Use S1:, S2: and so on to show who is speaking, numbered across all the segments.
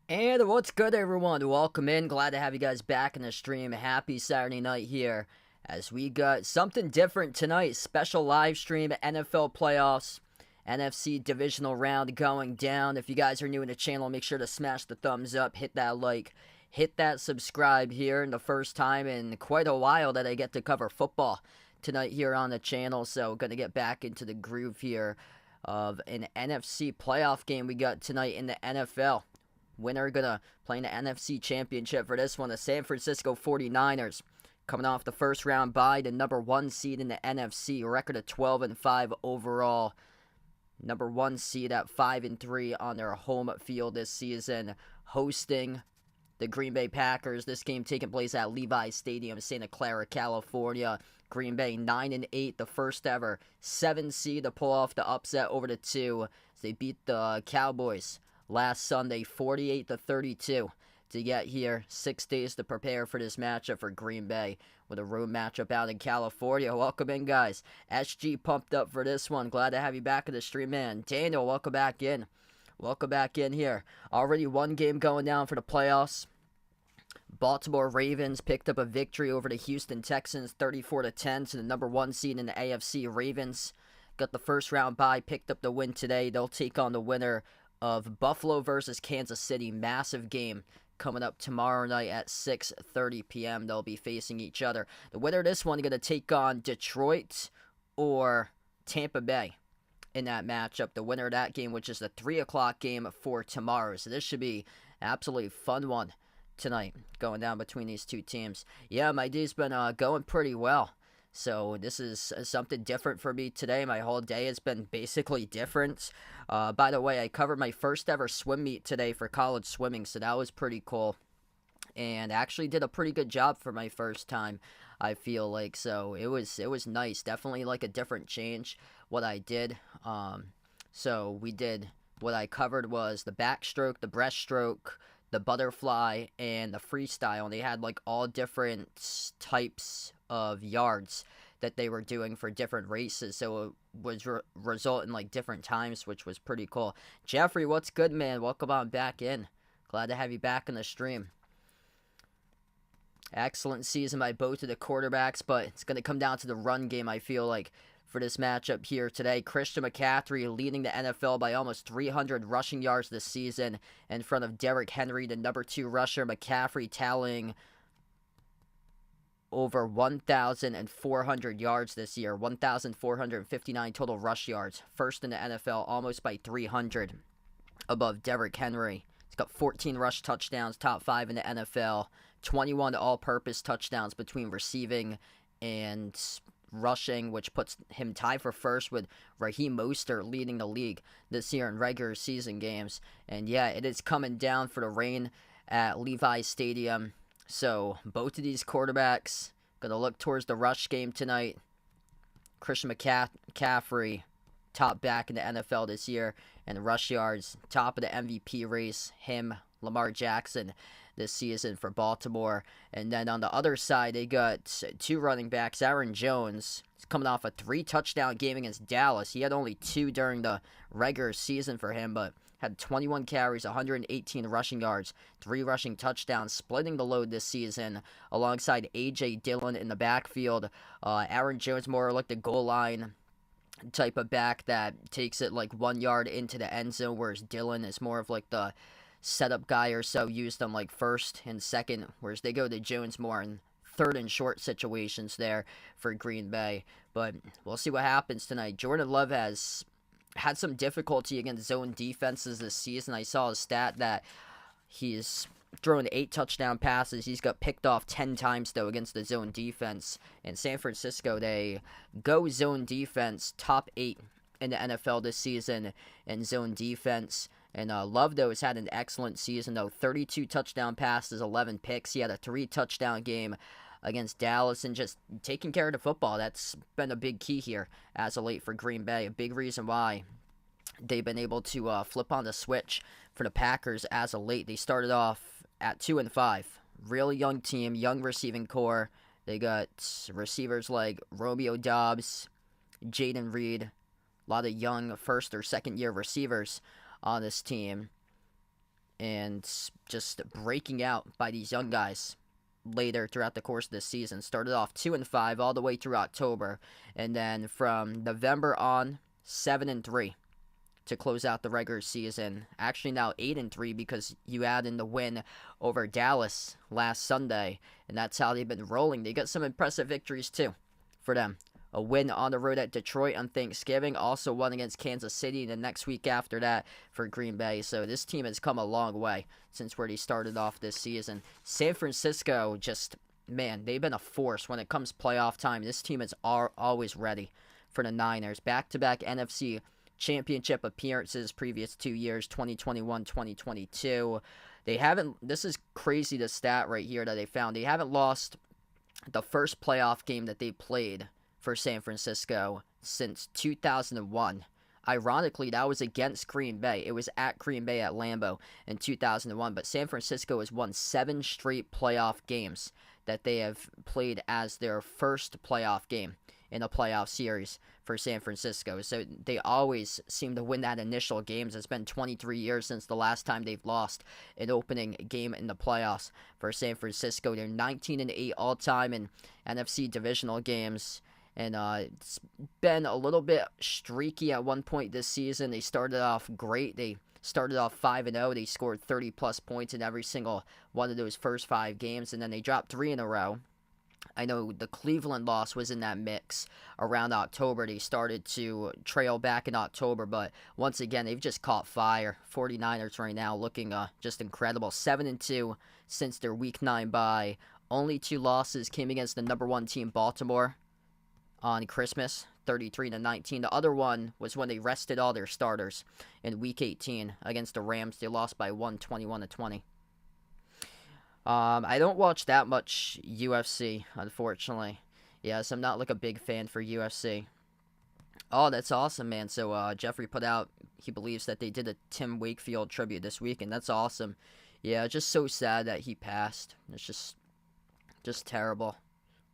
S1: And what's good, everyone? Welcome in. Glad to have you guys back in the stream. Happy Saturday night here as we got something different tonight. Special live stream, NFL playoffs, NFC divisional round going down. If you guys are new in the channel, make sure to smash the thumbs up, hit that like, hit that subscribe here. In the first time in quite a while that I get to cover football tonight here on the channel. So going to get back into the groove here of an NFC playoff game we got tonight in the NFL. Winner gonna play in the NFC Championship for this one. The San Francisco 49ers coming off the first round bye, the number one seed in the NFC, record of 12-5 overall. Number one seed at 5-3 on their home field this season, hosting the Green Bay Packers. This game taking place at Levi's Stadium, Santa Clara, California. Green Bay 9-8, the first ever 7 seed to pull off the upset over the 2 as they beat the Cowboys last Sunday 48-32 to get here. 6 days to prepare for this matchup for Green Bay with a road matchup out in California. Welcome in, guys. SG pumped up for this one. Glad to have you back in the stream, man. Daniel, welcome back in. Welcome back in here. Already one game going down for the playoffs. Baltimore Ravens picked up a victory over the Houston Texans 34-10 to the number one seed in the AFC. Ravens got the first round bye, picked up the win today. They'll take on the winner of Buffalo versus Kansas City. Massive game coming up tomorrow night at 6:30 p.m. They'll be facing each other. The winner of this one going to take on Detroit or Tampa Bay in that matchup. The winner of that game, which is the 3 o'clock game for tomorrow. So this should be an absolutely fun one tonight going down between these two teams. Yeah, my day's been going pretty well. So this is something different for me today. My whole day has been basically different. By the way, I covered my first ever swim meet today for college swimming, so that was pretty cool. And actually did a pretty good job for my first time, I feel like. So it was nice. Definitely like a different change what I did. So we did, what I covered was the backstroke, the breaststroke, the butterfly, and the freestyle. And they had like all different types of yards that they were doing for different races, so it was result in like different times, which was pretty cool. Jeffrey, what's good, man? Welcome on back in. Glad to have you back in the stream. Excellent season by both of the quarterbacks, but it's going to come down to the run game, I feel like, for this matchup here today. Christian McCaffrey leading the NFL by almost 300 rushing yards this season in front of Derrick Henry, the number 2 rusher. McCaffrey tallying over 1,400 yards this year, 1,459 total rush yards. First in the NFL, almost by 300 above Derrick Henry. He's got 14 rush touchdowns, top 5 in the NFL, 21 all-purpose touchdowns between receiving and rushing, which puts him tied for first with Raheem Mostert leading the league this year in regular season games. And yeah, it is coming down for the rain at Levi's Stadium. So both of these quarterbacks going to look towards the rush game tonight. Christian McCaffrey, top back in the NFL this year, and rush yards, top of the MVP race. Him, Lamar Jackson this season for Baltimore. And then on the other side, they got 2 running backs. Aaron Jones is coming off a 3-touchdown game against Dallas. He had only 2 during the regular season for him, but had 21 carries, 118 rushing yards, 3 rushing touchdowns, splitting the load this season alongside A.J. Dillon in the backfield. Aaron Jones more like the goal line type of back that takes it like 1 yard into the end zone, whereas Dillon is more of like the setup guy or so, used them like first and second, whereas they go to Jones more in third and short situations there for Green Bay. But we'll see what happens tonight. Jordan Love has had some difficulty against zone defenses this season. I saw a stat that he's thrown 8 touchdown passes. He's got picked off 10 times, though, against the zone defense. In San Francisco, they go zone defense, top 8 in the NFL this season in zone defense. And Love, though, has had an excellent season, though. 32 touchdown passes, 11 picks. He had a 3-touchdown game against Dallas, and just taking care of the football. That's been a big key here as of late for Green Bay. A big reason why they've been able to flip on the switch for the Packers as of late. They started off at 2-5. Really young team, young receiving core. They got receivers like Romeo Doubs, Jaden Reed, a lot of young first or second year receivers on this team. and just breaking out by these young guys later throughout the course of the season. Started off 2-5 all the way through October, and then from November on, 7-3 to close out the regular season. Actually now 8-3 because you add in the win over Dallas last Sunday, and that's how they've been rolling. They got some impressive victories too for them. A win on the road at Detroit on Thanksgiving, also one against Kansas City the next week after that for Green Bay. So this team has come a long way since where they started off this season. San Francisco, just, man, they've been a force when it comes playoff time. This team is always ready for the Niners. Back-to-back NFC Championship appearances previous 2 years, 2021, 2022. They haven't, this is crazy, the stat right here that they found. They haven't lost the first playoff game that they played for San Francisco since 2001. Ironically, that was against Green Bay. It was at Green Bay at Lambeau in 2001, but San Francisco has won 7 straight playoff games that they have played as their first playoff game in a playoff series for San Francisco. So they always seem to win that initial games. It's been 23 years since the last time they've lost an opening game in the playoffs for San Francisco. They're 19-8 all-time in NFC divisional games. And it's been a little bit streaky at one point this season. They started off great. They started off 5-0. They scored 30-plus points in every single one of those first 5 games. And then they dropped 3 in a row. I know the Cleveland loss was in that mix around October. They started to trail back in October. But once again, they've just caught fire. 49ers right now looking just incredible. 7-2 since their Week 9 bye. Only 2 losses came against the number 1 team, Baltimore, on Christmas, 33-19. The other one was when they rested all their starters in Week 18 against the Rams. They lost by 1, 21-20. I don't watch that much UFC, unfortunately. Yes, I'm not like a big fan for UFC. Oh, that's awesome, man. So Jeffrey put out, he believes that they did a Tim Wakefield tribute this week, and that's awesome. Yeah, just so sad that he passed. It's just terrible.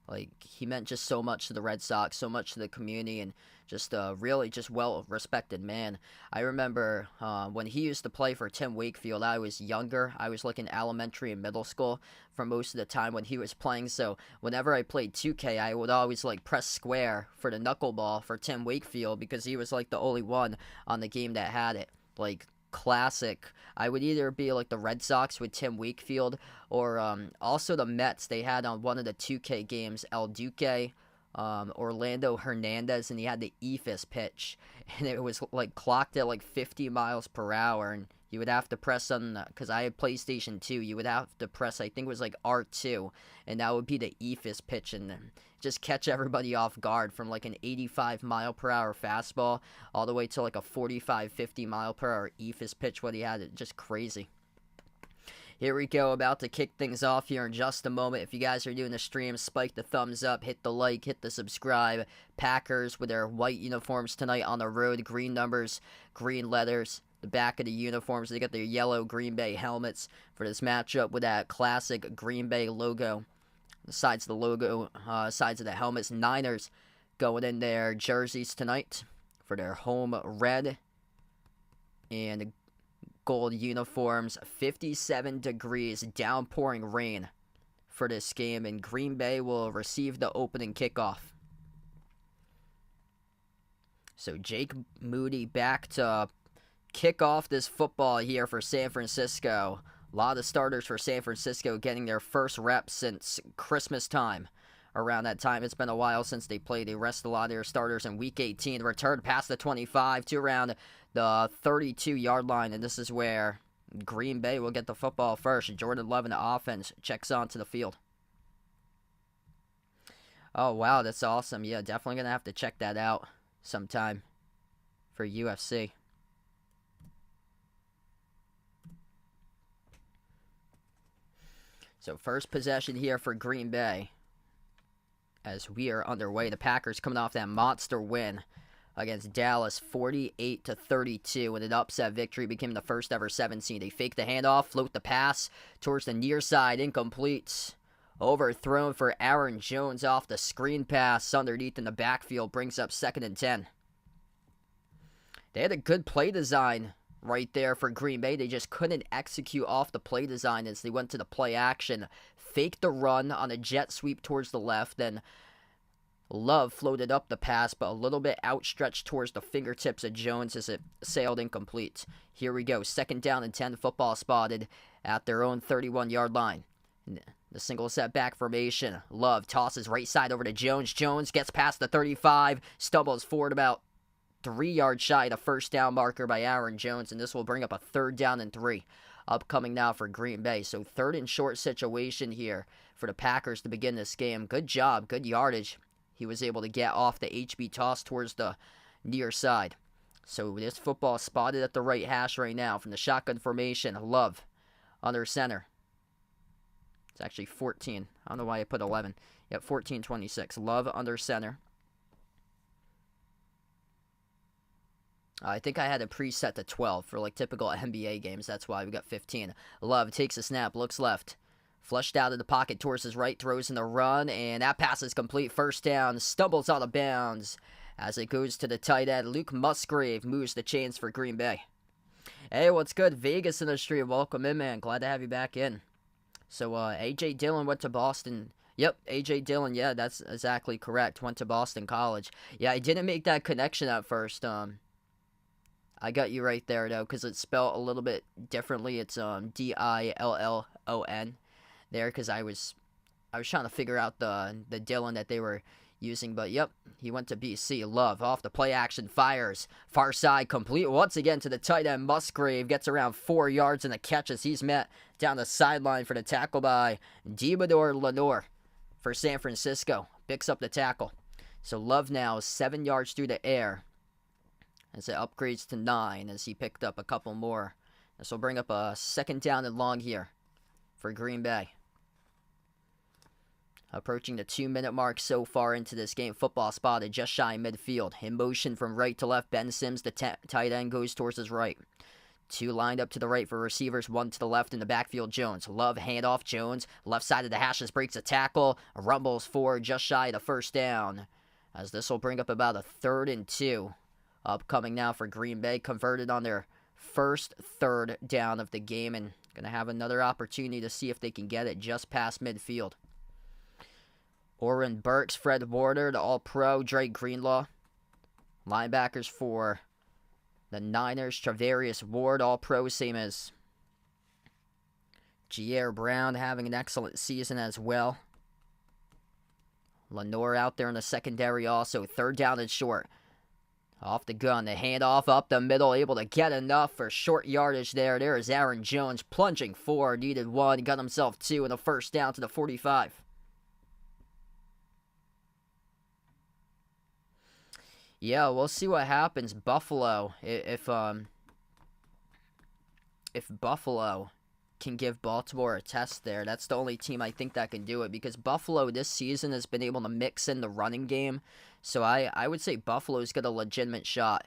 S1: Like, he meant just so much to the Red Sox, so much to the community, and just really just well-respected man. I remember when he used to play for Tim Wakefield, I was younger. I was like in elementary and middle school for most of the time when he was playing. So whenever I played 2K, I would always like press square for the knuckleball for Tim Wakefield because he was like the only one on the game that had it. Like, classic. I would either be like the Red Sox with Tim Wakefield or also the Mets. They had on one of the 2K games El Duque, Orlando Hernandez, and he had the eephus pitch, and it was like clocked at like 50 miles per hour, and you would have to press on, because I had PlayStation 2, you would have to press, I think it was like R2, and that would be the eephus pitch, and just catch everybody off guard from like an 85 mile per hour fastball all the way to like a 45, 50 mile per hour eephus pitch, what he had. It just crazy. Here we go, about to kick things off here in just a moment. If you guys are doing the stream, spike the thumbs up, hit the like, hit the subscribe. Packers with their white uniforms tonight on the road, green numbers, green letters. The back of the uniforms, they got their yellow Green Bay helmets for this matchup with that classic Green Bay logo. The sides of the logo, sides of the helmets. Niners going in their jerseys tonight for their home red and gold uniforms. 57 degrees, downpouring rain for this game, and Green Bay will receive the opening kickoff. So Jake Moody back to kick off this football here for San Francisco. A lot of starters for San Francisco getting their first reps since Christmas time. Around that time, it's been a while since they played. They rested a lot of their starters in Week 18. Returned past the 25 to around the 32-yard line, and this is where Green Bay will get the football first. Jordan Love in the offense checks onto the field. Oh, wow, that's awesome. Yeah, definitely going to have to check that out sometime for UFC. So first possession here for Green Bay as we are underway. The Packers coming off that monster win against Dallas, 48-32, and an upset victory, became the first ever 7 seed. They fake the handoff, float the pass towards the near side, incomplete. Overthrown for Aaron Jones off the screen pass underneath in the backfield, brings up 2nd and 10. They had a good play design right there for Green Bay. They just couldn't execute off the play design as they went to the play action. Faked the run on a jet sweep towards the left, then Love floated up the pass, but a little bit outstretched towards the fingertips of Jones as it sailed incomplete. Here we go. 2nd down and 10. Football spotted at their own 31-yard line. The single setback formation. Love tosses right side over to Jones. Jones gets past the 35, stumbles forward about 3 yards shy of the first down marker by Aaron Jones, and this will bring up a 3rd down and 3. Upcoming now for Green Bay. So 3rd and short situation here for the Packers to begin this game. Good job, good yardage. He was able to get off the HB toss towards the near side. So this football spotted at the right hash right now from the shotgun formation. Love under center. It's actually 14. I don't know why I put 11. Yep, 14-26. Love under center. I think I had it preset to 12 for like typical NBA games. That's why we got 15. Love takes a snap, looks left. Flushed out of the pocket towards his right, throws in the run, and that pass is complete. 1st down, stumbles out of bounds as it goes to the tight end. Luke Musgrave moves the chains for Green Bay. Hey, what's good? Vegas in the street. Welcome in, man. Glad to have you back in. So, A.J. Dillon went to Boston. Yep, A.J. Dillon, yeah, that's exactly correct. Went to Boston College. Yeah, I didn't make that connection at first. I got you right there, though, because it's spelled a little bit differently. It's Dillon there, because I was trying to figure out the Dillon that they were using, but yep, he went to BC. Love off the play action, fires far side, complete once again to the tight end. Musgrave gets around 4 yards in the catch as he's met down the sideline for the tackle by Dimador Lenore for San Francisco. Picks up the tackle. So Love now 7 yards through the air as it upgrades to 9 as he picked up a couple more. This will bring up a 2nd down and long here for Green Bay. Approaching the 2-minute mark so far into this game. Football spotted just shy midfield. In motion from right to left. Ben Sims, the tight end, goes towards his right. 2 lined up to the right for receivers. 1 to the left in the backfield. Jones. Love handoff. Jones. Left side of the hashes. Breaks a tackle. Rumbles forward just shy of the 1st down. As this will bring up about a 3rd and 2. Upcoming now for Green Bay. Converted on their first 3rd down of the game. And going to have another opportunity to see if they can get it just past midfield. Oren Burks, Fred Warner, the All-Pro, Drake Greenlaw. Linebackers for the Niners, Travarius Ward, All-Pro, same as Jair Brown, having an excellent season as well. Lenore out there in the secondary also. 3rd down and short. Off the gun, the handoff up the middle, able to get enough for short yardage there. There is Aaron Jones plunging forward, needed 1, got himself 2, and a 1st down to the 45. Yeah, we'll see what happens. Buffalo, if Buffalo can give Baltimore a test there, that's the only team I think that can do it, because Buffalo this season has been able to mix in the running game. So I would say Buffalo's got a legitimate shot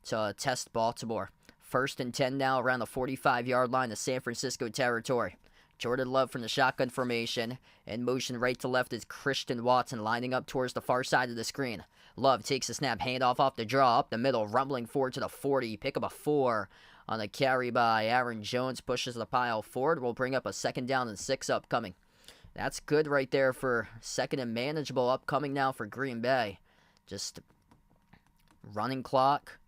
S1: to test Baltimore. 1st and 10 now around the 45-yard line of San Francisco territory. Jordan Love from the shotgun formation. In motion right to left is Christian Watson lining up towards the far side of the screen. Love takes a snap, handoff off the draw, up the middle, rumbling forward to the 40. Pick up a 4 on a carry by Aaron Jones. Pushes the pile forward. Will bring up a 2nd down and 6 upcoming. That's good right there for 2nd and manageable upcoming now for Green Bay. Just running clock.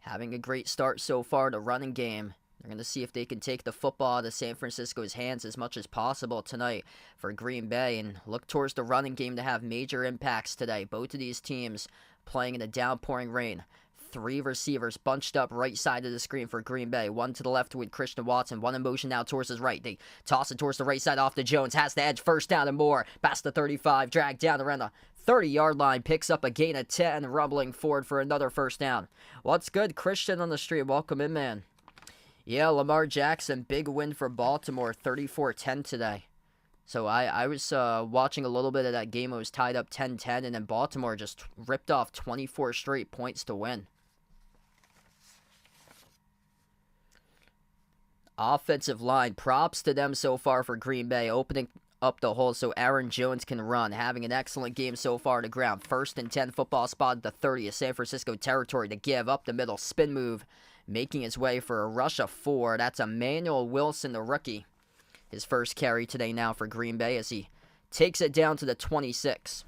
S1: Having a great start so far to running game. They're going to see if they can take the football out of San Francisco's hands as much as possible tonight for Green Bay and look towards the running game to have major impacts today. Both of these teams playing in a downpouring rain. 3 receivers bunched up right side of the screen for Green Bay. 1 to the left with Christian Watson. 1 in motion now towards his right. They toss it towards the right side off to Jones. Has the edge. 1st down and more. Past the 35. Dragged down around the 30-yard line. Picks up a gain of 10. Rumbling forward for another 1st down. What's good? Christian on the street. Welcome in, man. Yeah, Lamar Jackson, big win for Baltimore, 34-10 today. So I was watching a little bit of that game. It was tied up 10-10, and then Baltimore just ripped off 24 straight points to win. Offensive line, props to them so far for Green Bay, opening up the hole so Aaron Jones can run. Having an excellent game so far to ground. 1st and 10, football spot at the 30 of San Francisco territory to give up the middle, spin move. making his way for a rush of 4. That's Emmanuel Wilson, the rookie. His first carry today now for Green Bay as he takes it down to the 26.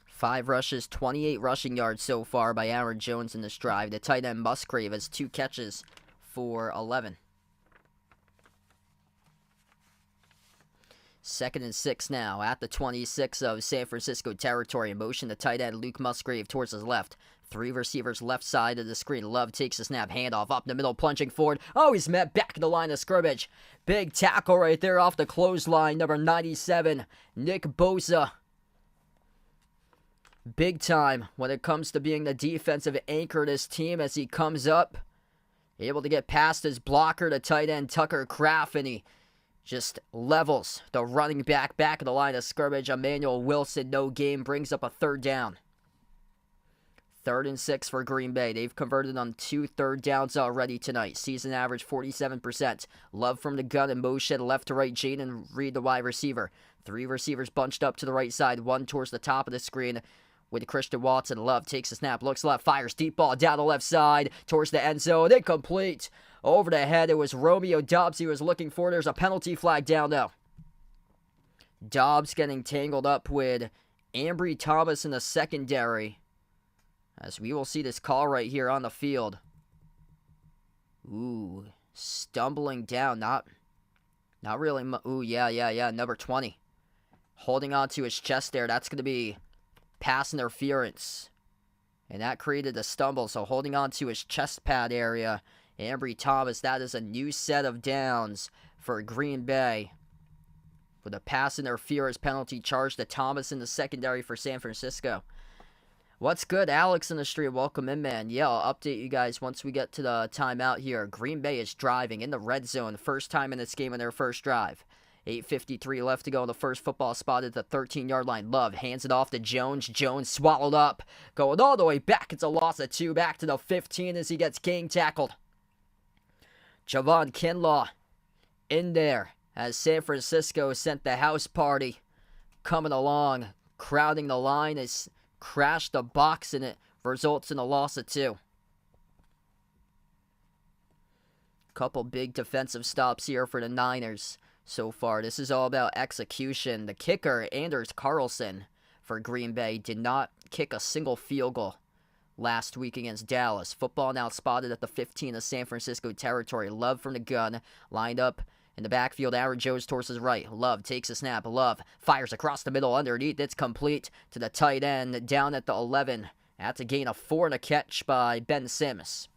S1: Five rushes, 28 rushing yards so far by Aaron Jones in this drive. The tight end Musgrave has 2 catches for 11. 2nd and 6 now at the 26 of San Francisco territory. In motion, the tight end Luke Musgrave towards his left. 3 receivers left side of the screen. Love takes the snap, handoff up the middle, plunging forward. Oh, he's met back at the line of scrimmage. Big tackle right there off the clothesline. Number 97, Nick Bosa. Big time when it comes to being the defensive anchor of this team as he comes up. Able to get past his blocker, the tight end Tucker Kraft, and he just levels the running back at the line of scrimmage. Emmanuel Wilson, no gain, brings up a 3rd down. 3rd and 6 for Green Bay. They've converted on 2 third downs already tonight. Season average 47%. Love from the gun in motion, left to right. Jaden Reed, the wide receiver. 3 receivers bunched up to the right side. 1 towards the top of the screen with Christian Watson. Love takes the snap, looks left, fires deep ball down the left side towards the end zone. Incomplete. Over the head, it was Romeo Doubs he was looking for. There's a penalty flag down, though. Doubs getting tangled up with Ambry Thomas in the secondary. As we will see this call right here on the field. Ooh, stumbling down. Not really. Ooh, yeah. Number 20. Holding on to his chest there. That's going to be pass interference. And that created a stumble. So holding on to his chest pad area. Ambry Thomas, that is a new set of downs for Green Bay. With a pass interference penalty charged to Thomas in the secondary for San Francisco. What's good, Alex in the street? Welcome in, man. Yeah, I'll update you guys once we get to the timeout here. Green Bay is driving in the red zone. First time in this game in their first drive. 8:53 left to go. The first football spot at the 13-yard line. Love hands it off to Jones. Jones swallowed up. Going all the way back. It's a loss of 2. Back to the 15 as he gets gang tackled. Javon Kinlaw in there as San Francisco sent the house party coming along. Crowding the line as crashed the box and it results in a loss of 2. Couple big defensive stops here for the Niners so far. This is all about execution. The kicker, Anders Carlson for Green Bay, did not kick a single field goal last week against Dallas. Football now spotted at the 15 of San Francisco territory. Love from the gun, lined up in the backfield. Aaron Jones towards his right. Love takes a snap. Love fires across the middle underneath. It's complete to the tight end down at the 11. That's a gain of 4 and a catch by Ben Sims.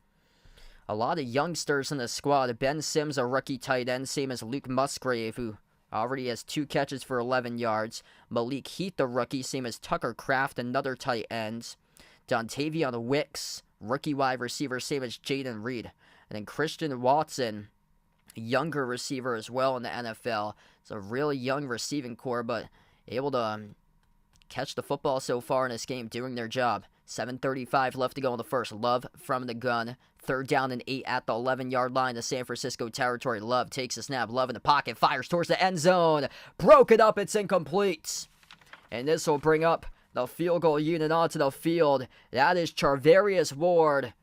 S1: A lot of youngsters in the squad. Ben Sims, a rookie tight end, same as Luke Musgrave, who already has 2 catches for 11 yards. Malik Heath, the rookie, same as Tucker Kraft, another tight end. Dontavion Wicks, rookie wide receiver, same as Jaden Reed. And then Christian Watson, younger receiver as well in the NFL. It's a really young receiving core, but able to catch the football so far in this game, doing their job. 7:35 left to go in the first. Love from the gun. 3rd down and 8 at the 11-yard line of San Francisco territory. Love takes a snap. Love in the pocket. Fires towards the end zone. Broke it up. It's incomplete. And this will bring up the field goal unit onto the field. That is Charvarius Ward,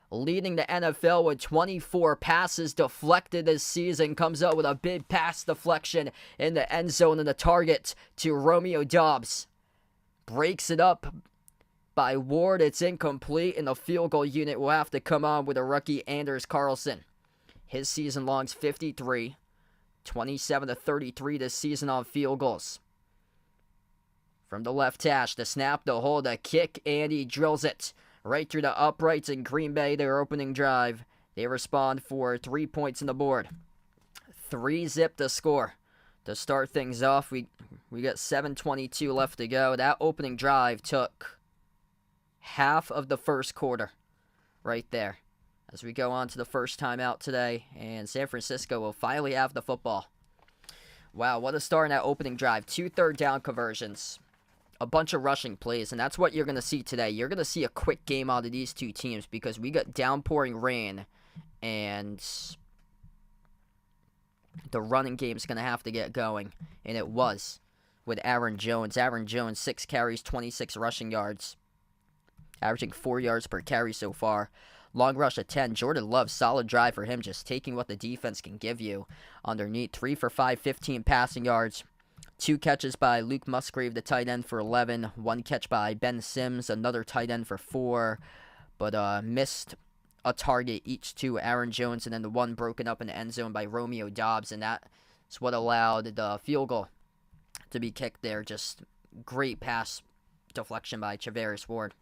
S1: leading the NFL with 24 passes deflected this season. Comes up with a big pass deflection in the end zone and the target to Romeo Doubs. Breaks it up by Ward. It's incomplete, and the field goal unit will have to come on with a rookie, Anders Carlson. His season long's 53, 27-33 this season on field goals. From the left hash, the snap, the hold, the kick, and he drills it right through the uprights in Green Bay, their opening drive. They respond for 3 points on the board. 3-zip the score. To start things off, we got 7:22 left to go. That opening drive took half of the first quarter right there. As we go on to the first time out today, and San Francisco will finally have the football. Wow, what a start in that opening drive. 2 third down conversions. A bunch of rushing plays, and that's what you're going to see today. You're going to see a quick game out of these two teams because we got downpouring rain, and the running game's going to have to get going, and it was. with Aaron Jones. Aaron Jones, 6 carries, 26 rushing yards, averaging 4 yards per carry so far. Long rush of 10. Jordan Love, solid drive for him, just taking what the defense can give you underneath. 3 for 5, 15 passing yards. 2 catches by Luke Musgrave, the tight end, for 11. 1 catch by Ben Sims, another tight end, for 4. But missed a target each to Aaron Jones, and then the one broken up in the end zone by Romeo Doubs, and that's what allowed the field goal to be kicked there. Just great pass deflection by Charvarius Ward.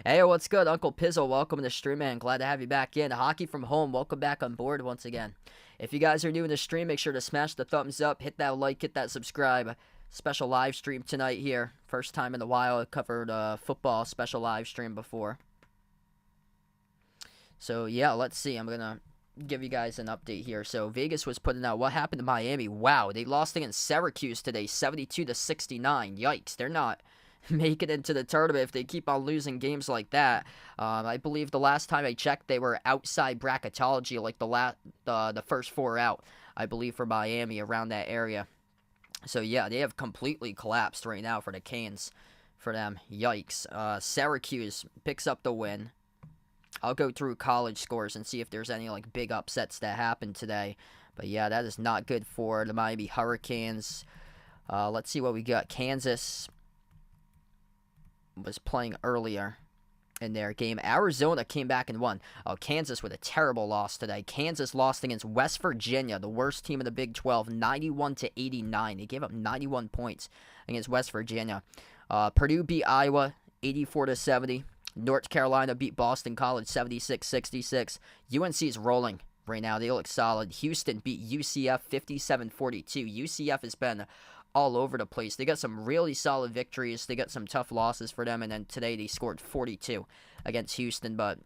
S1: Hey, what's good? Uncle Pizzle, welcome to the stream, man. Glad to have you back in. Hockey from home, welcome back on board once again. If you guys are new in the stream, make sure to smash the thumbs up, hit that like, hit that subscribe. Special live stream tonight here. First time in a while I covered football special live stream before. So, yeah, let's see. I'm going to give you guys an update here. So, Vegas was putting out what happened to Miami. Wow, they lost against Syracuse today, 72-69. Yikes, they're not make it into the tournament if they keep on losing games like that. I believe the last time I checked, they were outside bracketology, like the first 4 out, I believe, for Miami, around that area. So, yeah, they have completely collapsed right now for the Canes. For them, yikes. Syracuse picks up the win. I'll go through college scores and see if there's any like big upsets that happened today. But, yeah, that is not good for the Miami Hurricanes. Let's see what we got. Kansas was playing earlier in their game. Arizona came back and won. Oh, Kansas with a terrible loss today. Kansas lost against West Virginia, the worst team in the Big 12, 91-89. They gave up 91 points against West Virginia. Purdue beat Iowa 84-70. North Carolina beat Boston College 76-66. UNC is rolling right now. They look solid. Houston beat UCF 57-42. UCF has been all over the place. They got some really solid victories. They got some tough losses for them, and then today they scored 42 against Houston, but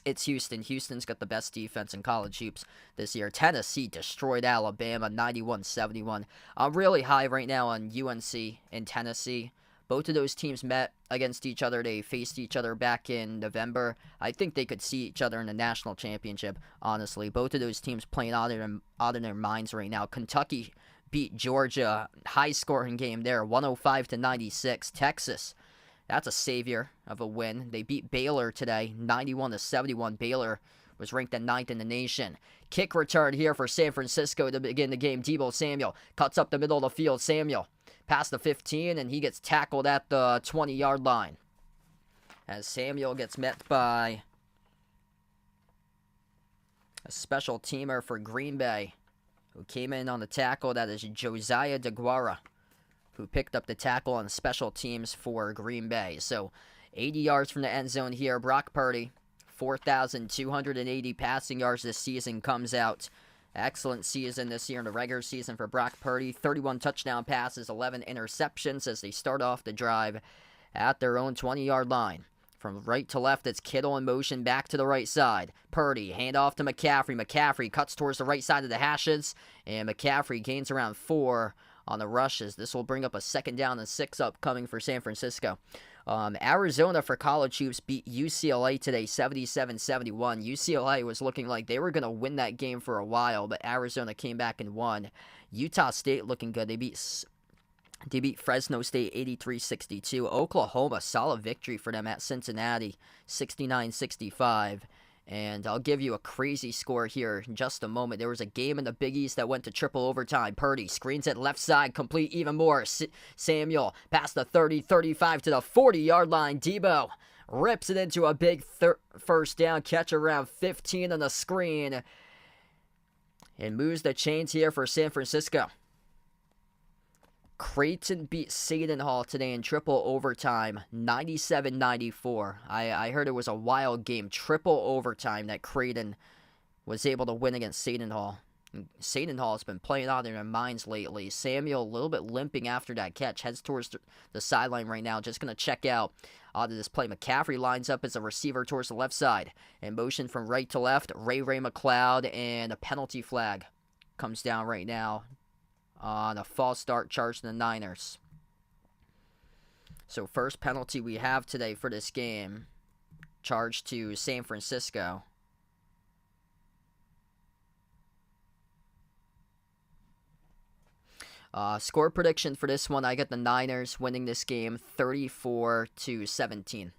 S1: it's Houston. Houston's got the best defense in college hoops this year. Tennessee destroyed Alabama 91-71. I'm really high right now on UNC and Tennessee. Both of those teams met against each other. They faced each other back in November. I think they could see each other in the national championship, honestly. Both of those teams playing out of their minds right now. Kentucky beat Georgia, high-scoring game there, 105-96. Texas, that's a savior of a win. They beat Baylor today, 91-71. Baylor was ranked at 9th in the nation. Kick return here for San Francisco to begin the game. Deebo Samuel cuts up the middle of the field. Samuel past the 15, and he gets tackled at the 20-yard line. As Samuel gets met by a special teamer for Green Bay, who came in on the tackle. That is Josiah DeGuara, who picked up the tackle on special teams for Green Bay. So 80 yards from the end zone here. Brock Purdy, 4,280 passing yards this season, comes out. Excellent season this year in the regular season for Brock Purdy. 31 touchdown passes, 11 interceptions as they start off the drive at their own 20-yard line. From right to left, it's Kittle in motion, back to the right side. Purdy, handoff to McCaffrey. McCaffrey cuts towards the right side of the hashes, and McCaffrey gains around 4 on the rushes. This will bring up a 2nd down and 6 upcoming for San Francisco. Arizona for college hoops beat UCLA today, 77-71. UCLA was looking like they were going to win that game for a while, but Arizona came back and won. Utah State looking good. They beat Fresno State 83-62. Oklahoma, solid victory for them at Cincinnati, 69-65. And I'll give you a crazy score here in just a moment. There was a game in the Big East that went to triple overtime. Purdy screens it left side, complete even more. Samuel past the 30, 35 to the 40-yard line. Deebo rips it into a big first down catch around 15 on the screen. And moves the chains here for San Francisco. Creighton beat Seton Hall today in triple overtime, 97-94. I heard it was a wild game, triple overtime, that Creighton was able to win against Seton Hall. Seton Hall has been playing out in their minds lately. Samuel, a little bit limping after that catch, heads towards the sideline right now. Just going to check out this play. McCaffrey lines up as a receiver towards the left side. In motion from right to left, Ray McLeod, and a penalty flag comes down right now on a false start charge to the Niners. So first penalty we have today for this game, charged to San Francisco. Score prediction for this one, I got the Niners winning this game 34-17.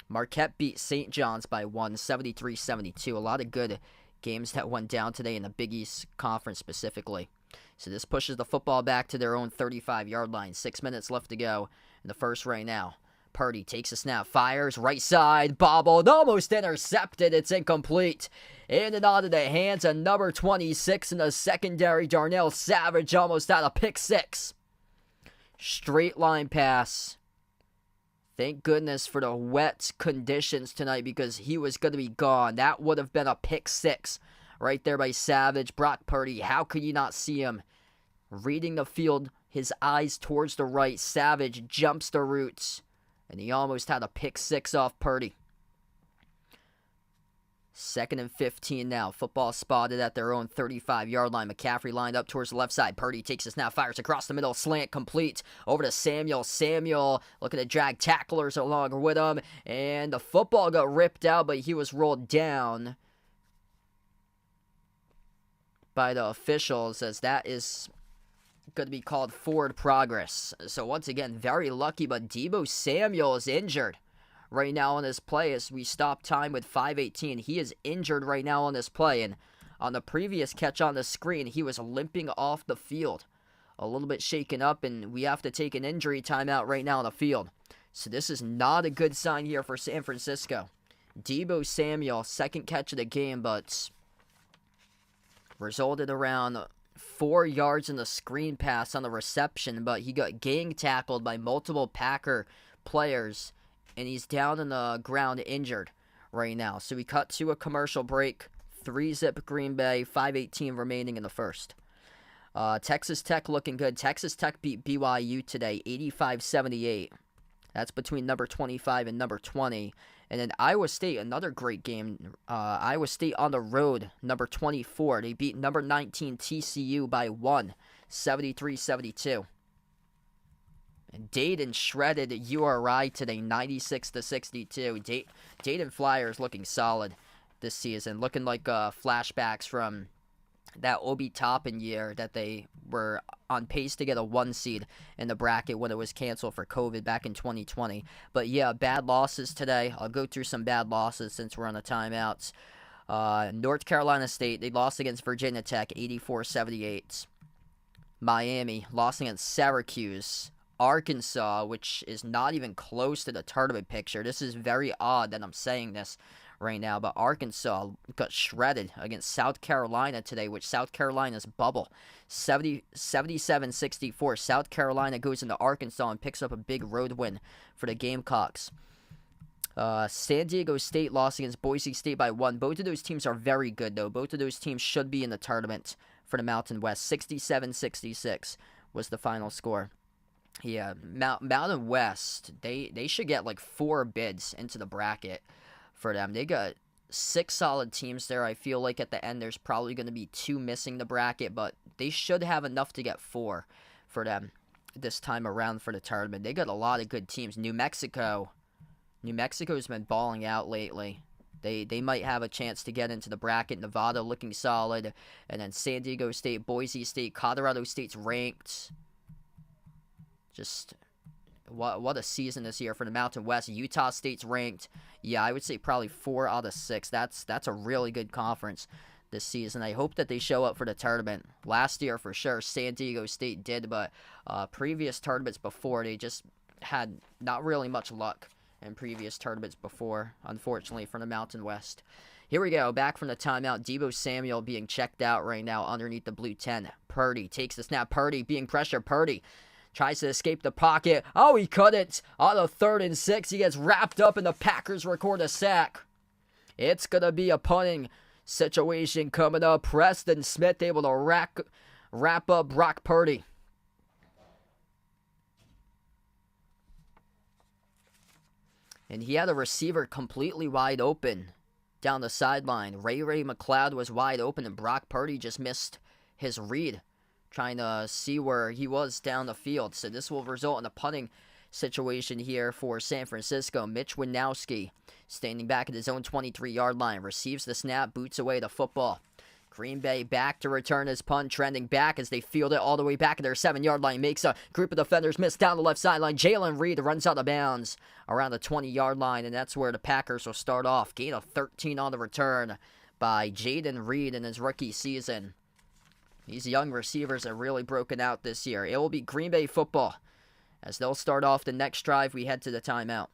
S1: Marquette beat St. John's by 73-72. A lot of good games that went down today in the Big East Conference specifically. So this pushes the football back to their own 35-yard line. 6 minutes left to go in the first right now. Purdy takes a snap, fires, right side, bobbled, almost intercepted. It's incomplete. In and out of the hands of number 26 in the secondary. Darnell Savage almost had a pick six. Straight line pass. Thank goodness for the wet conditions tonight because he was going to be gone. That would have been a pick six right there by Savage. Brock Purdy, how could you not see him? Reading the field, his eyes towards the right. Savage jumps the routes, and he almost had a pick six off Purdy. 2nd and 15 now. Football spotted at their own 35-yard line. McCaffrey lined up towards the left side. Purdy takes a snap, fires across the middle, slant complete. Over to Samuel. Samuel looking to drag tacklers along with him. And the football got ripped out, but he was rolled down by the officials as that is going to be called forward progress. So once again, very lucky, but Deebo Samuel is injured right now on this play as we stop time with 5:18. He is injured right now on this play, and on the previous catch on the screen, he was limping off the field. A little bit shaken up, and we have to take an injury timeout right now on the field. So this is not a good sign here for San Francisco. Deebo Samuel, second catch of the game, but resulted around 4 yards in the screen pass on the reception, but he got gang tackled by multiple Packer players, and he's down on the ground injured right now. So we cut to a commercial break. 3-zip Green Bay, 5:18 remaining in the first. Texas Tech looking good. Texas Tech beat BYU today, 85-78. That's between number 25 and number 20. And then Iowa State, another great game. Iowa State on the road, number 24. They beat number 19 TCU by 1, 73-72. And Dayton shredded URI today, 96-62. Dayton Flyers looking solid this season, looking like flashbacks from that Obi Toppin year that they were on pace to get a 1 seed in the bracket when it was canceled for COVID back in 2020. But yeah, bad losses today. I'll go through some bad losses since we're on the timeouts. North Carolina State, they lost against Virginia Tech, 84-78. Miami lost against Syracuse. Arkansas, which is not even close to the tournament picture. This is very odd that I'm saying this right now, but Arkansas got shredded against South Carolina today, which South Carolina's bubble. 77-64. South Carolina goes into Arkansas and picks up a big road win for the Gamecocks. San Diego State lost against Boise State by 1. Both of those teams are very good, though. Both of those teams should be in the tournament for the Mountain West. 67-66 was the final score. Yeah, Mountain West, they should get like 4 bids into the bracket for them. They got 6 solid teams there. I feel like at the end there's probably going to be 2 missing the bracket, but they should have enough to get 4 for them this time around for the tournament. They got a lot of good teams. New Mexico's been balling out lately. They might have a chance to get into the bracket. Nevada looking solid, and then San Diego State, Boise State, Colorado State's ranked. Just what a season this year for the Mountain West. Utah State's ranked. Yeah, I would say probably 4 out of 6. That's a really good conference this season. I hope that they show up for the tournament. Last year for sure, San Diego State did, but previous tournaments before, they just had not really much luck in previous tournaments before, unfortunately, for the Mountain West. Here we go, back from the timeout. Deebo Samuel being checked out right now underneath the blue 10. Purdy takes the snap. Purdy being pressured. Purdy tries to escape the pocket. Oh, he couldn't. On a 3rd and 6, he gets wrapped up, and the Packers record a sack. It's going to be a punting situation coming up. Preston Smith able to wrap up Brock Purdy. And he had a receiver completely wide open down the sideline. Ray McLeod was wide open, and Brock Purdy just missed his read, trying to see where he was down the field. So this will result in a punting situation here for San Francisco. Mitch Winowski standing back at his own 23-yard line. Receives the snap, boots away the football. Green Bay back to return his punt, trending back as they field it all the way back at their 7-yard line. Makes a group of defenders miss down the left sideline. Jalen Reed runs out of bounds around the 20-yard line, and that's where the Packers will start off. Gain of 13 on the return by Jaden Reed in his rookie season. These young receivers are really broken out this year. It will be Green Bay football as they'll start off the next drive. We head to the timeout.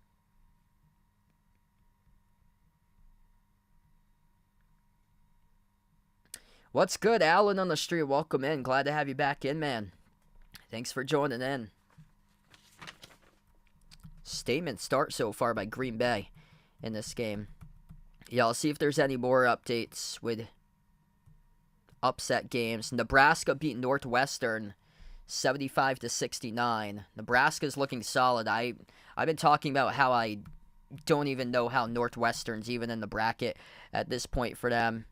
S1: What's good, Alan on the street? Welcome in. Glad to have you back in, man. Thanks for joining in. Statement start so far by Green Bay in this game. Yeah, I'll see if there's any more updates with upset games. Nebraska beat Northwestern 75-69. Nebraska's looking solid. I've been talking about how I don't even know how Northwestern's even in the bracket at this point for them.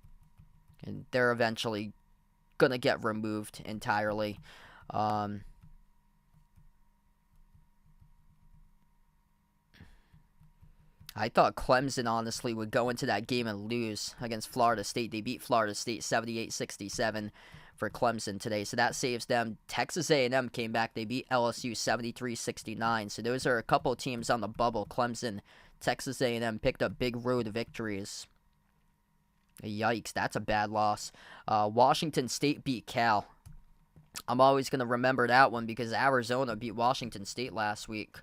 S1: And they're eventually going to get removed entirely. I thought Clemson, honestly, would go into that game and lose against Florida State. They beat Florida State 78-67 for Clemson today, so that saves them. Texas A&M came back. They beat LSU 73-69. So those are a couple teams on the bubble. Clemson, Texas A&M picked up big road victories. Yikes, that's a bad loss. Washington State beat Cal. I'm always going to remember that one because Arizona beat Washington State last week.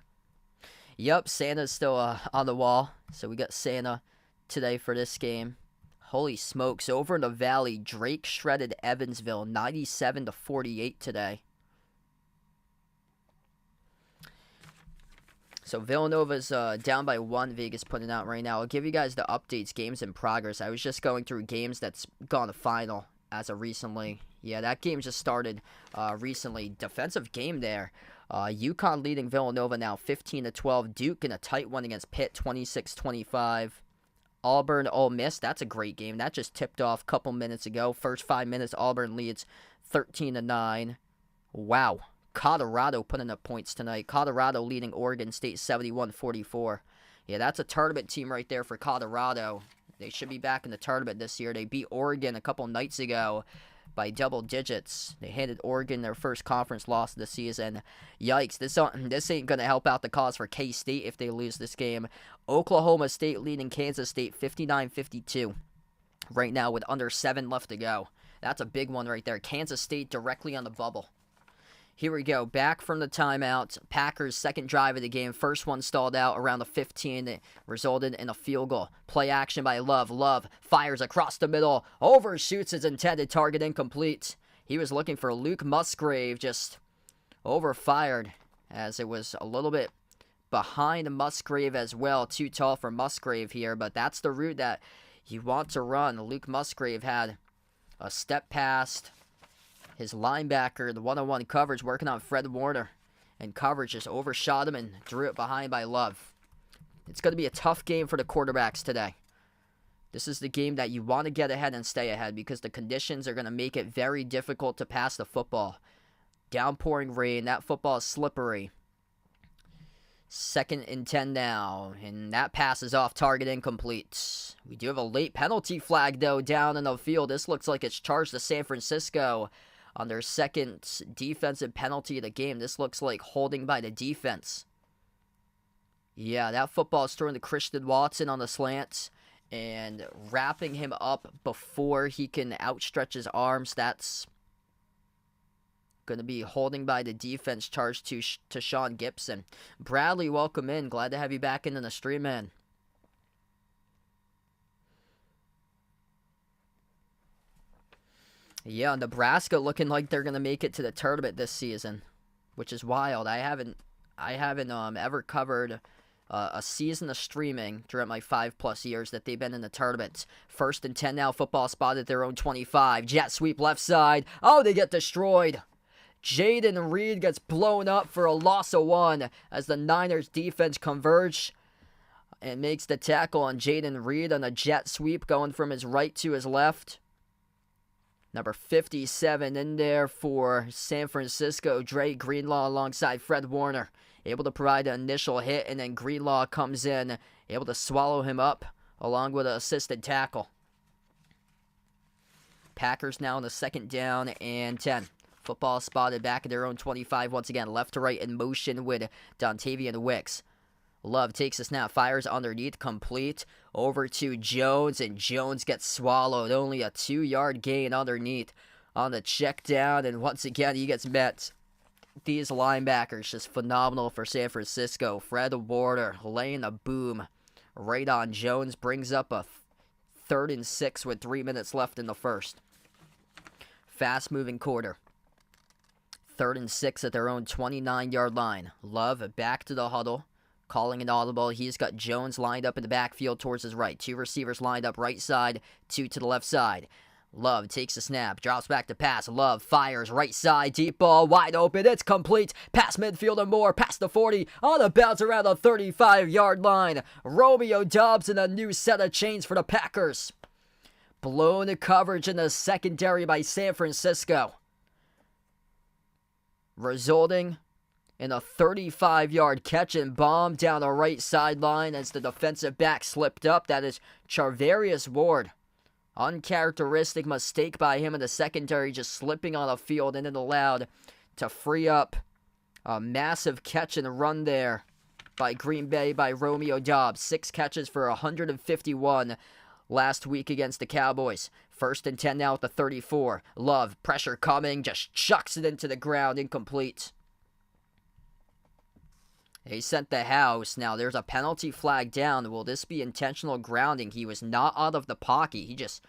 S1: Yep, Santa's still on the wall. So we got Santa today for this game. Holy smokes, over in the Valley, Drake shredded Evansville 97-48 today. So Villanova's down by 1, Vegas putting out right now. I'll give you guys the updates, games in progress. I was just going through games that's gone to final as of recently. Yeah, that game just started recently. Defensive game there. UConn leading Villanova now 15-12. Duke in a tight one against Pitt 26-25. Auburn, Ole Miss, that's a great game. That just tipped off a couple minutes ago. First 5 minutes, Auburn leads 13-9. Wow. Colorado putting up points tonight. Colorado leading Oregon State 71-44. Yeah, that's a tournament team right there for Colorado. They should be back in the tournament this year. They beat Oregon a couple nights ago by double digits. They handed Oregon their first conference loss of the season. Yikes, this ain't going to help out the cause for K-State if they lose this game. Oklahoma State leading Kansas State 59-52 right now with under 7 left to go. That's a big one right there. Kansas State directly on the bubble. Here we go, back from the timeout. Packers' second drive of the game. First one stalled out around the 15. It resulted in a field goal. Play action by Love. Love fires across the middle. Overshoots his intended target, incomplete. He was looking for Luke Musgrave, just overfired as it was a little bit behind Musgrave as well. Too tall for Musgrave here, but that's the route that you want to run. Luke Musgrave had a step past his linebacker, the one-on-one coverage, working on Fred Warner. And coverage just overshot him and drew it behind by Love. It's going to be a tough game for the quarterbacks today. This is the game that you want to get ahead and stay ahead because the conditions are going to make it very difficult to pass the football. Downpouring rain, that football is slippery. 2nd and 10 now, and that pass is off target, incomplete. We do have a late penalty flag, though, down in the field. This looks like it's charged to San Francisco on their second defensive penalty of the game. This looks like holding by the defense. Yeah, that football is thrown to Christian Watson on the slants and wrapping him up before he can outstretch his arms. That's going to be holding by the defense, charged to Sean Gibson. Bradley, welcome in. Glad to have you back into the stream, man. Yeah, Nebraska looking like they're going to make it to the tournament this season, which is wild. I haven't ever covered a season of streaming during my 5+ years that they've been in the tournament. 1st and 10 now, football spot at their own 25. Jet sweep left side. Oh, they get destroyed. Jaden Reed gets blown up for a loss of 1 as the Niners defense converge and makes the tackle on Jaden Reed on a jet sweep going from his right to his left. Number 57 in there for San Francisco, Dre Greenlaw alongside Fred Warner. Able to provide an initial hit, and then Greenlaw comes in, able to swallow him up along with an assisted tackle. Packers now on the 2nd down and 10. Football spotted back at their own 25 once again. Left to right in motion with Dontavian Wicks. Love takes a snap, fires underneath, complete. Over to Jones, and Jones gets swallowed. Only a 2-yard gain underneath on the check down, and once again he gets met. These linebackers just phenomenal for San Francisco. Fred Warner laying a boom right on Jones. Brings up a 3rd and 6 with 3 minutes left in the first. Fast-moving quarter. 3rd and 6 at their own 29-yard line. Love back to the huddle. Calling an audible. He's got Jones lined up in the backfield towards his right. 2 receivers lined up right side, 2 to the left side. Love takes a snap, drops back to pass. Love fires right side, deep ball, wide open. It's complete. Past midfield and more, past the 40, on the bounce around the 35-yard line. Romeo Doubs in a new set of chains for the Packers. Blown coverage in the secondary by San Francisco, resulting in a 35-yard catch and bomb down the right sideline as the defensive back slipped up. That is Charvarius Ward. Uncharacteristic mistake by him in the secondary, just slipping on the field, and it allowed to free up a massive catch and run there by Green Bay by Romeo Doubs. 6 catches for 151 last week against the Cowboys. 1st and 10 now at the 34. Love, pressure coming, just chucks it into the ground, incomplete. He sent the house. Now there's a penalty flag down. Will this be intentional grounding? He was not out of the pocket. He just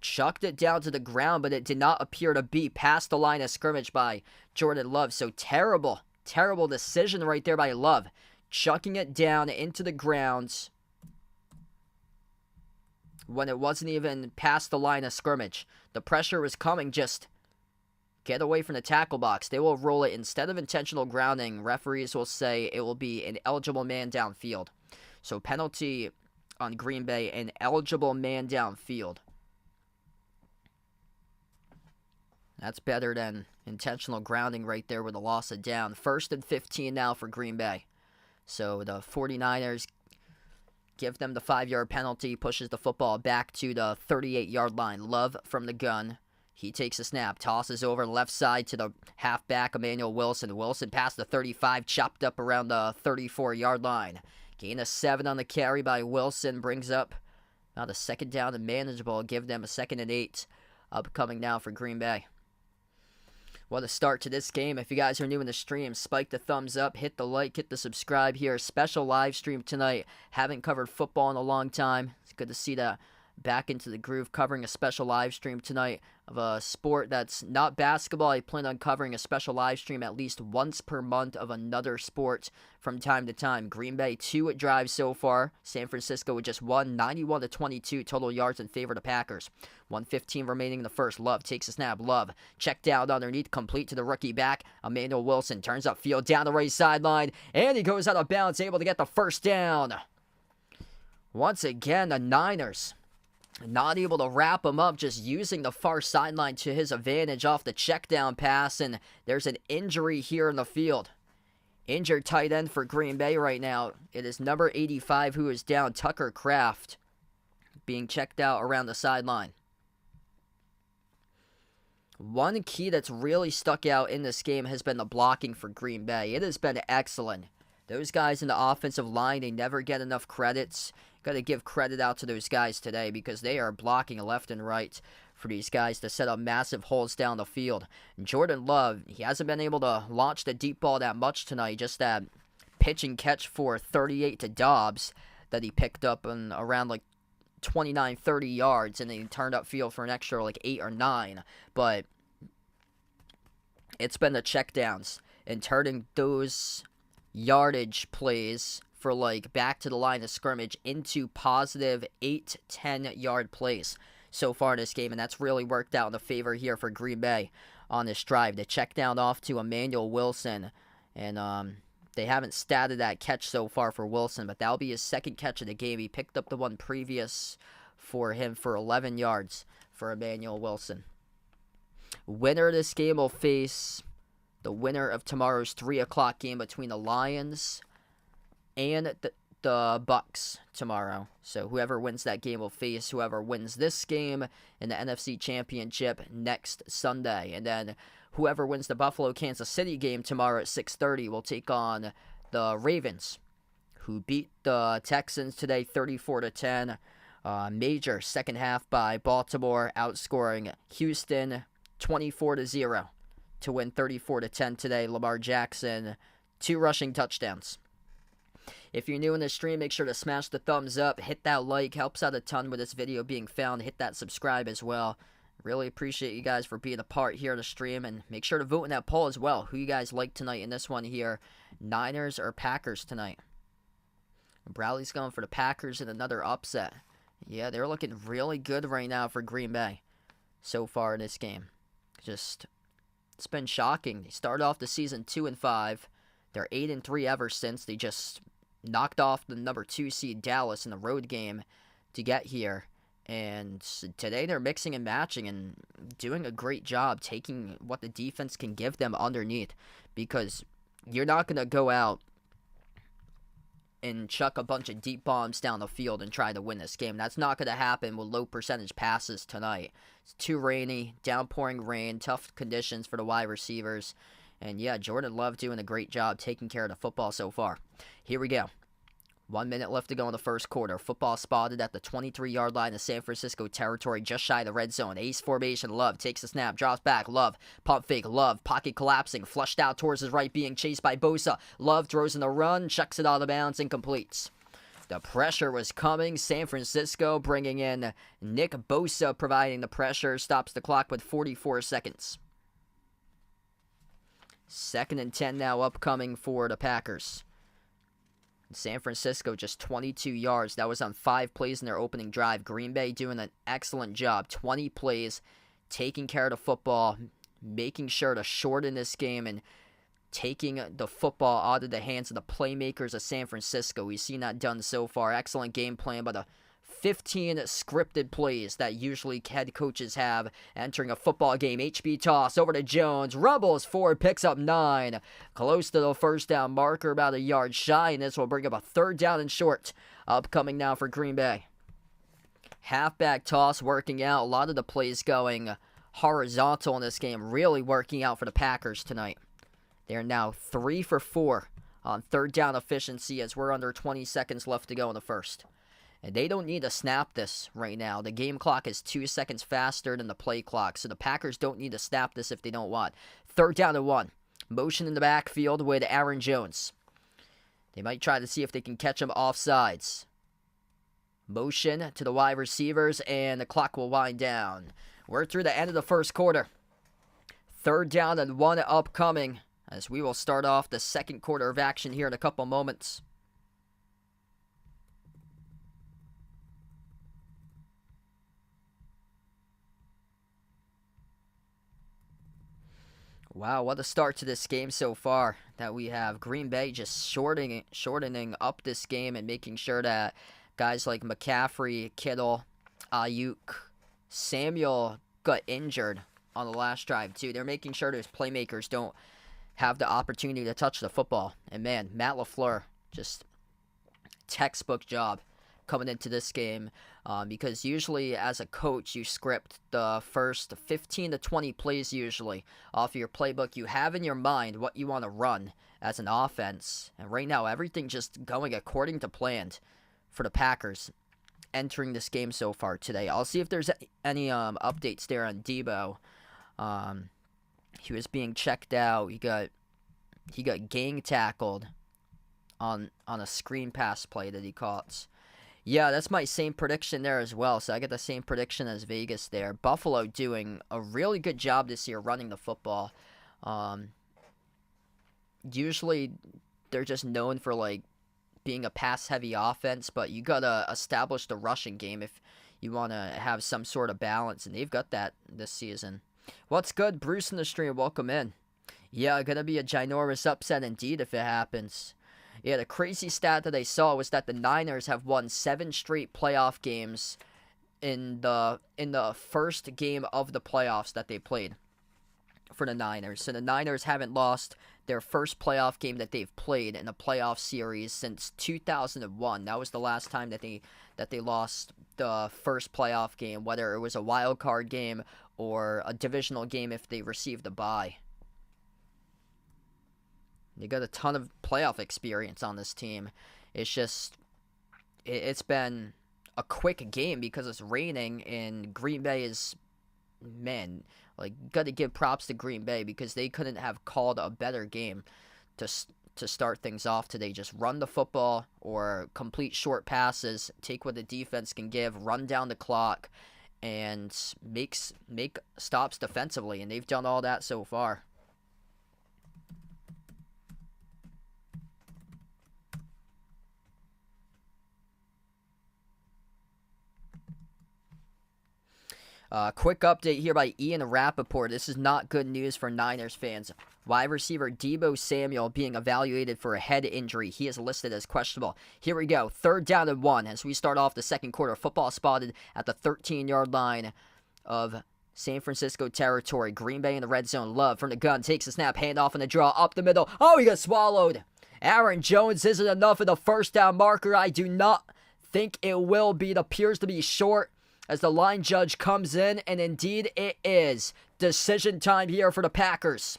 S1: chucked it down to the ground, but it did not appear to be past the line of scrimmage by Jordan Love. So terrible decision right there by Love. Chucking it down into the ground when it wasn't even past the line of scrimmage. The pressure was coming, just get away from the tackle box. They will roll it. Instead of intentional grounding, referees will say it will be an eligible man downfield. So penalty on Green Bay, an eligible man downfield. That's better than intentional grounding right there with a loss of down. 1st and 15 now for Green Bay. So the 49ers give them the 5-yard penalty, pushes the football back to the 38-yard line. Love from the gun. He takes a snap, tosses over left side to the halfback, Emmanuel Wilson. Wilson past the 35, chopped up around the 34-yard line. Gain of 7 on the carry by Wilson, brings up now the 2nd down and manageable. Give them a 2nd and 8 upcoming now for Green Bay. What a start to this game. If you guys are new in the stream, spike the thumbs up, hit the like, hit the subscribe here. Special live stream tonight. Haven't covered football in a long time. It's good to see that back into the groove, covering a special live stream tonight of a sport that's not basketball. I plan on covering a special live stream at least once per month of another sport from time to time. Green Bay 2 drives so far. San Francisco with just 1, 91-22 total yards in favor of the Packers. 1:15 remaining in the first. Love takes a snap. Love check down underneath, complete to the rookie back. Emmanuel Wilson turns upfield down the right sideline, and he goes out of bounds, able to get the 1st down. Once again, the Niners not able to wrap him up, just using the far sideline to his advantage off the check down pass, and there's an injury here in the field. Injured tight end for Green Bay right now. It is number 85 who is down, Tucker Kraft, being checked out around the sideline. One key that's really stuck out in this game has been the blocking for Green Bay. It has been excellent. Those guys in the offensive line, they never get enough credits. Got to give credit out to those guys today because they are blocking left and right for these guys to set up massive holes down the field. And Jordan Love, he hasn't been able to launch the deep ball that much tonight. Just that pitch and catch for 38 to Doubs that he picked up in around like 29, 30 yards, and then he turned upfield for an extra like 8 or 9. But it's been the checkdowns and turning those yardage plays for like back to the line of scrimmage into positive 8-10 yard plays so far in this game, and that's really worked out in the favor here for Green Bay on this drive. The check down off to Emmanuel Wilson, and they haven't statted that catch so far for Wilson, but that'll be his 2nd catch of the game. He picked up the one previous for him for 11 yards for Emmanuel Wilson. Winner of this game will face the winner of tomorrow's 3 o'clock game between the Lions and the Bucks tomorrow. So whoever wins that game will face whoever wins this game in the NFC Championship next Sunday. And then whoever wins the Buffalo-Kansas City game tomorrow at 6:30 will take on the Ravens, who beat the Texans today 34-10. Major second half by Baltimore, outscoring Houston 24-0 to win 34-10 today. Lamar Jackson, 2 rushing touchdowns. If you're new in the stream, make sure to smash the thumbs up, hit that like, helps out a ton with this video being found. Hit that subscribe as well. Really appreciate you guys for being a part here of the stream, and make sure to vote in that poll as well. Who you guys like tonight in this one here, Niners or Packers tonight? Bradley's going for the Packers in another upset. Yeah, they're looking really good right now for Green Bay so far in this game. Just, it's been shocking. They started off the season 2-5. They're 8-3 ever since. They just knocked off the number 2 seed Dallas in the road game to get here. And today they're mixing and matching and doing a great job taking what the defense can give them underneath. Because you're not going to go out and chuck a bunch of deep bombs down the field and try to win this game. That's not going to happen with low percentage passes tonight. It's too rainy, downpouring rain, tough conditions for the wide receivers. And yeah, Jordan Love doing a great job taking care of the football so far. Here we go. 1 minute left to go in the first quarter. Football spotted at the 23-yard line of San Francisco territory, just shy of the red zone. Ace formation, Love takes the snap, drops back, Love, pump fake, Love, pocket collapsing, flushed out towards his right, being chased by Bosa. Love throws in the run, chucks it out of bounds, and completes. The pressure was coming. San Francisco bringing in Nick Bosa, providing the pressure, stops the clock with 44 seconds. 2nd and 10 now upcoming for the Packers. San Francisco just 22 yards. That was on 5 plays in their opening drive. Green Bay doing an excellent job. 20 plays, taking care of the football, making sure to shorten this game and taking the football out of the hands of the playmakers of San Francisco. We've seen that done so far. Excellent game plan by the 15 scripted plays that usually head coaches have entering a football game. HB toss over to Jones. Rumbles forward, picks up 9. Close to the first down marker, about a yard shy, and this will bring up a 3rd down and short. Upcoming now for Green Bay. Halfback toss working out. A lot of the plays going horizontal in this game. Really working out for the Packers tonight. They're now 3 for 4 on 3rd down efficiency as we're under 20 seconds left to go in the first. And they don't need to snap this right now. The game clock is 2 seconds faster than the play clock. So the Packers don't need to snap this if they don't want. 3rd down and 1. Motion in the backfield with Aaron Jones. They might try to see if they can catch him off sides. Motion to the wide receivers, and the clock will wind down. We're through the end of the first quarter. 3rd down and 1 upcoming as we will start off the second quarter of action here in a couple moments. Wow, what a start to this game so far that we have. Green Bay just shortening up this game and making sure that guys like McCaffrey, Kittle, Ayuk, Samuel got injured on the last drive too. They're making sure that his playmakers don't have the opportunity to touch the football. And man, Matt LaFleur, just textbook job coming into this game. Because usually as a coach, you script the first 15 to 20 plays usually off of your playbook. You have in your mind what you want to run as an offense. And right now, everything just going according to plan for the Packers entering this game so far today. I'll see if there's any updates there on Debo. He was being checked out. He got gang tackled on a screen pass play that he caught. Yeah, that's my same prediction there as well. So I get the same prediction as Vegas there. Buffalo doing a really good job this year running the football. Usually they're just known for like being a pass-heavy offense, but you got to establish the rushing game if you want to have some sort of balance, and they've got that this season. What's good? Bruce in the stream, welcome in. Yeah, going to be a ginormous upset indeed if it happens. Yeah, the crazy stat that I saw was that the Niners have won 7 straight playoff games in the first game of the playoffs that they played. for the Niners. So the Niners haven't lost their first playoff game that they've played in a playoff series since 2001. That was the last time that they lost the first playoff game, whether it was a wild card game or a divisional game if they received a bye. They got a ton of playoff experience on this team. It's just, it's been a quick game because it's raining, and Green Bay is, man, like, got to give props to Green Bay because they couldn't have called a better game to start things off today. Just run the football or complete short passes, take what the defense can give, run down the clock, and make stops defensively, and they've done all that so far. Quick update here by Ian Rappaport. This is not good news for Niners fans. Wide receiver Deebo Samuel being evaluated for a head injury. He is listed as questionable. Here we go. 3rd down and 1 as we start off the second quarter. Football spotted at the 13-yard line of San Francisco territory. Green Bay in the red zone. Love from the gun. Takes a snap. Handoff in the draw. Up the middle. Oh, he got swallowed. Aaron Jones isn't enough of the first down marker. I do not think it will be. It appears to be short as the line judge comes in, and indeed it is. Decision time here for the Packers.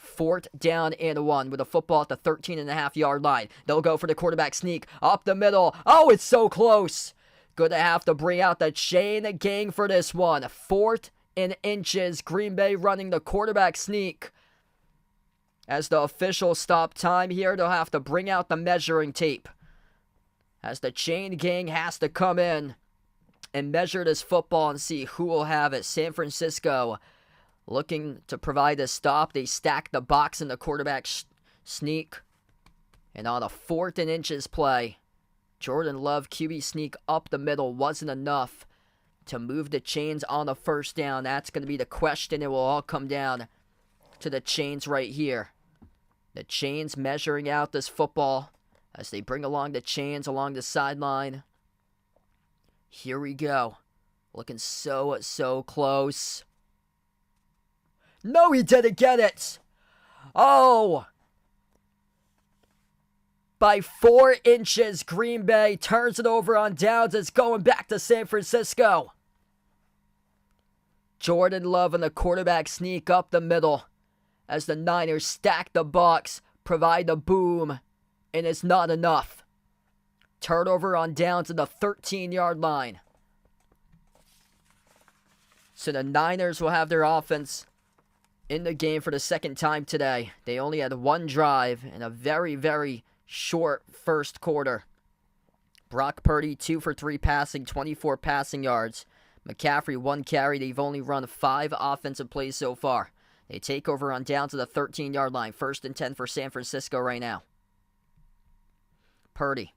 S1: 4th down and 1 with a football at the 13.5-yard line. They'll go for the quarterback sneak up the middle. Oh, it's so close. Gonna have to bring out the chain gang for this one. 4th and inches. Green Bay running the quarterback sneak. As the officials stop time here, they'll have to bring out the measuring tape, as the chain gang has to come in and measure this football and see who will have it. San Francisco looking to provide a stop. They stack the box in the quarterback sneak. And on a 4th and inches play, Jordan Love QB sneak up the middle wasn't enough to move the chains on the first down. That's going to be the question. It will all come down to the chains right here. The chains measuring out this football as they bring along the chains along the sideline. Here we go. Looking so close. No, he didn't get it. Oh. By 4 inches, Green Bay turns it over on downs. It's going back to San Francisco. Jordan Love and the quarterback sneak up the middle as the Niners stack the box, provide the boom, and it's not enough. Turnover on downs at the 13-yard line. So the Niners will have their offense in the game for the second time today. They only had one drive in a very short first quarter. Brock Purdy, 2 for 3 passing, 24 passing yards. McCaffrey, 1 carry. They've only run 5 offensive plays so far. They take over on down to the 13-yard line. 1st and 10 for San Francisco right now. Purdy,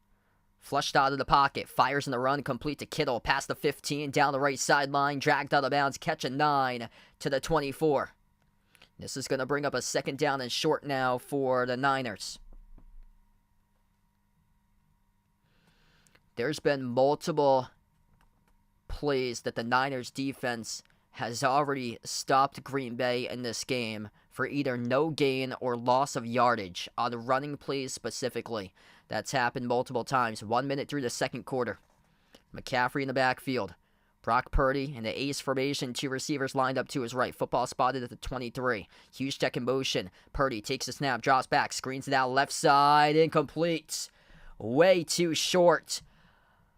S1: flushed out of the pocket, fires in the run, complete to Kittle, past the 15, down the right sideline, dragged out of bounds, catch a 9 to the 24. This is going to bring up a 2nd down and short now for the Niners. There's been multiple plays that the Niners defense has already stopped Green Bay in this game for either no gain or loss of yardage on the running plays specifically. That's happened multiple times. 1 minute through the second quarter. McCaffrey in the backfield. Brock Purdy in the ace formation. 2 receivers lined up to his right. Football spotted at the 23. Huge check in motion. Purdy takes a snap, drops back, screens it out left side. Incomplete. Way too short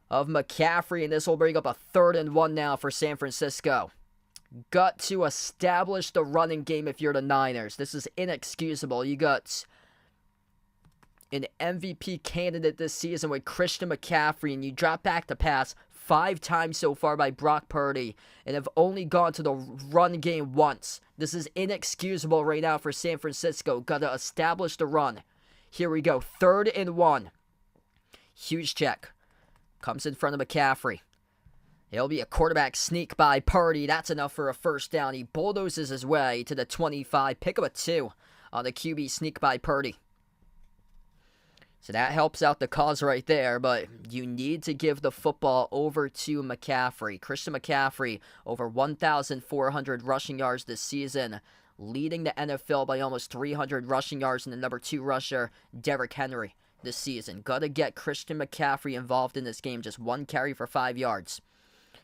S1: of McCaffrey, and this will bring up a 3rd and 1 now for San Francisco. Got to establish the running game if you're the Niners. This is inexcusable. You got an MVP candidate this season with Christian McCaffrey, and you drop back to pass 5 times so far by Brock Purdy and have only gone to the run game once. This is inexcusable right now for San Francisco. Got to establish the run. Here we go. 3rd and 1. Huge check. Comes in front of McCaffrey. It'll be a quarterback sneak by Purdy. That's enough for a 1st down. He bulldozes his way to the 25. Pick up a 2 on the QB sneak by Purdy. So that helps out the cause right there, but you need to give the football over to McCaffrey. Christian McCaffrey, over 1,400 rushing yards this season, leading the NFL by almost 300 rushing yards, and the number 2 rusher, Derrick Henry, this season. Gotta get Christian McCaffrey involved in this game. Just 1 carry for 5 yards.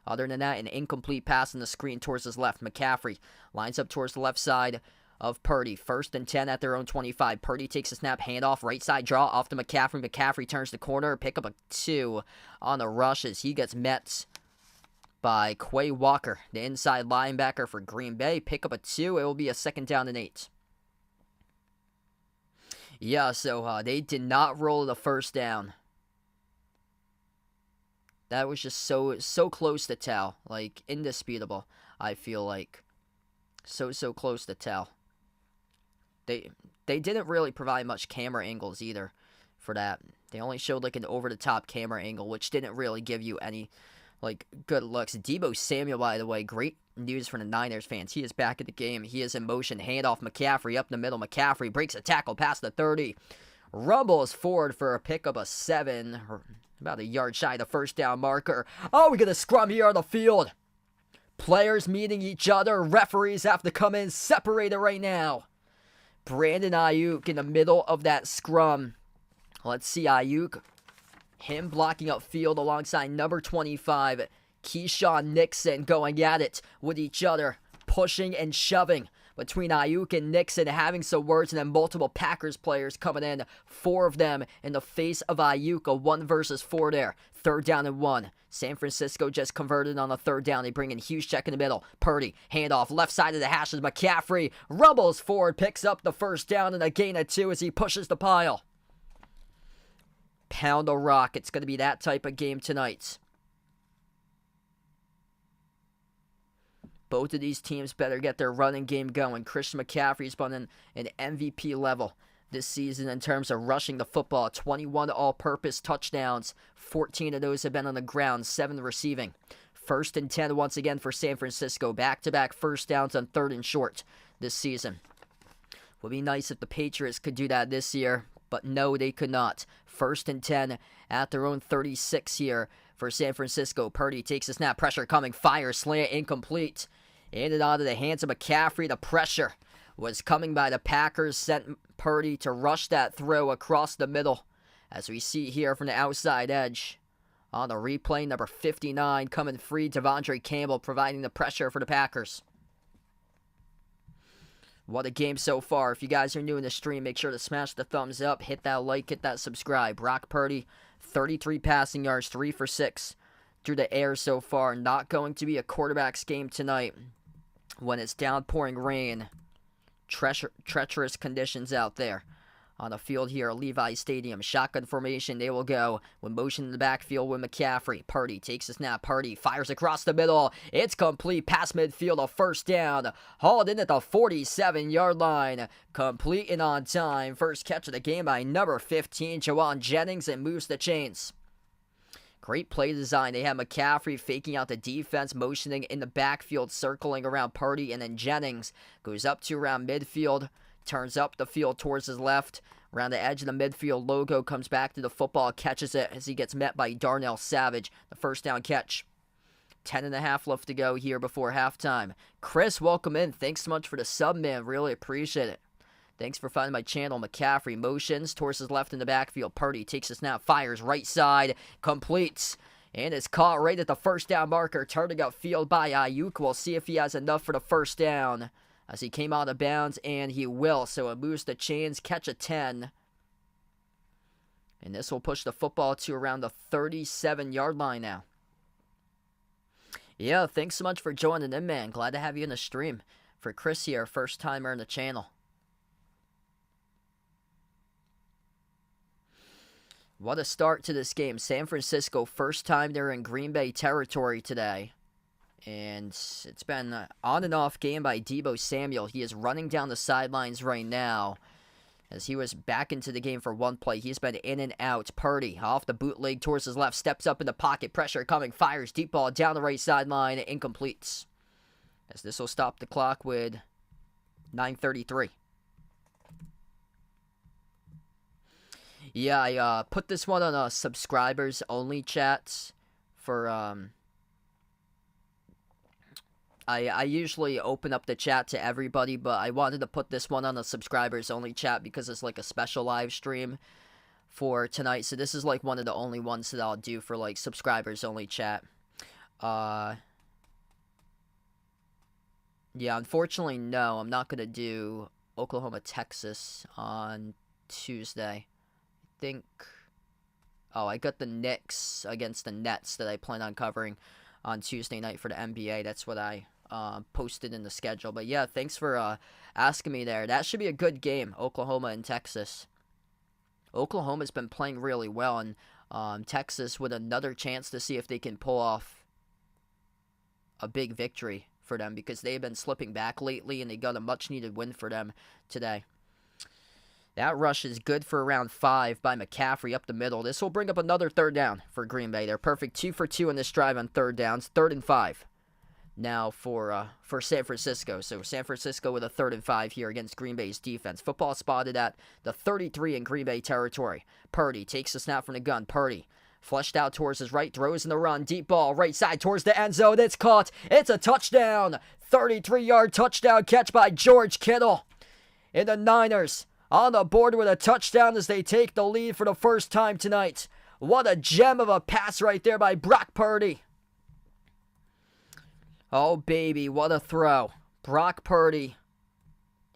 S1: Other than that, an incomplete pass on the screen towards his left. McCaffrey lines up towards the left side of Purdy. 1st and 10 at their own 25. Purdy takes a snap, handoff, right side draw off to McCaffrey. McCaffrey turns the corner, pick up a 2 on the rush as he gets met by Quay Walker, the inside linebacker for Green Bay. Pick up a 2. It will be a 2nd down and 8. Yeah, so they did not roll the 1st down. That was just so close to tell. Like, indisputable, I feel like. So close to tell. They didn't really provide much camera angles either for that. They only showed like an over-the-top camera angle, which didn't really give you any like good looks. Deebo Samuel, by the way, great news for the Niners fans. He is back in the game. He is in motion. Handoff McCaffrey up the middle. McCaffrey breaks a tackle past the 30. Rumbles forward for a pickup of 7. About a yard shy of the 1st down marker. Oh, we get a scrum here on the field. Players meeting each other. Referees have to come in separated right now. Brandon Ayuk in the middle of that scrum. Let's see Ayuk. Him blocking up field alongside number 25, Keyshawn Nixon, going at it with each other, pushing and shoving between Ayuk and Nixon, having some words, and then multiple Packers players coming in, 4 of them in the face of Ayuk, a 1 versus 4 there. 3rd down and 1. San Francisco just converted on the 3rd down. They bring in Juszczyk in the middle. Purdy, handoff, left side of the hashes. McCaffrey rumbles forward, picks up the 1st down and a gain of 2 as he pushes the pile. Pound the rock. It's going to be that type of game tonight. Both of these teams better get their running game going. Christian McCaffrey's been an MVP level this season in terms of rushing the football. 21 all-purpose touchdowns. 14 of those have been on the ground, 7 receiving. 1st and 10 once again for San Francisco. Back-to-back 1st downs on 3rd and short this season. Would be nice if the Patriots could do that this year, but no, they could not. 1st and 10 at their own 36 here for San Francisco. Purdy takes a snap, pressure coming, fire, slant, incomplete. In and out of the hands of McCaffrey. The pressure was coming by the Packers, sent Purdy to rush that throw across the middle. As we see here from the outside edge. On the replay, number 59 coming free, Devondre Campbell providing the pressure for the Packers. What a game so far. If you guys are new in the stream, make sure to smash the thumbs up, hit that like, hit that subscribe. Brock Purdy, 33 passing yards, 3 for 6 through the air so far. Not going to be a quarterback's game tonight when it's downpouring rain. Treacherous conditions out there on the field here at Levi Stadium. Shotgun formation, they will go with motion in the backfield with McCaffrey. Purdy takes a snap. Purdy fires across the middle. It's complete past midfield, a 1st down. Hauled in at the 47-yard line. Complete and on time. First catch of the game by number 15, Jawan Jennings, and moves the chains. Great play design. They have McCaffrey faking out the defense, motioning in the backfield, circling around Purdy, and then Jennings goes up to around midfield, turns up the field towards his left. Around the edge of the midfield logo, comes back to the football, catches it as he gets met by Darnell Savage. The 1st down catch. 10.5 left to go here before halftime. Chris, welcome in. Thanks so much for the sub, man. Really appreciate it. Thanks for finding my channel. McCaffrey motions towards his left in the backfield. Purdy takes a snap, fires right side, completes, and is caught right at the 1st down marker. Turning upfield by Ayuk. We'll see if he has enough for the 1st down as he came out of bounds, and he will. So it moves the chains, catch a 10. And this will push the football to around the 37-yard line now. Yeah, thanks so much for joining in, man. Glad to have you in the stream. For Chris here, first timer in the channel. What a start to this game. San Francisco, first time they're in Green Bay territory today. And it's been an on and off game by Deebo Samuel. He is running down the sidelines right now as he was back into the game for one play. He's been in and out. Purdy off the bootleg towards his left, steps up in the pocket, pressure coming, fires deep ball down the right sideline, incomplete. As this will stop the clock with 9:33. Yeah, I put this one on subscribers only chats for I usually open up the chat to everybody, but I wanted to put this one on the subscribers only chat because it's like a special live stream for tonight. So this is like one of the only ones that I'll do for like subscribers only chat. Yeah, unfortunately, no, I'm not gonna do Oklahoma, Texas on Tuesday. I think. Oh, I got the Knicks against the Nets that I plan on covering on Tuesday night for the NBA. That's what I posted in the schedule. But yeah, thanks for asking me there. That should be a good game, Oklahoma and Texas. Oklahoma's been playing really well, and Texas with another chance to see if they can pull off a big victory for them because they've been slipping back lately, and they got a much-needed win for them today. That rush is good for around 5 by McCaffrey up the middle. This will bring up another third down for Green Bay. They're perfect 2 for 2 in this drive on third downs. 3rd and 5 now for San Francisco. So San Francisco with a 3rd and 5 here against Green Bay's defense. Football spotted at the 33 in Green Bay territory. Purdy takes the snap from the gun. Purdy flushed out towards his right, throws in the run. Deep ball right side towards the end zone. It's caught. It's a touchdown. 33-yard touchdown catch by George Kittle. And the Niners on the board with a touchdown as they take the lead for the first time tonight. What a gem of a pass right there by Brock Purdy. Oh, baby, what a throw. Brock Purdy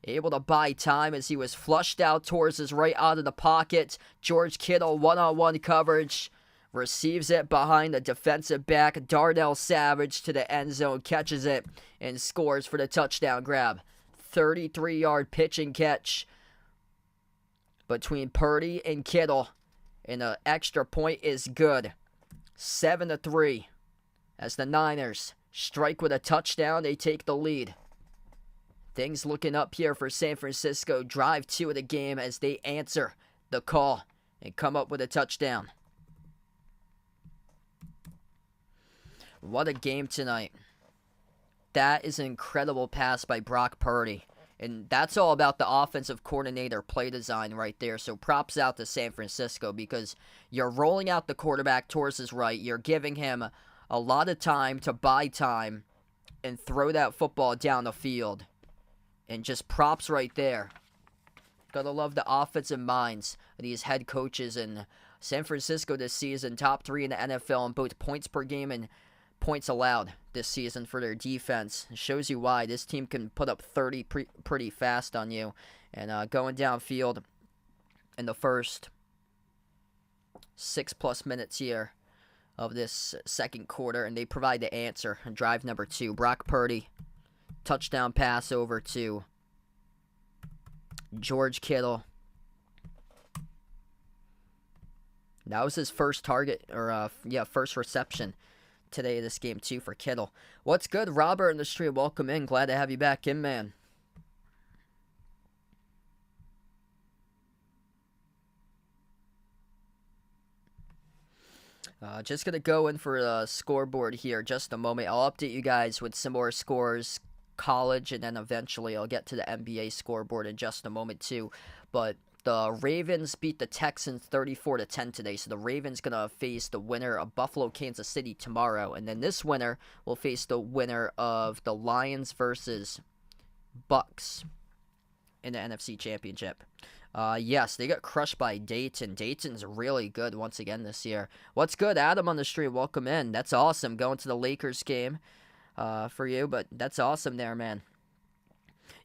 S1: able to buy time as he was flushed out towards his right out of the pocket. George Kittle, one-on-one coverage. Receives it behind the defensive back. Darnell Savage to the end zone. Catches it and scores for the touchdown grab. 33-yard pitch and catch between Purdy and Kittle, and an extra point is good. 7-3 as the Niners strike with a touchdown. They take the lead. Things looking up here for San Francisco. Drive 2 of the game as they answer the call and come up with a touchdown. What a game tonight. That is an incredible pass by Brock Purdy. And that's all about the offensive coordinator play design right there. So props out to San Francisco because you're rolling out the quarterback towards his right. You're giving him a lot of time to buy time and throw that football down the field. And just props right there. Gotta love the offensive minds of these head coaches in San Francisco this season. Top 3 in the NFL in both points per game and points allowed this season for their defense. It shows you why this team can put up 30 pretty fast on you. And going downfield in the first 6+ minutes here of this second quarter, and they provide the answer on drive number 2. Brock Purdy, touchdown pass over to George Kittle. That was his first target, or first reception today, this game too, for Kittle. What's good, Robert in the stream? Welcome in. Glad to have you back in, man. Just gonna go in for the scoreboard here just a moment. I'll update you guys with some more scores, college, and then eventually I'll get to the NBA scoreboard in just a moment too. But the Ravens beat the Texans 34-10 today, so the Ravens going to face the winner of Buffalo, Kansas City tomorrow, and then this winner will face the winner of the Lions versus Bucks in the NFC Championship. Yes, they got crushed by Dayton. Dayton's really good once again this year. What's good, Adam on the stream? Welcome in. That's awesome, going to the Lakers game for you, but that's awesome there, man.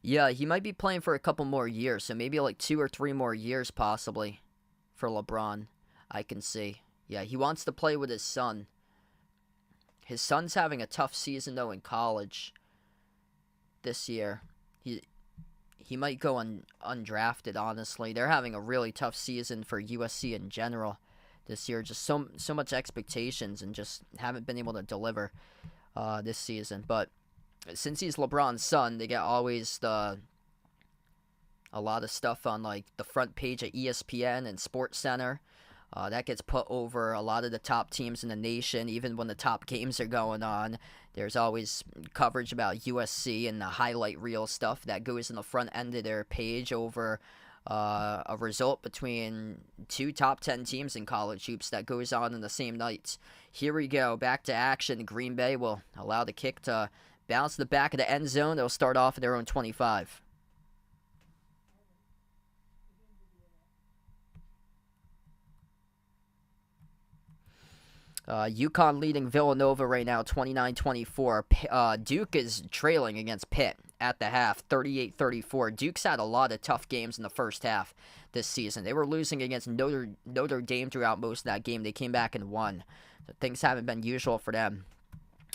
S1: Yeah, he might be playing for a couple more years, so maybe like 2 or 3 more years possibly for LeBron, I can see. Yeah, he wants to play with his son. His son's having a tough season, though, in college this year. He might go undrafted, honestly. They're having a really tough season for USC in general this year. Just so much expectations and just haven't been able to deliver this season. But since he's LeBron's son, they get always a lot of stuff on like the front page of ESPN and SportsCenter. That gets put over a lot of the top teams in the nation. Even when the top games are going on, there's always coverage about USC and the highlight reel stuff that goes in the front end of their page over a result between 2 top 10 teams in college hoops that goes on in the same night. Here we go, back to action. Green Bay will allow the kick to Bounce to the back of the end zone. They'll start off at their own 25. UConn leading Villanova right now, 29-24. Duke is trailing against Pitt at the half, 38-34. Duke's had a lot of tough games in the first half this season. They were losing against Notre Dame throughout most of that game. They came back and won. So things haven't been usual for them.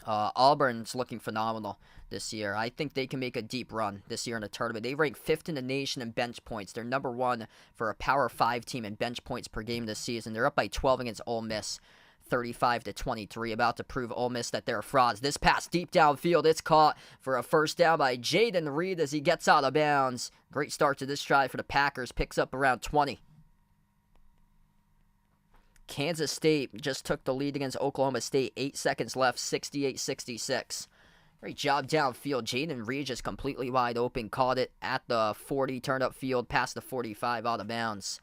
S1: Auburn's looking phenomenal this year. I think they can make a deep run this year in the tournament. They rank 5th in the nation in bench points. They're number 1 for a Power 5 team in bench points per game this season. They're up by 12 against Ole Miss, 35-23. About to prove Ole Miss that they're frauds. This pass deep downfield. It's caught for a first down by Jaden Reed as he gets out of bounds. Great start to this drive for the Packers. Picks up around 20. Kansas State just took the lead against Oklahoma State. 8 seconds left, 68-66. Great job downfield. Jaden Reed just completely wide open. Caught it at the 40, turned up field, past the 45, out of bounds.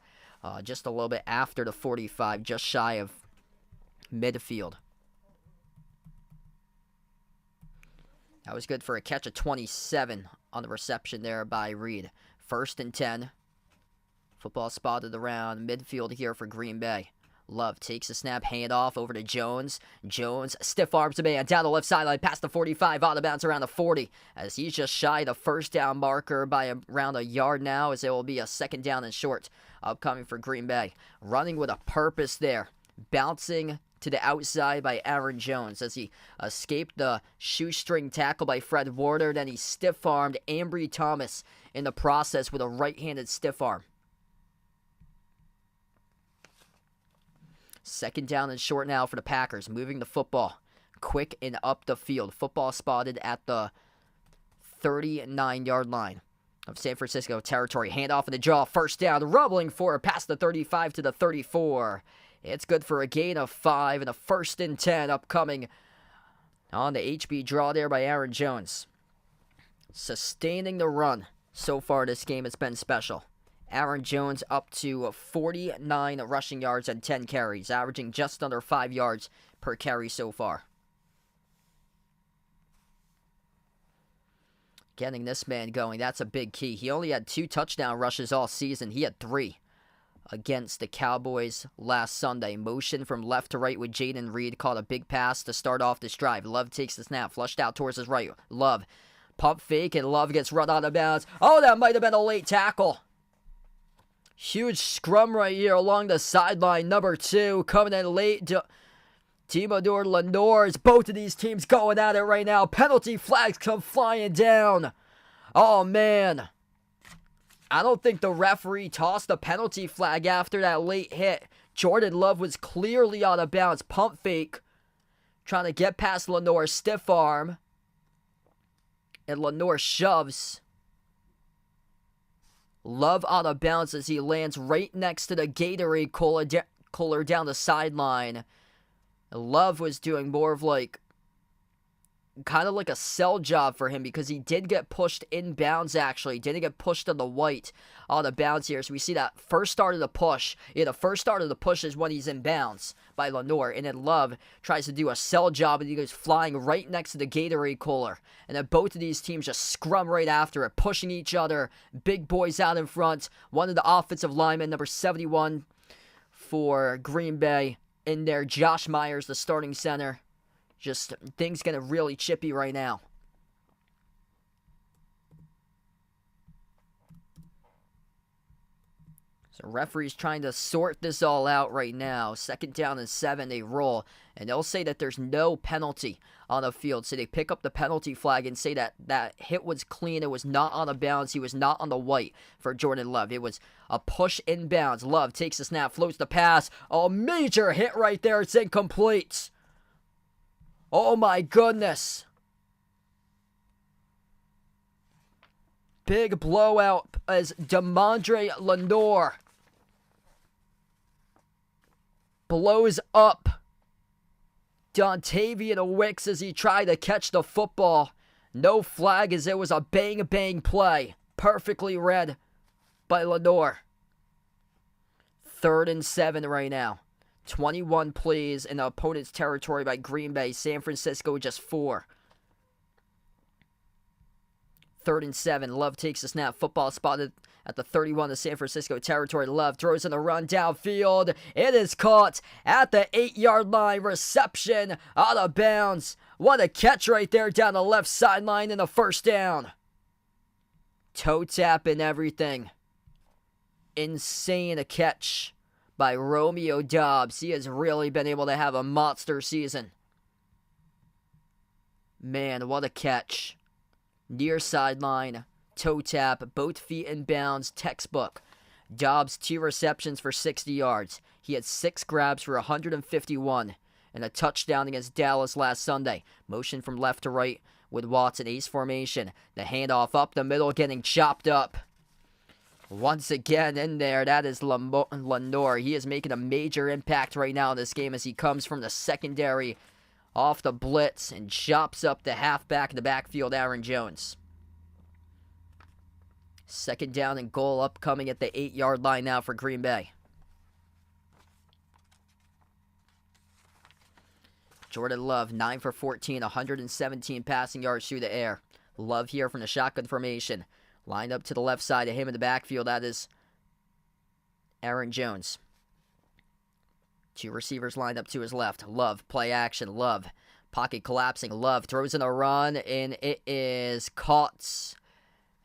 S1: Just a little bit after the 45, just shy of midfield. That was good for a catch of 27 on the reception there by Reed. 1st and 10. Football spotted around midfield here for Green Bay. Love takes the snap, hand off over to Jones. Jones stiff arms the man down the left sideline, past the 45, out of bounds around the 40. As he's just shy of the first down marker by around a yard now, as it will be a 2nd down and short upcoming for Green Bay. Running with a purpose there. Bouncing to the outside by Aaron Jones as he escaped the shoestring tackle by Fred Warner. Then he stiff-armed Ambry Thomas in the process with a right-handed stiff arm. 2nd down and short now for the Packers. Moving the football quick and up the field. Football spotted at the 39-yard line of San Francisco territory. Handoff in the draw. 1st down. Rumbling forward past the 35 to the 34. It's good for a gain of 5 and a 1st and 10 upcoming on the HB draw there by Aaron Jones. Sustaining the run so far this game. It's been special. Aaron Jones up to 49 rushing yards and 10 carries, averaging just under 5 yards per carry so far. Getting this man going, that's a big key. He only had 2 touchdown rushes all season. He had 3 against the Cowboys last Sunday. Motion from left to right with Jaden Reed. Caught a big pass to start off this drive. Love takes the snap, flushed out towards his right. Love, pump fake, and Love gets run out of bounds. Oh, that might have been a late tackle. Huge scrum right here along the sideline. Number 2 coming in late. Timodur Lenoir. Both of these teams going at it right now. Penalty flags come flying down. Oh, man. I don't think the referee tossed a penalty flag after that late hit. Jordan Love was clearly out of bounds. Pump fake. Trying to get past Lenoir. Stiff arm. And Lenoir shoves Love out of bounds as he lands right next to the Gatorade cooler down the sideline. Love was doing more of kind of like a sell job for him because he did get pushed inbounds actually. Didn't get pushed on the white out of bounds here. So we see that first start of the push. Yeah, the first start of the push is when he's in bounds by Lenoir. And then Love tries to do a sell job and he goes flying right next to the Gatorade cooler. And then both of these teams just scrum right after it, pushing each other. Big boys out in front. One of the offensive linemen, number 71 for Green Bay in there. Josh Myers, the starting center. Just things getting really chippy right now. So referees trying to sort this all out right now. 2nd down and 7, they roll. And they'll say that there's no penalty on the field. So they pick up the penalty flag and say that that hit was clean. It was not on the bounds. He was not on the white for Jordan Love. It was a push inbounds. Love takes the snap, floats the pass. A major hit right there. It's incomplete. Oh my goodness. Big blowout as Demondre Lenoir blows up Dontavian Wicks as he tried to catch the football. No flag as it was a bang-bang play. Perfectly read by Lenoir. 3rd and 7 right now. 21 plays in the opponent's territory by Green Bay. San Francisco just 4. 3rd and 7. Love takes the snap. Football spotted at the 31 of San Francisco territory. Love throws in a run downfield. It is caught at the 8-yard line. Reception out of bounds. What a catch right there down the left sideline in the first down. Toe tap and everything. Insane a catch by Romeo Doubs. He has really been able to have a monster season. Man, what a catch. Near sideline, toe tap, both feet in bounds, textbook. Doubs 2 receptions for 60 yards. He had 6 grabs for 151 and a touchdown against Dallas last Sunday. Motion from left to right with Watson, ace formation. The handoff up the middle, getting chopped up. Once again in there, that is Lenore. He is making a major impact right now in this game as he comes from the secondary off the blitz and chops up the halfback in the backfield, Aaron Jones. 2nd down and goal upcoming at the 8-yard line now for Green Bay. Jordan Love, 9 for 14, 117 passing yards through the air. Love here from the shotgun formation. Lined up to the left side of him in the backfield, that is Aaron Jones. 2 receivers lined up to his left. Love, play action, Love. Pocket collapsing, Love throws in a run, and it is caught.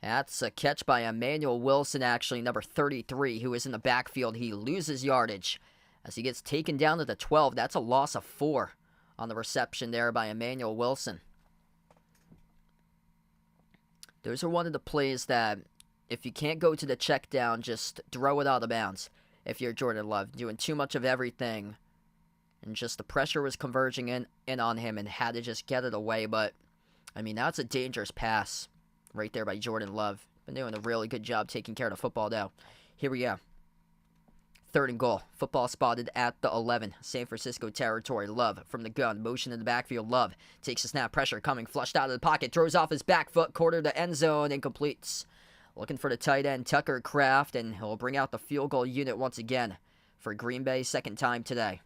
S1: That's a catch by Emmanuel Wilson, actually, number 33, who is in the backfield. He loses yardage as he gets taken down to the 12. That's a loss of 4 on the reception there by Emmanuel Wilson. Those are one of the plays that, if you can't go to the check down, just throw it out of bounds. If you're Jordan Love, doing too much of everything, and just the pressure was converging in on him and had to just get it away. But, I mean, that's a dangerous pass right there by Jordan Love. Been doing a really good job taking care of the football now. Here we go. 3rd and goal. Football spotted at the 11. San Francisco territory. Love from the gun. Motion in the backfield. Love takes a snap. Pressure coming. Flushed out of the pocket. Throws off his back foot. Quarter to end zone and completes. Looking for the tight end, Tucker Kraft, and he'll bring out the field goal unit once again for Green Bay, 2nd time today.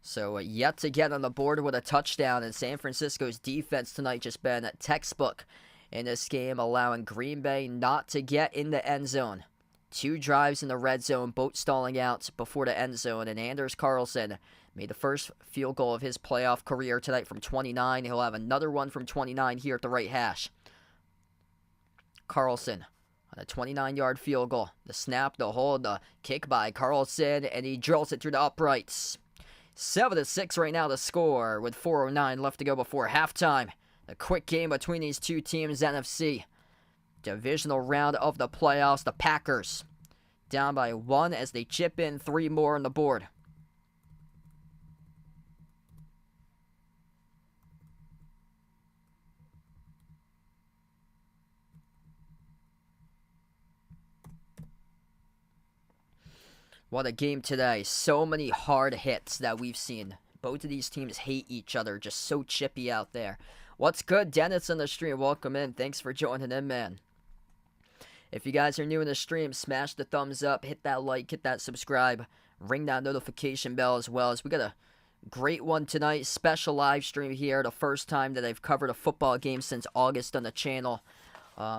S1: So yet to get on the board with a touchdown, and San Francisco's defense tonight just been textbook in this game, allowing Green Bay not to get in the end zone. 2 drives in the red zone, both stalling out before the end zone, and Anders Carlson made the first field goal of his playoff career tonight from 29. He'll have another one from 29 here at the right hash. Carlson on a 29-yard field goal. The snap, the hold, the kick by Carlson, and he drills it through the uprights. 7-6 right now to score with 4:09 left to go before halftime. A quick game between these two teams, NFC. Divisional round of the playoffs. The Packers down by 1 as they chip in 3 more on the board. What a game today. So many hard hits that we've seen. Both of these teams hate each other. Just so chippy out there. What's good? Dennis on the stream. Welcome in. Thanks for joining in, man. If you guys are new in the stream, smash the thumbs up. Hit that like. Hit that subscribe. Ring that notification bell as well. As we got a great one tonight. Special live stream here. The first time that I've covered a football game since August on the channel.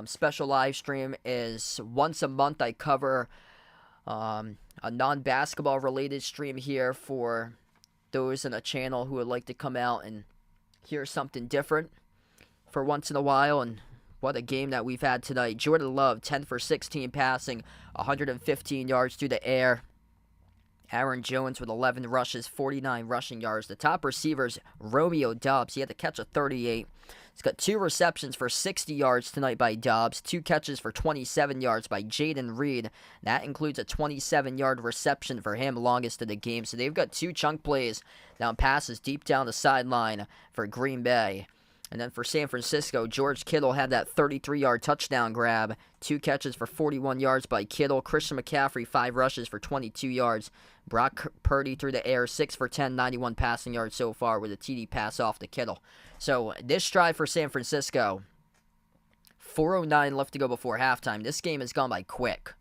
S1: Special live stream is once a month. I cover a non-basketball related stream here for those in the channel who would like to come out and hear something different for once in a while. And what a game that we've had tonight. Jordan Love, 10 for 16 passing, 115 yards through the air. Aaron Jones with 11 rushes, 49 rushing yards. The top receivers, Romeo Doubs. He had to catch a 38. He's got 2 receptions for 60 yards tonight by Doubs. 2 catches for 27 yards by Jaden Reed. That includes a 27-yard reception for him, longest of the game. So they've got 2 chunk plays down passes deep down the sideline for Green Bay. And then for San Francisco, George Kittle had that 33-yard touchdown grab. 2 catches for 41 yards by Kittle. Christian McCaffrey, 5 rushes for 22 yards. Brock Purdy through the air, 6 for 10, 91 passing yards so far with a TD pass off to Kittle. So this drive for San Francisco, 4:09 left to go before halftime. This game has gone by quick.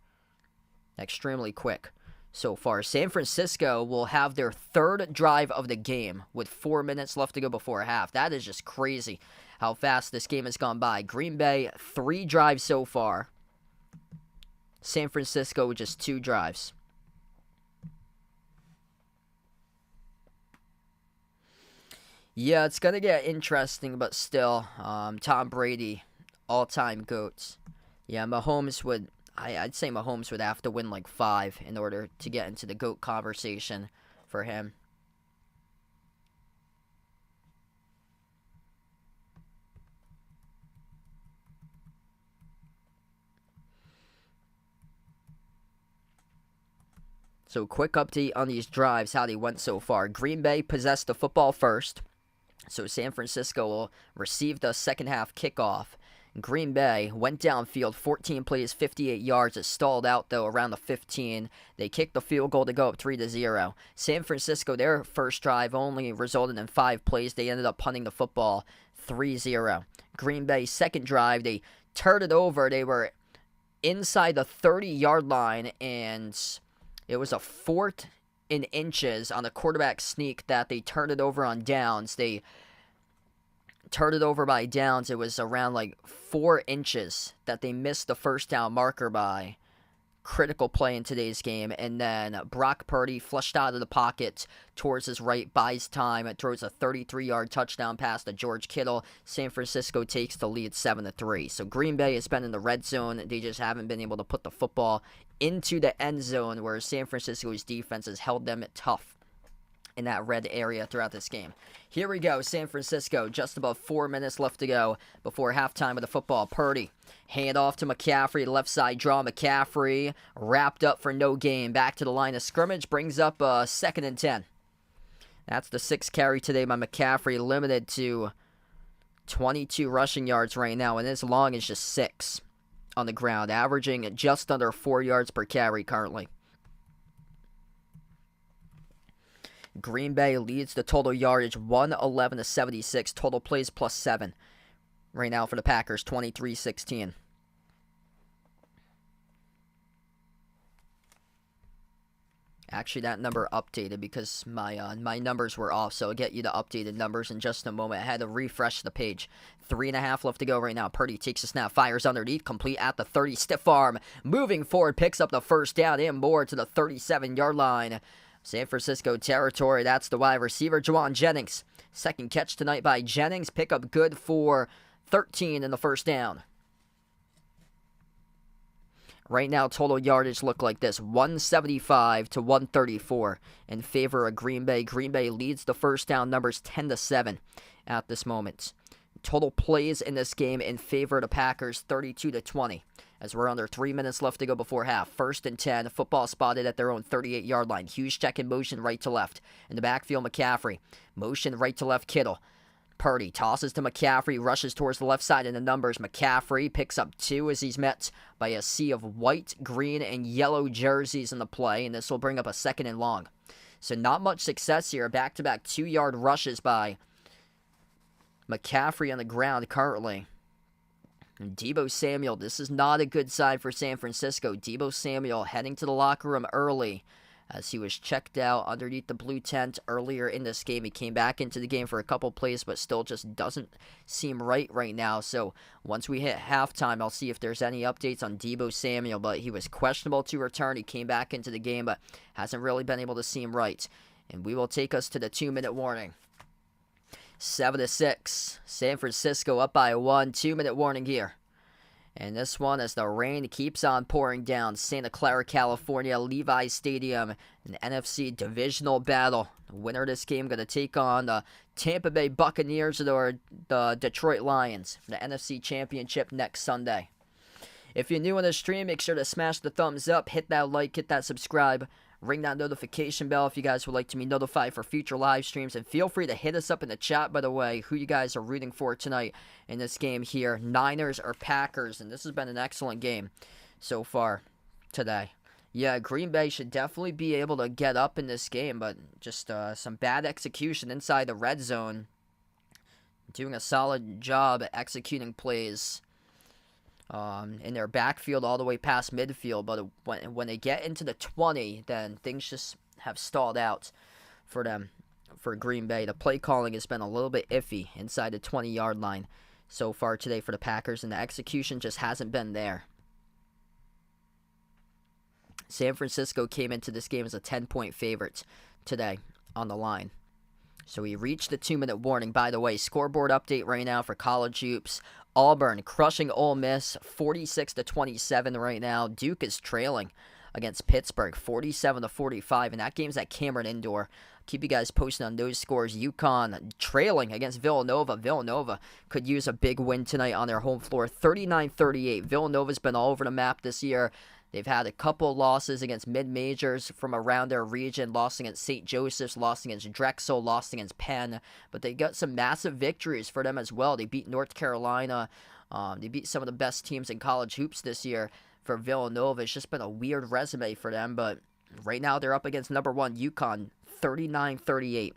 S1: Extremely quick so far. San Francisco will have their 3rd drive of the game with 4 minutes left to go before half. That is just crazy how fast this game has gone by. Green Bay, 3 drives so far. San Francisco, just 2 drives. Yeah, it's going to get interesting, but still, Tom Brady, all-time GOAT. Yeah, Mahomes would, I'd say Mahomes would have to win like 5 in order to get into the GOAT conversation for him. So, quick update on these drives, how they went so far. Green Bay possessed the football first. So San Francisco will receive the second half kickoff. Green Bay went downfield, 14 plays, 58 yards. It stalled out, though, around the 15. They kicked the field goal to go up 3-0. San Francisco, their first drive only resulted in 5 plays. They ended up punting the football 3-0. Green Bay's second drive, they turned it over. They were inside the 30-yard line, and it was a 4th in inches on the quarterback sneak that they turned it over on downs. They turned it over by downs. It was around like 4 inches that they missed the first down marker by. Critical play in today's game. And then Brock Purdy flushed out of the pocket towards his right, buys time. It throws a 33-yard touchdown pass to George Kittle. San Francisco takes the lead 7-3. So Green Bay has been in the red zone. They just haven't been able to put the football into the end zone, where San Francisco's defense has held them tough in that red area throughout this game. Here we go, San Francisco, just about 4 minutes left to go before halftime of the football. Purdy, hand off to McCaffrey, left side draw. McCaffrey wrapped up for no gain. Back to the line of scrimmage, brings up 2nd and 10. That's the 6th carry today by McCaffrey, limited to 22 rushing yards right now, and as long as just 6 on the ground, averaging just under 4 yards per carry currently. Green Bay leads the total yardage 111-76. Total plays plus 7 right now for the Packers, 23-16. Actually, that number updated because my numbers were off, so I'll get you the updated numbers in just a moment. I had to refresh the page. 3.5 left to go right now. Purdy takes a snap, fires underneath, complete at the 30, stiff arm. Moving forward, picks up the first down and more to the 37-yard line. San Francisco territory, that's the wide receiver, Juwan Jennings. Second catch tonight by Jennings. Pickup good for 13 in the first down. Right now, total yardage look like this, 175-134 in favor of Green Bay. Green Bay leads the first down numbers 10-7 at this moment. Total plays in this game in favor of the Packers, 32-20. As we're under 3 minutes left to go before half. 1st and 10, football spotted at their own 38-yard line. Hughes check in motion right to left. In the backfield, McCaffrey. Motion right to left, Kittle. Purdy tosses to McCaffrey, rushes towards the left side in the numbers. McCaffrey picks up 2 as he's met by a sea of white, green, and yellow jerseys in the play, and this will bring up a 2nd and long. So not much success here. Back-to-back 2-yard rushes by McCaffrey on the ground currently. And Deebo Samuel, this is not a good sign for San Francisco. Deebo Samuel heading to the locker room early as he was checked out underneath the blue tent earlier in this game. He came back into the game for a couple plays, but still just doesn't seem right now. So once we hit halftime, I'll see if there's any updates on Deebo Samuel, but he was questionable to return. He came back into the game, but hasn't really been able to seem right. And we will take us to the 2-minute warning. 7-6. San Francisco up by 1. 2-minute warning here. And this one, as the rain keeps on pouring down, Santa Clara, California, Levi's Stadium, an NFC divisional battle. The winner of this game going to take on the Tampa Bay Buccaneers or the Detroit Lions for the NFC Championship next Sunday. If you're new on the stream, make sure to smash the thumbs up, hit that like, hit that subscribe. Ring that notification bell if you guys would like to be notified for future live streams. And feel free to hit us up in the chat, by the way, who you guys are rooting for tonight in this game here. Niners or Packers. And this has been an excellent game so far today. Yeah, Green Bay should definitely be able to get up in this game, but just some bad execution inside the red zone. Doing a solid job at executing plays in their backfield all the way past midfield, but when they get into the 20, then things just have stalled out for them, for Green Bay. The play calling has been a little bit iffy inside the 20-yard line so far today for the Packers, and the execution just hasn't been there. San Francisco came into this game as a 10-point favorite today on the line. So we reached the 2-minute warning. By the way, scoreboard update right now for college hoops. Auburn crushing Ole Miss 46-27 right now. Duke is trailing against Pittsburgh 47-45, and that game's at Cameron Indoor. Keep you guys posted on those scores. UConn trailing against Villanova. Villanova could use a big win tonight on their home floor. 39-38. Villanova's been all over the map this year. They've had a couple losses against mid-majors from around their region. Lost against St. Joseph's, lost against Drexel, lost against Penn. But they got some massive victories for them as well. They beat North Carolina. They beat some of the best teams in college hoops this year for Villanova. It's just been a weird resume for them. But right now they're up against number 1 UConn, 39-38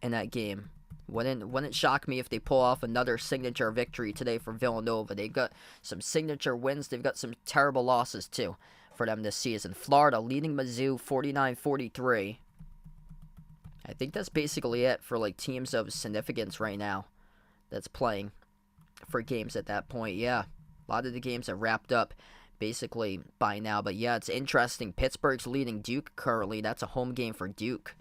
S1: in that game. Wouldn't shock me if they pull off another signature victory today for Villanova. They've got some signature wins. They've got some terrible losses, too, for them this season. Florida leading Mizzou 49-43. I think that's basically it for, like, teams of significance right now that's playing for games at that point. Yeah, a lot of the games have wrapped up basically by now. But, yeah, it's interesting. Pittsburgh's leading Duke currently. That's a home game for Duke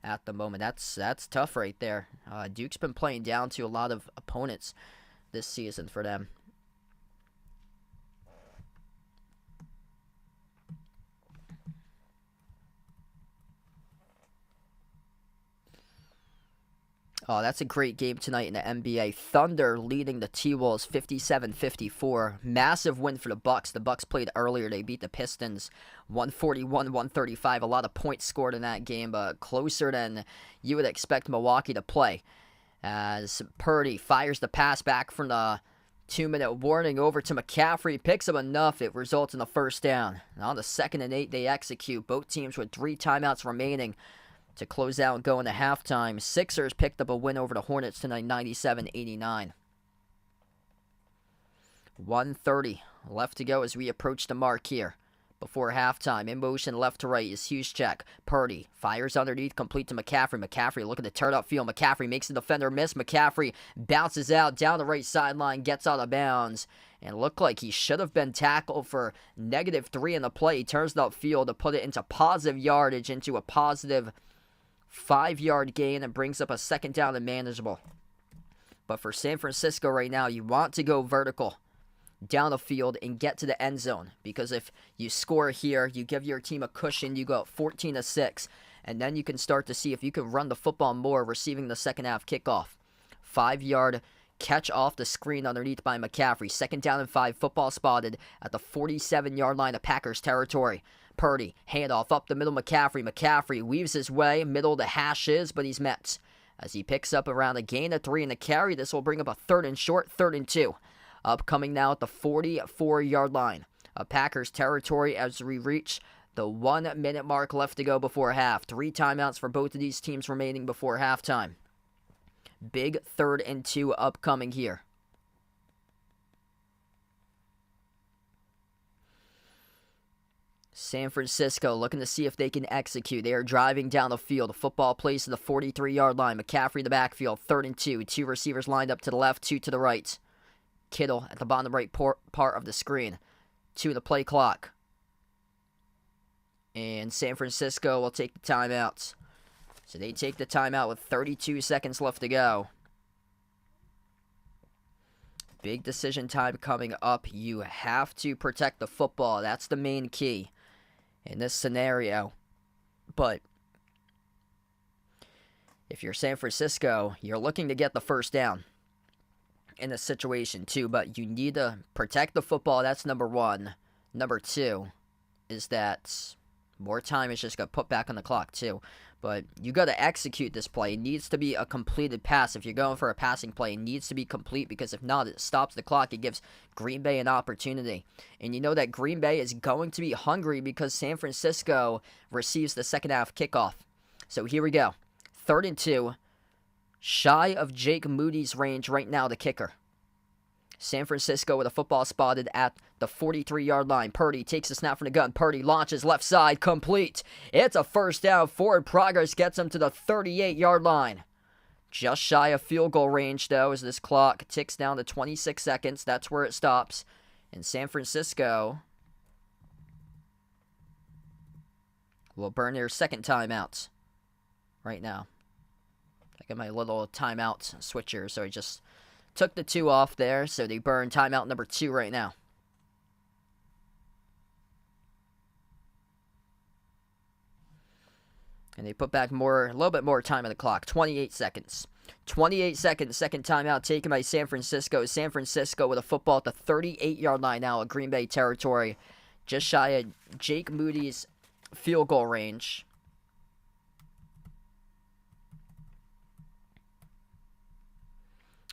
S1: at the moment. That's tough right there. Duke's been playing down to a lot of opponents this season for them. Oh, that's a great game tonight in the NBA. Thunder leading the T-Wolves 57-54. Massive win for the Bucks. The Bucks played earlier. They beat the Pistons 141-135. A lot of points scored in that game, but closer than you would expect Milwaukee to play. As Purdy fires the pass back from the 2-minute warning over to McCaffrey. Picks up enough. It results in a first down. And on the 2nd and 8, they execute. Both teams with 3 timeouts remaining to close out and go into halftime. Sixers picked up a win over the Hornets tonight, 97-89. 1:30 left to go as we approach the mark here before halftime. In motion left to right is Juszczyk. Purdy fires underneath, complete to McCaffrey. McCaffrey looking to turn upfield. McCaffrey makes the defender miss. McCaffrey bounces out down the right sideline, gets out of bounds, and looked like he should have been tackled for -3 in the play. He turns the upfield to put it into positive yardage, into a positive 5-yard gain, and brings up a 2nd down and manageable. But for San Francisco right now, you want to go vertical down the field and get to the end zone, because if you score here, you give your team a cushion, you go up 14-6, and then you can start to see if you can run the football more, receiving the second half kickoff. 5-yard catch off the screen underneath by McCaffrey. 2nd down and 5, football spotted at the 47-yard line of Packers territory. Purdy, handoff up the middle, McCaffrey weaves his way, middle the hashes, but he's met as he picks up around a gain of 3 in the carry. This will bring up a 3rd and short, 3rd and 2. Upcoming now at the 44-yard line of Packers territory as we reach the 1-minute mark left to go before half. 3 timeouts for both of these teams remaining before halftime. Big 3rd and 2 upcoming here. San Francisco looking to see if they can execute. They are driving down the field. The football plays to the 43-yard line. McCaffrey the backfield. 3rd and 2. 2 receivers lined up to the left, 2 to the right. Kittle at the bottom right part of the screen. 2 the play clock. And San Francisco will take the timeout. So they take the timeout with 32 seconds left to go. Big decision time coming up. You have to protect the football. That's the main key in this scenario. But if you're San Francisco, you're looking to get the first down in this situation too, but you need to protect the football. That's number 1. Number 2 is that more time is just got put back on the clock too. But you got to execute this play. It needs to be a completed pass. If you're going for a passing play, it needs to be complete, because if not, it stops the clock. It gives Green Bay an opportunity. And you know that Green Bay is going to be hungry because San Francisco receives the second half kickoff. So here we go. 3rd and 2. Shy of Jake Moody's range right now, the kicker. San Francisco with a football spotted at the 43-yard line. Purdy takes a snap from the gun. Purdy launches left side, complete. It's a first down. Forward progress gets him to the 38-yard line. Just shy of field goal range, though, as this clock ticks down to 26 seconds. That's where it stops. And San Francisco will burn their second timeout right now. I got my little timeout switcher, so I just took the 2 off there. So they burn timeout number 2 right now. And they put back a little bit more time on the clock. 28 seconds. 28 seconds. Second timeout taken by San Francisco. San Francisco with a football at the 38-yard line now at Green Bay territory. Just shy of Jake Moody's field goal range.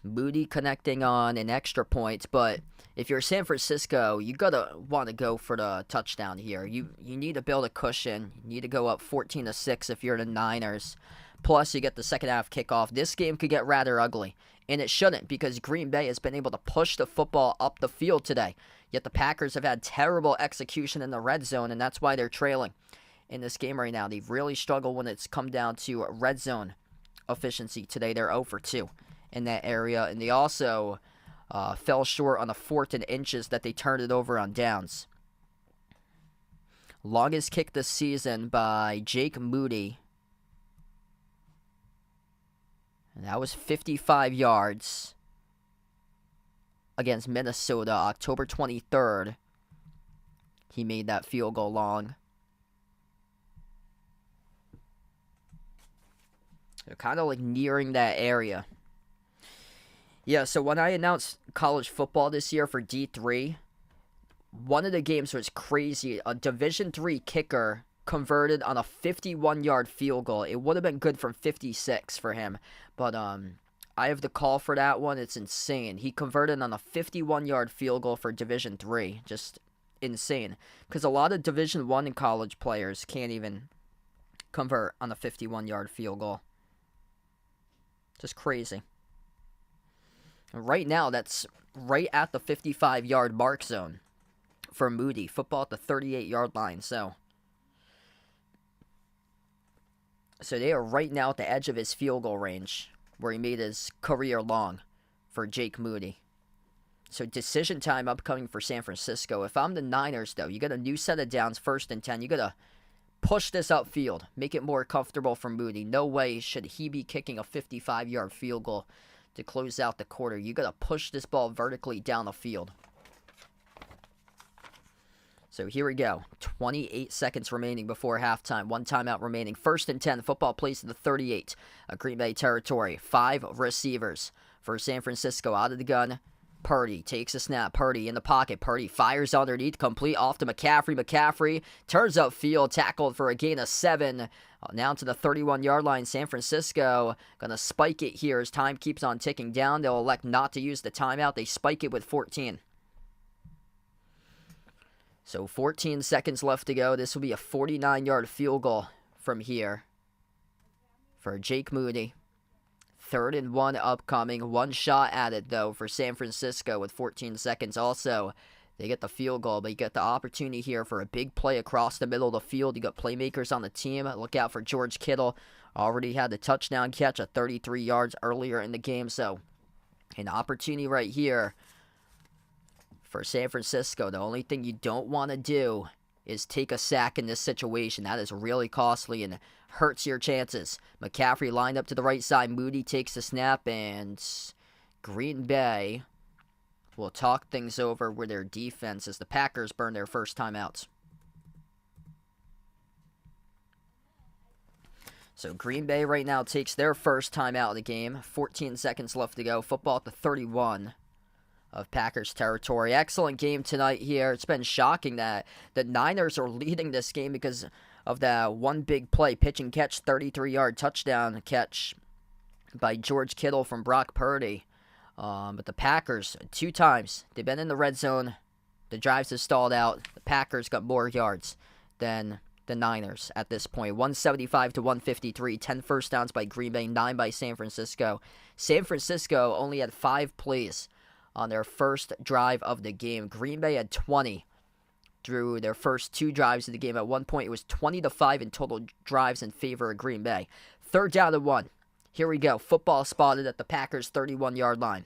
S1: Moody connecting on an extra point, but if you're San Francisco, you gotta want to go for the touchdown here. You need to build a cushion. You need to go up 14-6 if you're the Niners. Plus, you get the second half kickoff. This game could get rather ugly, and it shouldn't because Green Bay has been able to push the football up the field today. Yet the Packers have had terrible execution in the red zone, and that's why they're trailing in this game right now. They've really struggled when it's come down to red zone efficiency today. They're 0 for 2 in that area, and they also fell short on the 4th and inches that they turned it over on downs. Longest kick this season by Jake Moody. And that was 55 yards against Minnesota, October 23rd. He made that field goal long. They're kind of like nearing that area. Yeah, so when I announced college football this year for D3, one of the games was crazy. A Division III kicker converted on a 51-yard field goal. It would have been good from 56 for him, but I have the call for that one. It's insane. He converted on a 51-yard field goal for Division III. Just insane. Because a lot of Division I and college players can't even convert on a 51-yard field goal. Just crazy. Right now, that's right at the 55-yard mark zone for Moody. Football at the 38-yard line. So they are right now at the edge of his field goal range where he made his career long for Jake Moody. So decision time upcoming for San Francisco. If I'm the Niners, though, you got a new set of downs, 1st and 10. You got to push this upfield. Make it more comfortable for Moody. No way should he be kicking a 55-yard field goal to close out the quarter. You got to push this ball vertically down the field. So here we go. 28 seconds remaining before halftime. 1 timeout remaining. 1st and 10. Football plays to the 38. Green Bay territory. 5 receivers for San Francisco. Out of the gun. Purdy takes a snap. Purdy in the pocket. Purdy fires underneath. Complete off to McCaffrey. McCaffrey turns upfield. Tackled for a gain of 7. Now to the 31-yard line. San Francisco going to spike it here as time keeps on ticking down. They'll elect not to use the timeout. They spike it with 14. So 14 seconds left to go. This will be a 49-yard field goal from here for Jake Moody. 3rd and 1 upcoming. 1 shot at it, though, for San Francisco with 14 seconds. Also, they get the field goal, but you get the opportunity here for a big play across the middle of the field. You got playmakers on the team. Look out for George Kittle. Already had the touchdown catch at 33 yards earlier in the game. So, an opportunity right here for San Francisco. The only thing you don't want to do is take a sack in this situation. That is really costly and hurts your chances. McCaffrey lined up to the right side. Moody takes the snap, and Green Bay will talk things over with their defense as the Packers burn their first timeouts. So Green Bay right now takes their first timeout of the game. 14 seconds left to go. Football at the 31 of Packers territory. Excellent game tonight here. It's been shocking that the Niners are leading this game because of that one big play. Pitch and catch, 33-yard touchdown catch by George Kittle from Brock Purdy. But the Packers, 2 times, they've been in the red zone. The drives have stalled out. The Packers got more yards than the Niners at this point. 175 to 153. 10 first downs by Green Bay, 9 by San Francisco. San Francisco only had 5 plays on their first drive of the game. Green Bay had 20 through their first 2 drives of the game. At one point, it was 20-5 in total drives in favor of Green Bay. 3rd down and 1. Here we go. Football spotted at the Packers' 31-yard line.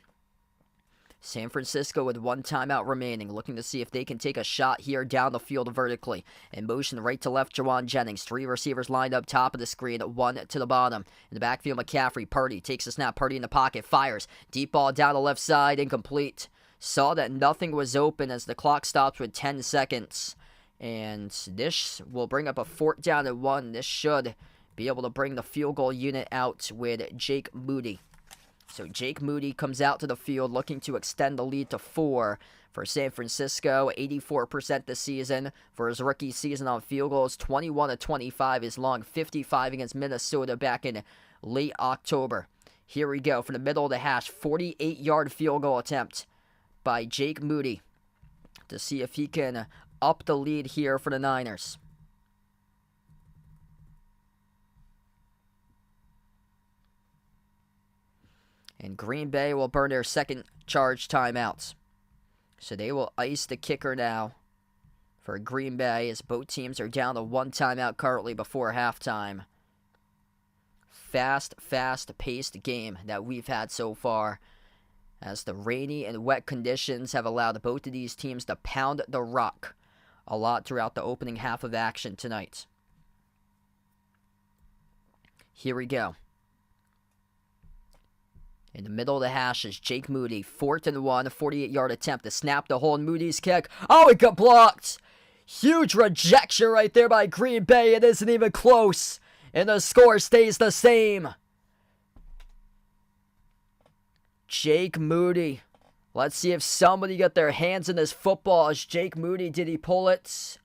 S1: San Francisco with 1 timeout remaining, looking to see if they can take a shot here down the field vertically. In motion right to left, Jawan Jennings. 3 receivers lined up top of the screen, 1 to the bottom. In the backfield, McCaffrey. Purdy takes a snap. Purdy in the pocket, fires. Deep ball down the left side, incomplete. Saw that nothing was open as the clock stops with 10 seconds. And this will bring up a 4th down and 1. This should be able to bring the field goal unit out with Jake Moody. So Jake Moody comes out to the field looking to extend the lead to 4 for San Francisco. 84% this season for his rookie season on field goals. 21 of 25 is long. 55 against Minnesota back in late October. Here we go from the middle of the hash. 48-yard field goal attempt by Jake Moody to see if he can up the lead here for the Niners. And Green Bay will burn their second charge timeouts. So they will ice the kicker now for Green Bay as both teams are down to 1 timeout currently before halftime. Fast-paced game that we've had so far, as the rainy and wet conditions have allowed both of these teams to pound the rock a lot throughout the opening half of action tonight. Here we go. In the middle of the hash is Jake Moody. 4th and 1, a 48-yard attempt to snap the hole in Moody's kick. Oh, it got blocked! Huge rejection right there by Green Bay. It isn't even close. And the score stays the same. Jake Moody. Let's see if somebody got their hands in this football. As Jake Moody, did he pull it?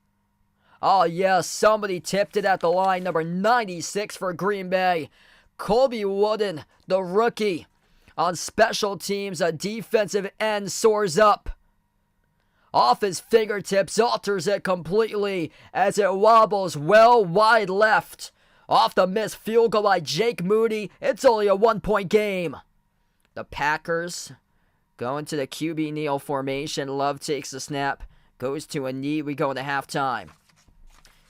S1: Oh, yes, somebody tipped it at the line. Number 96 for Green Bay. Colby Wooden, the rookie. On special teams, a defensive end soars up. Off his fingertips, alters it completely as it wobbles well wide left. Off the missed field goal by Jake Moody. It's only a 1-point game. The Packers go into the QB kneel formation. Love takes the snap. Goes to a knee. We go into halftime.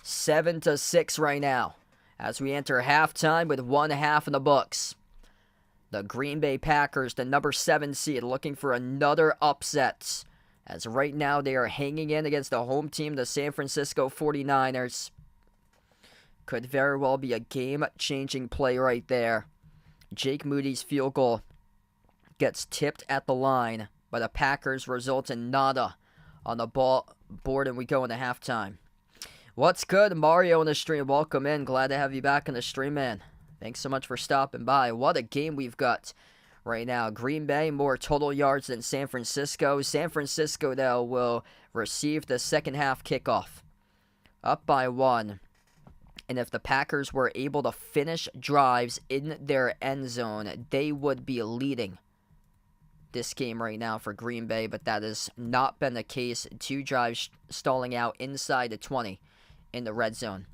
S1: 7-6 right now as we enter halftime with 1 half in the books. The Green Bay Packers, the number 7 seed, looking for another upset. As right now they are hanging in against the home team, the San Francisco 49ers. Could very well be a game-changing play right there. Jake Moody's field goal gets tipped at the line, but the Packers result in nada on the board, and we go into halftime. What's good, Mario in the stream? Welcome in. Glad to have you back in the stream, man. Thanks so much for stopping by. What a game we've got right now. Green Bay, more total yards than San Francisco. San Francisco, though, will receive the second half kickoff. Up by 1. And if the Packers were able to finish drives in their end zone, they would be leading this game right now for Green Bay. But that has not been the case. 2 drives stalling out inside the 20 in the red zone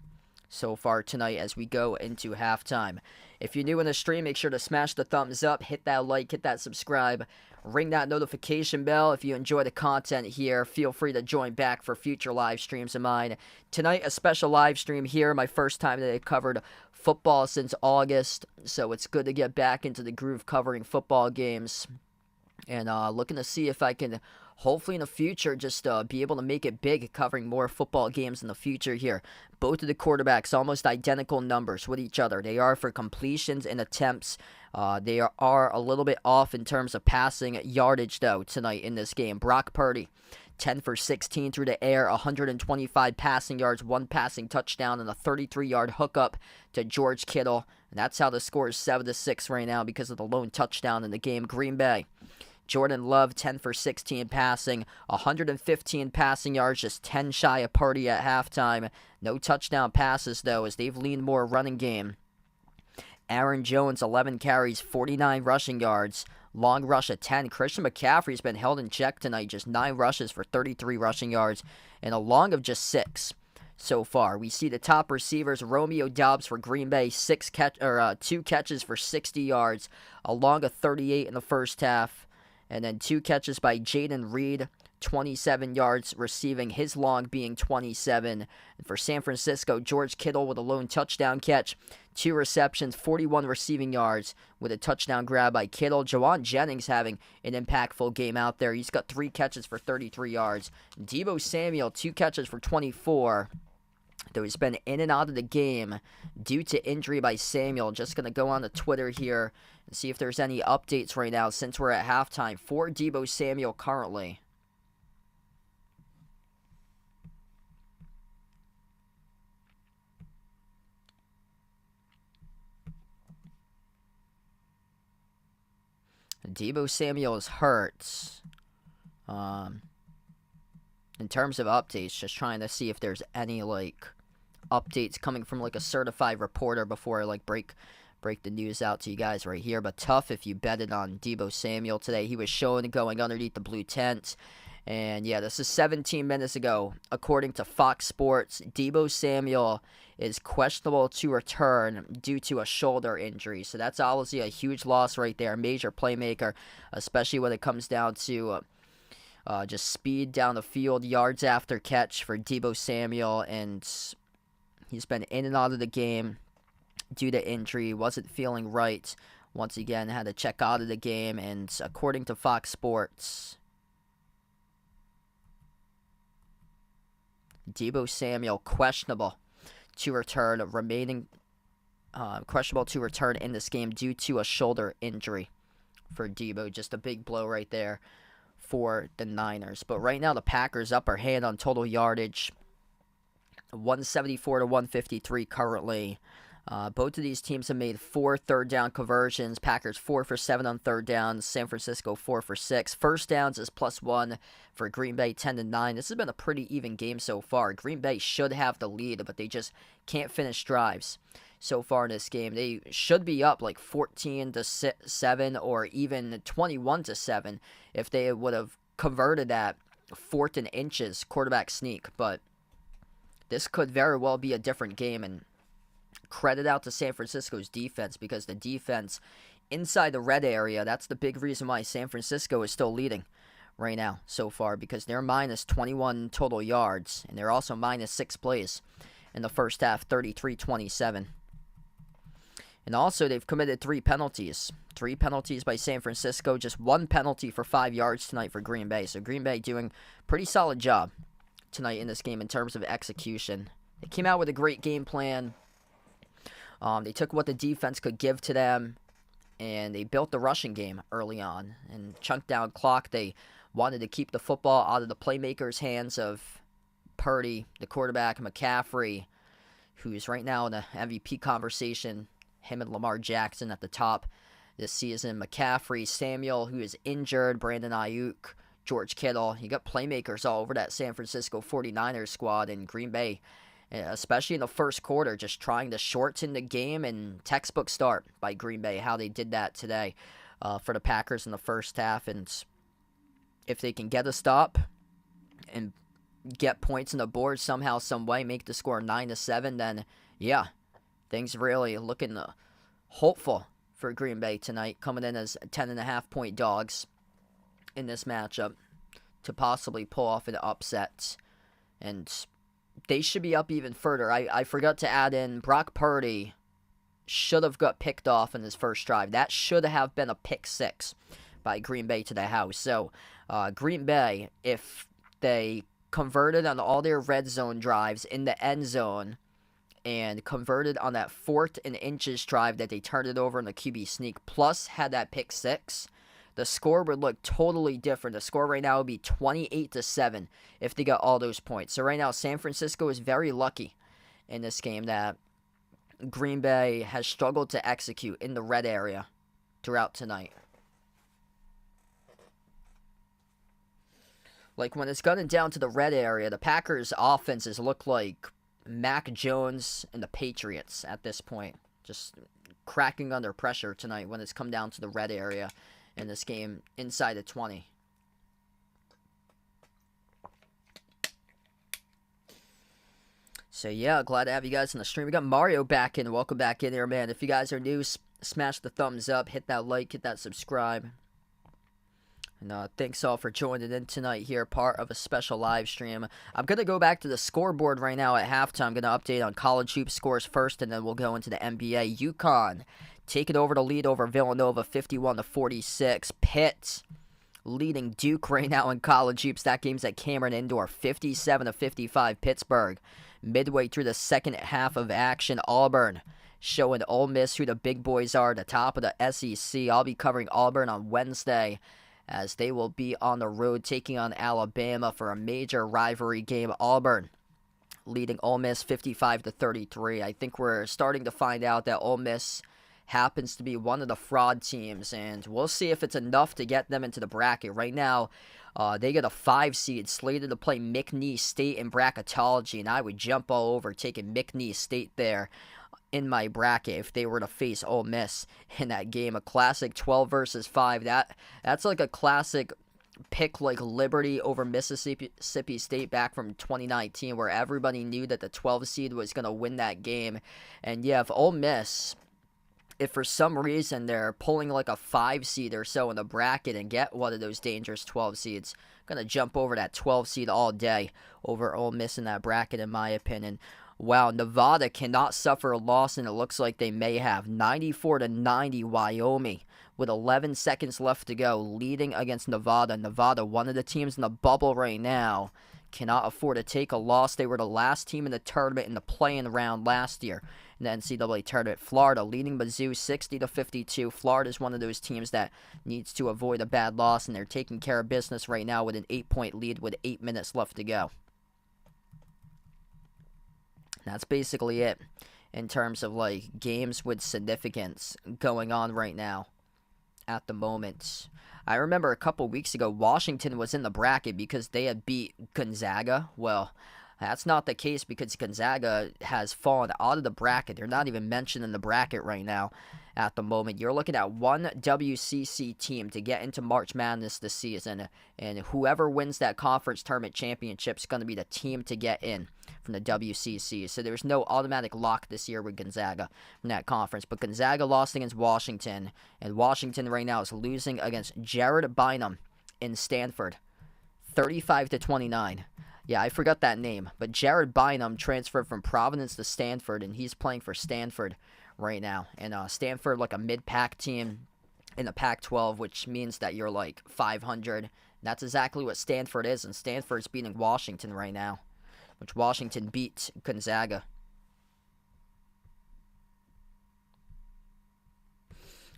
S1: so far tonight as we go into halftime. If you're new in the stream, make sure to smash the thumbs up, hit that like, hit that subscribe, ring that notification bell. If you enjoy the content here, feel free to join back for future live streams of mine. Tonight, a special live stream here, my first time that I've covered football since August, so it's good to get back into the groove covering football games. And looking to see if I can, hopefully in the future, just be able to make it big covering more football games in the future here. Both of the quarterbacks almost identical numbers with each other. They are for completions and attempts. They are a little bit off in terms of passing yardage, though, tonight in this game. Brock Purdy, 10 for 16 through the air, 125 passing yards, 1 passing touchdown, and a 33-yard hookup to George Kittle. And that's how the score is 7-6 right now because of the lone touchdown in the game. Green Bay, Jordan Love, 10 for 16 passing, 115 passing yards, just 10 shy of Purdy at halftime. No touchdown passes, though, as they've leaned more running game. Aaron Jones, 11 carries, 49 rushing yards. Long rush at 10. Christian McCaffrey's been held in check tonight, just 9 rushes for 33 rushing yards, and a long of just 6 so far. We see the top receivers, Romeo Doubs for Green Bay, 2 catches for 60 yards, a long of 38 in the first half. And then 2 catches by Jaden Reed, 27 yards receiving, his long being 27. And for San Francisco, George Kittle with a lone touchdown catch, 2 receptions, 41 receiving yards with a touchdown grab by Kittle. Jawan Jennings having an impactful game out there. He's got 3 catches for 33 yards. Deebo Samuel, 2 catches for 24. Though he's been in and out of the game due to injury by Samuel. Just going to go on to Twitter here and see if there's any updates right now since we're at halftime for Deebo Samuel currently. Deebo Samuel is hurt. In terms of updates, just trying to see if there's any updates coming from a certified reporter before I break the news out to you guys right here. But tough if you betted on Deebo Samuel today. He was shown going underneath the blue tent. And yeah, this is 17 minutes ago. According to Fox Sports, Deebo Samuel is questionable to return due to a shoulder injury. So that's obviously a huge loss right there. Major playmaker, especially when it comes down to just speed down the field, yards after catch for Deebo Samuel. And he's been in and out of the game due to injury. Wasn't feeling right. Once again, had to check out of the game. And according to Fox Sports, Deebo Samuel questionable to return, questionable to return in this game due to a shoulder injury for Deebo. Just a big blow right there for the Niners. But right now the Packers upper hand on total yardage, 174 to 153 currently. Both of these teams have made 4 third down conversions. Packers 4 for 7 on third downs. San Francisco 4 for 6. First downs is +1 for Green Bay, 10 to 9. This has been a pretty even game so far. Green Bay should have the lead, but they just can't finish drives so far in this game. They should be up 14 to 7 or even 21 to 7 if they would have converted that 4th and inches quarterback sneak. But this could very well be a different game, and credit out to San Francisco's defense, because the defense inside the red area, that's the big reason why San Francisco is still leading right now so far, because they're minus 21 total yards, and they're also minus 6 plays in the first half, 33-27. And also, they've committed 3 penalties. 3 penalties by San Francisco, just 1 penalty for 5 yards tonight for Green Bay. So Green Bay doing a pretty solid job tonight in this game in terms of execution. They came out with a great game plan. They took what the defense could give to them, and they built the rushing game early on and chunked down clock. They wanted to keep the football out of the playmakers' hands of Purdy, the quarterback, McCaffrey, who's right now in the MVP conversation, him and Lamar Jackson at the top this season. McCaffrey, Samuel, who is injured, Brandon Ayuk, George Kittle. You got playmakers all over that San Francisco 49ers squad, and Green Bay, especially in the first quarter, just trying to shorten the game, and textbook start by Green Bay, how they did that today for the Packers in the first half. And if they can get a stop and get points on the board somehow, some way, make the score 9-7, then yeah, things really looking hopeful for Green Bay tonight, coming in as 10.5-point dogs in this matchup to possibly pull off an upset. And they should be up even further. I forgot to add in Brock Purdy should have got picked off in his first drive. That should have been a pick 6 by Green Bay to the house. So Green Bay, if they converted on all their red zone drives in the end zone and converted on that 4th and inches drive that they turned it over in the QB sneak, plus had that pick 6, the score would look totally different. The score right now would be 28-7 if they got all those points. So right now, San Francisco is very lucky in this game that Green Bay has struggled to execute in the red area throughout tonight. When it's gotten down to the red area, the Packers' offenses look like Mac Jones and the Patriots at this point. Just cracking under pressure tonight when it's come down to the red area in this game inside the 20. So yeah, glad to have you guys on the stream. We got Mario back in. Welcome back in here, man. If you guys are new, smash the thumbs up, hit that like, hit that subscribe. And thanks all for joining in tonight here, part of a special live stream. I'm going to go back to the scoreboard right now at halftime. I'm going to update on college hoops scores first, and then we'll go into the NBA. UConn taking over the lead over Villanova, 51-46. Pitt leading Duke right now in college hoops. That game's at Cameron Indoor, 57-55. Pittsburgh midway through the second half of action. Auburn showing Ole Miss who the big boys are, the top of the SEC. I'll be covering Auburn on Wednesday, as they will be on the road taking on Alabama for a major rivalry game. Auburn leading Ole Miss 55-33. I think we're starting to find out that Ole Miss happens to be one of the fraud teams, and we'll see if it's enough to get them into the bracket. Right now, they get a 5 seed slated to play McNeese State in bracketology, and I would jump all over taking McNeese State there in my bracket if they were to face Ole Miss in that game. A classic 12 versus 5. That's like a classic pick, like Liberty over Mississippi State back from 2019, where everybody knew that the 12 seed was going to win that game. And yeah, if Ole Miss, if for some reason they're pulling like a 5 seed or so in the bracket and get one of those dangerous 12 seeds, I'm going to jump over that 12 seed all day over Ole Miss in that bracket, in my opinion. Wow, Nevada cannot suffer a loss, and it looks like they may have. 94-90 Wyoming with 11 seconds left to go, leading against Nevada. Nevada, one of the teams in the bubble right now, cannot afford to take a loss. They were the last team in the tournament in the play-in round last year in the NCAA tournament. Florida leading Mizzou 60-52. Florida is one of those teams that needs to avoid a bad loss, and they're taking care of business right now with an 8-point lead with 8 minutes left to go. That's basically it in terms of like games with significance going on right now at the moment. I remember a couple weeks ago, Washington was in the bracket because they had beat Gonzaga. Well, that's not the case because Gonzaga has fallen out of the bracket. They're not even mentioned in the bracket right now at the moment. You're looking at one WCC team to get into March Madness this season, and whoever wins that conference tournament championship is going to be the team to get in from the WCC. So there's no automatic lock this year with Gonzaga from that conference. But Gonzaga lost against Washington, and Washington right now is losing against Jared Bynum in Stanford, 35-29. Yeah, I forgot that name. But Jared Bynum transferred from Providence to Stanford, and he's playing for Stanford right now. And Stanford, like a mid-pack team in the Pac-12, which means that you're like 500. That's exactly what Stanford is, and Stanford's beating Washington right now, which Washington beat Gonzaga.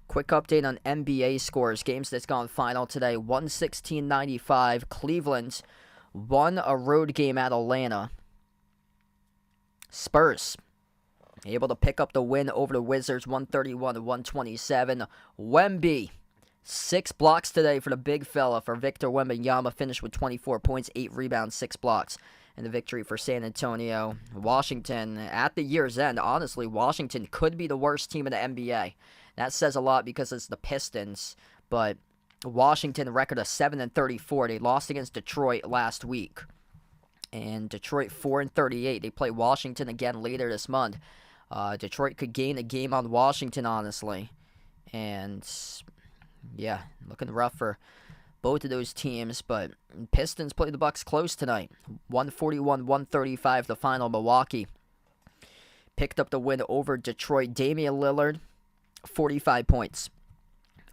S1: Quick update on NBA scores. Games that's gone final today. 116-95. Cleveland won a road game at Atlanta. Spurs able to pick up the win over the Wizards, 131-127. Wemby, 6 blocks today for the big fella for Victor Wembanyama. Finished with 24 points, 8 rebounds, 6 blocks. And the victory for San Antonio. Washington, at the year's end, honestly, Washington could be the worst team in the NBA. That says a lot because it's the Pistons, but Washington record of 7-34. They lost against Detroit last week. And Detroit 4-38. They play Washington again later this month. Detroit could gain a game on Washington, honestly. And yeah, looking rough for both of those teams. But Pistons play the Bucks close tonight. 141-135 the final. Milwaukee picked up the win over Detroit. Damian Lillard, 45 points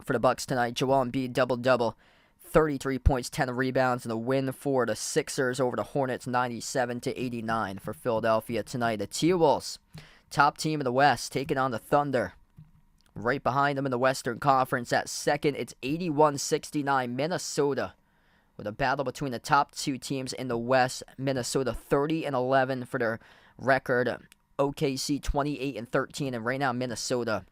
S1: for the Bucks tonight. Joel Embiid double-double, 33 points, 10 rebounds, and a win for the Sixers over the Hornets, 97-89 for Philadelphia tonight. The T-Wolves, top team in the West, taking on the Thunder. Right behind them in the Western Conference at second, it's 81-69 Minnesota, with a battle between the top 2 teams in the West. Minnesota 30-11 for their record. OKC 28-13, and right now Minnesota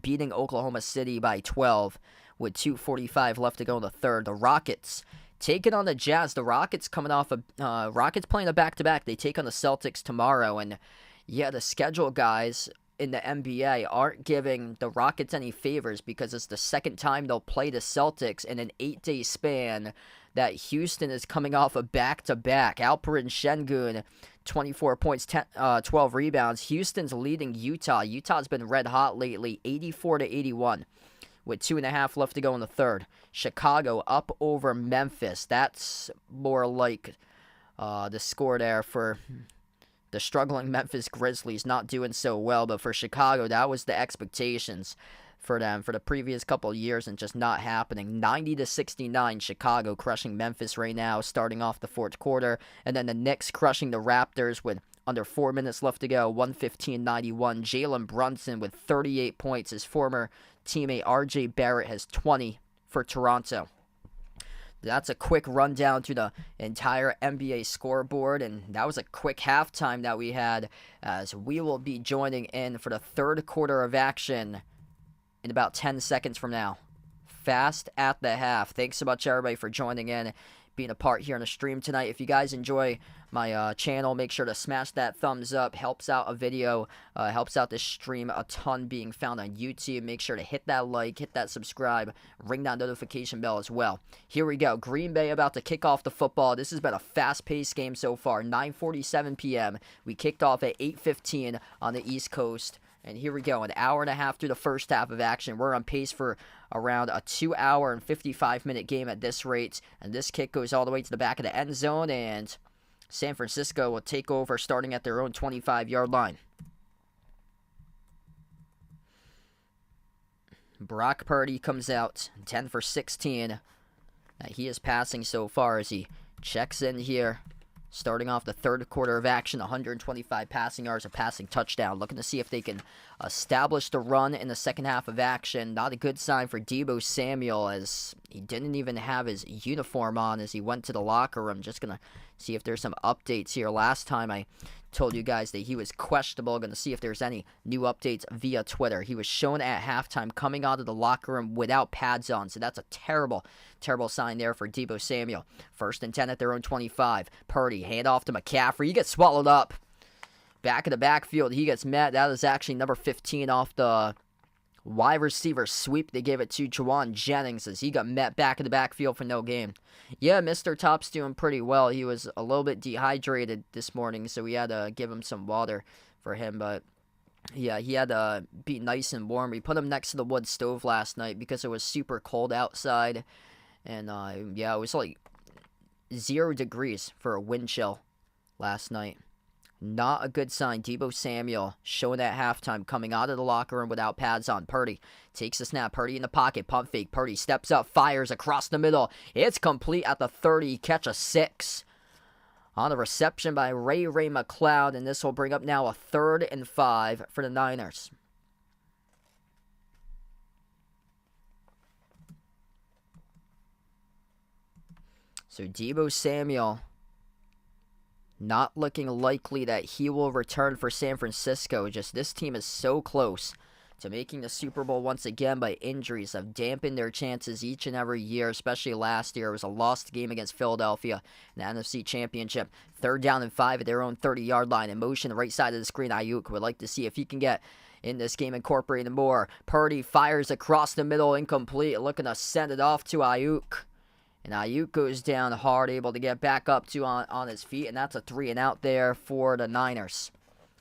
S1: beating Oklahoma City by 12 with 2:45 left to go in the third. The Rockets taking on the Jazz. The Rockets coming off Rockets playing a back-to-back. They take on the Celtics tomorrow, and yeah, the schedule guys in the NBA aren't giving the Rockets any favors because it's the second time they'll play the Celtics in an 8-day span that Houston is coming off a back-to-back. Alperen Şengün, 24 points, 12 rebounds. Houston's leading Utah. Utah's been red hot lately, 84-81, with 2.5 left to go in the third. Chicago up over Memphis. That's more like the score there for the struggling Memphis Grizzlies, not doing so well. But for Chicago, that was the expectations for them for the previous couple of years and just not happening. 90-69, Chicago crushing Memphis right now, starting off the fourth quarter. And then the Knicks crushing the Raptors with under 4 minutes left to go, 115-91. Jalen Brunson with 38 points. His former teammate R.J. Barrett has 20 for Toronto. That's a quick rundown to the entire NBA scoreboard, and that was a quick halftime that we had, as we will be joining in for the third quarter of action in about 10 seconds from now. Fast at the half. Thanks so much, everybody, for joining in, being a part here on the stream tonight. If you guys enjoy my channel, make sure to smash that thumbs up. Helps out a video, helps out this stream a ton being found on YouTube. Make sure to hit that like, hit that subscribe, ring that notification bell as well. Here we go. Green Bay about to kick off the football. This has been a fast-paced game so far. 9:47 p.m. We kicked off at 8:15 on the East Coast. And here we go, an hour and a half through the first half of action. We're on pace for around a 2-hour and 55-minute game at this rate. And this kick goes all the way to the back of the end zone, and San Francisco will take over starting at their own 25-yard line. Brock Purdy comes out, 10 for 16. He is passing so far as he checks in here. Starting off the third quarter of action, 125 passing yards, a passing touchdown. Looking to see if they can establish the run in the second half of action. Not a good sign for Deebo Samuel, as he didn't even have his uniform on as he went to the locker room. Just going to see if there's some updates here. Last time I told you guys that he was questionable. Going to see if there's any new updates via Twitter. He was shown at halftime coming out of the locker room without pads on, so that's a terrible sign there for Deebo Samuel. 1st and 10 at their own 25. Purdy, hand off to McCaffrey. He gets swallowed up. Back in the backfield, he gets met. That is actually number 15 off the wide receiver sweep. They gave it to Juwan Jennings as he got met back in the backfield for no gain. Yeah, Mr. Top's doing pretty well. He was a little bit dehydrated this morning, so we had to give him some water for him. But yeah, he had to be nice and warm. We put him next to the wood stove last night because it was super cold outside. And yeah, it was like 0 degrees for a wind chill last night. Not a good sign. Deebo Samuel showing at halftime coming out of the locker room without pads on. Purdy takes the snap. Purdy in the pocket. Pump fake. Purdy steps up. Fires across the middle. It's complete at the 30. Catch a 6. On the reception by Ray McCloud. And this will bring up now a 3rd and 5 for the Niners. So Deebo Samuel, not looking likely that he will return for San Francisco. Just this team is so close to making the Super Bowl once again, but injuries have dampened their chances each and every year, especially last year. It was a lost game against Philadelphia in the NFC Championship. 3rd down and 5 at their own 30-yard line. In motion, the right side of the screen, Ayuk would like to see if he can get in this game incorporated more. Purdy fires across the middle, incomplete, looking to send it off to Ayuk. And Ayuk goes down hard, able to get back up to on his feet, and that's a 3-and-out there for the Niners.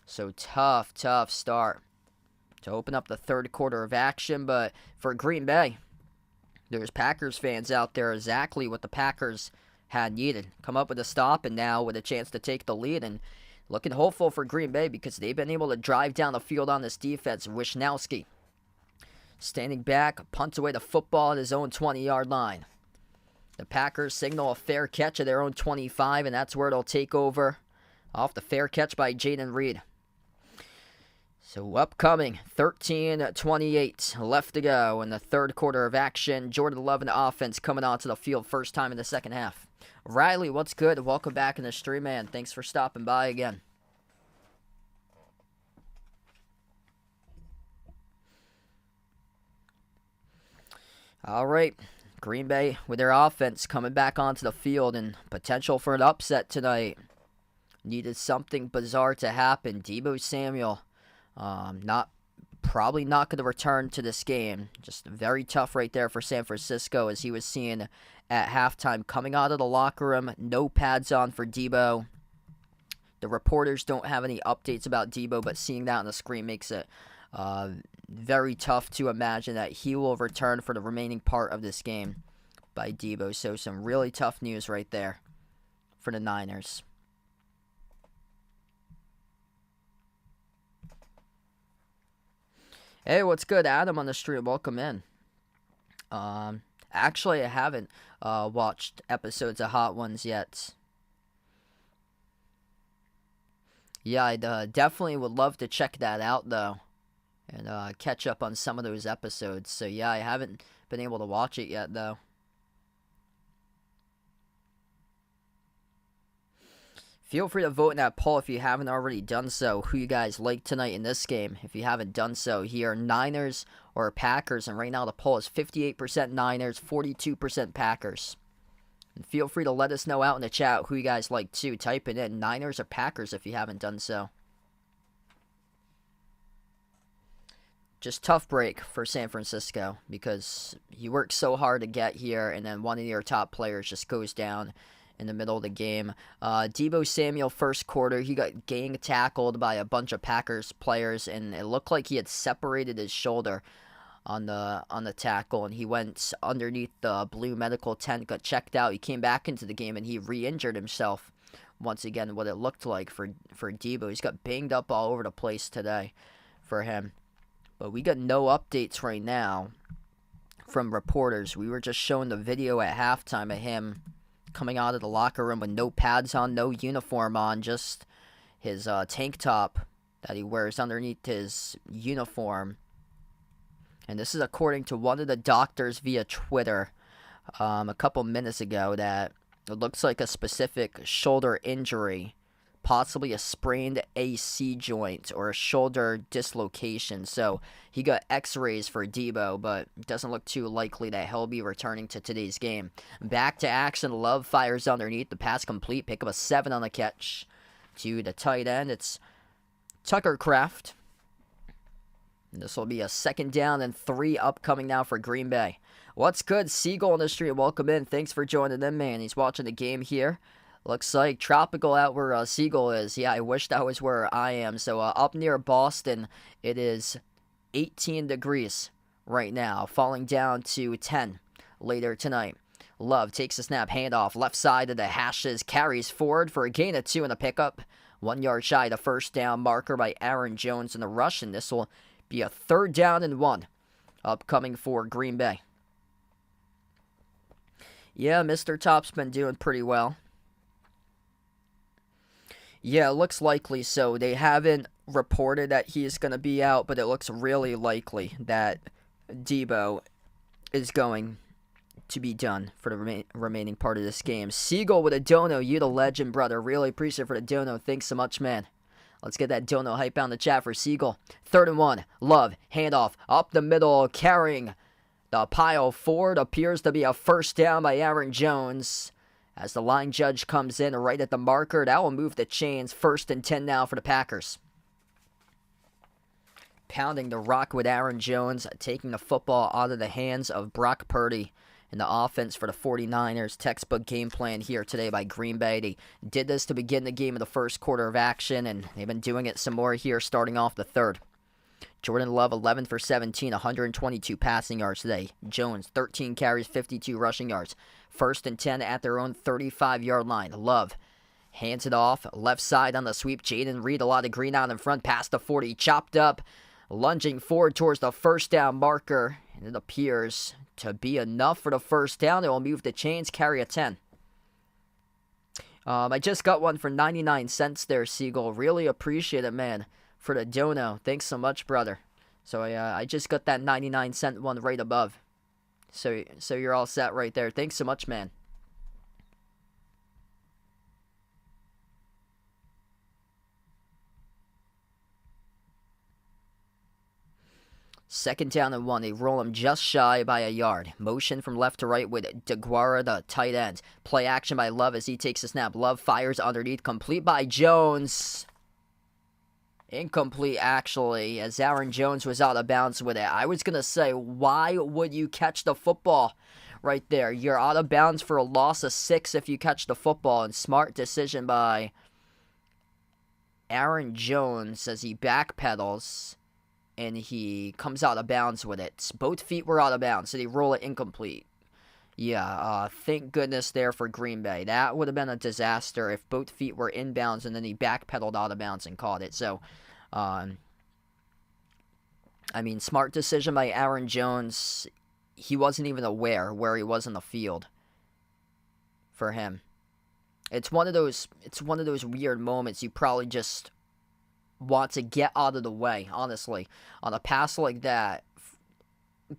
S1: So tough start to open up the third quarter of action. But for Green Bay, there's Packers fans out there, exactly what the Packers had needed. Come up with a stop, and now with a chance to take the lead, and looking hopeful for Green Bay because they've been able to drive down the field on this defense. Wishnowski standing back, punts away the football at his own 20-yard line. The Packers signal a fair catch at their own 25, and that's where it'll take over off the fair catch by Jaden Reed. So upcoming, 13-28 left to go in the third quarter of action. Jordan Love and the offense coming onto the field first time in the second half. Riley, what's good? Welcome back in the stream, man. Thanks for stopping by again. All right. Green Bay with their offense coming back onto the field and potential for an upset tonight. Needed something bizarre to happen. Deebo Samuel probably not going to return to this game. Just very tough right there for San Francisco, as he was seen at halftime coming out of the locker room. No pads on for Deebo. The reporters don't have any updates about Deebo, but seeing that on the screen makes it very tough to imagine that he will return for the remaining part of this game by Debo. So some really tough news right there for the Niners. Hey, what's good, Adam on the stream? Welcome in. Actually, I haven't watched episodes of Hot Ones yet. Yeah, I'd definitely would love to check that out, though, and catch up on some of those episodes. So, yeah, I haven't been able to watch it yet, though. Feel free to vote in that poll if you haven't already done so. Who you guys like tonight in this game? If you haven't done so here, Niners or Packers. And right now the poll is 58% Niners, 42% Packers. And feel free to let us know out in the chat who you guys like too. Type it in, Niners or Packers, if you haven't done so. Just tough break for San Francisco because you work so hard to get here, and then one of your top players just goes down in the middle of the game. Debo Samuel, first quarter, he got gang tackled by a bunch of Packers players, and it looked like he had separated his shoulder on the tackle, and he went underneath the blue medical tent, got checked out. He came back into the game, and he re-injured himself. Once again, what it looked like for Debo. He's got banged up all over the place today for him. But we got no updates right now from reporters. We were just showing the video at halftime of him coming out of the locker room with no pads on, no uniform on, just his tank top that he wears underneath his uniform. And this is according to one of the doctors via Twitter a couple minutes ago, that it looks like a specific shoulder injury, possibly a sprained AC joint or a shoulder dislocation. So he got x-rays for Debo, but it doesn't look too likely that he'll be returning to today's game. Back to action, Love fires underneath, the pass complete, pick up a 7 on the catch to the tight end. It's Tucker Kraft. And this will be a 2nd down and 3 upcoming now for Green Bay. What's good, Siegel on the street? Welcome in. Thanks for joining in, man. He's watching the game here. Looks like tropical out where Siegel is. Yeah, I wish that was where I am. So up near Boston, it is 18 degrees right now, falling down to 10 later tonight. Love takes a snap, handoff, left side of the hashes, carries forward for a gain of 2 in the pickup. 1 yard shy of the first down marker by Aaron Jones in the rush, and this will be a 3rd down and 1 upcoming for Green Bay. Yeah, Mr. Top's been doing pretty well. Yeah, it looks likely so. They haven't reported that he's going to be out, but it looks really likely that Debo is going to be done for the remaining part of this game. Siegel with a dono. You the legend, brother. Really appreciate it for the dono. Thanks so much, man. Let's get that dono hype out in the chat for Siegel. 3rd and 1. Love. Handoff. Up the middle. Carrying the pile forward. Appears to be a 1st down by Aaron Jones. As the line judge comes in right at the marker, that will move the chains. 1st and 10 now for the Packers. Pounding the rock with Aaron Jones, taking the football out of the hands of Brock Purdy in the offense for the 49ers. Textbook game plan here today by Green Bay. They did this to begin the game in the first quarter of action, and they've been doing it some more here starting off the 3rd. Jordan Love, 11 for 17, 122 passing yards today. Jones, 13 carries, 52 rushing yards. 1st and 10 at their own 35-yard line. Love hands it off. Left side on the sweep. Jaden Reed, a lot of green out in front. Past the 40. Chopped up. Lunging forward towards the 1st down marker. And it appears to be enough for the 1st down. It will move the chains. Carry a 10. I just got one for 99 cents there, Siegel. Really appreciate it, man, for the dono. Thanks so much, brother. So I just got that 99-cent one right above. So you're all set right there. Thanks so much, man. Second down and 1. They roll him just shy by a yard. Motion from left to right with DeGuara, the tight end. Play action by Love as he takes a snap. Love fires underneath. Complete by Jones. Incomplete, actually, as Aaron Jones was out of bounds with it. I was going to say, why would you catch the football right there? You're out of bounds for a loss of 6 if you catch the football. And smart decision by Aaron Jones as he backpedals and he comes out of bounds with it. Both feet were out of bounds, so they roll it incomplete. Yeah, thank goodness there for Green Bay. That would have been a disaster if both feet were inbounds and then he backpedaled out of bounds and caught it. So, I mean, smart decision by Aaron Jones. He wasn't even aware where he was in the field for him. It's one of those weird moments you probably just want to get out of the way, honestly. On a pass like that,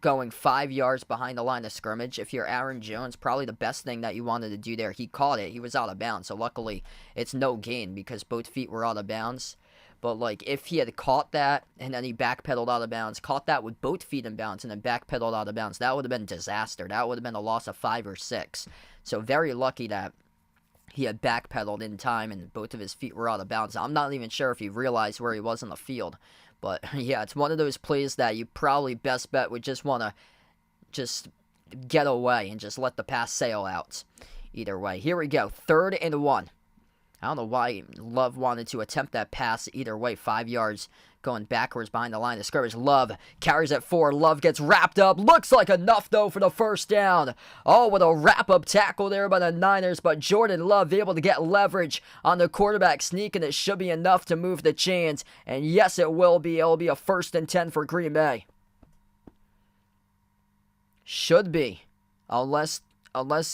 S1: going 5 yards behind the line of scrimmage, if you're Aaron Jones, probably the best thing that you wanted to do there. He caught it. He was out of bounds, so luckily it's no gain because both feet were out of bounds. But, like, if he had caught that and then he backpedaled out of bounds, caught that with both feet in bounds and then backpedaled out of bounds, that would have been disaster. That would have been a loss of 5 or 6. So very lucky that he had backpedaled in time and both of his feet were out of bounds. I'm not even sure if he realized where he was in the field. But, yeah, it's one of those plays that you probably best bet would just want to just get away and just let the pass sail out. Either way. Here we go. 3rd and 1. I don't know why Love wanted to attempt that pass either way. 5 yards going backwards behind the line of scrimmage. Love carries it forward. Love gets wrapped up. Looks like enough, though, for the first down. Oh, with a wrap-up tackle there by the Niners. But Jordan Love able to get leverage on the quarterback sneak, and it should be enough to move the chains. And yes, it will be. It'll be a 1st and 10 for Green Bay. Should be. Unless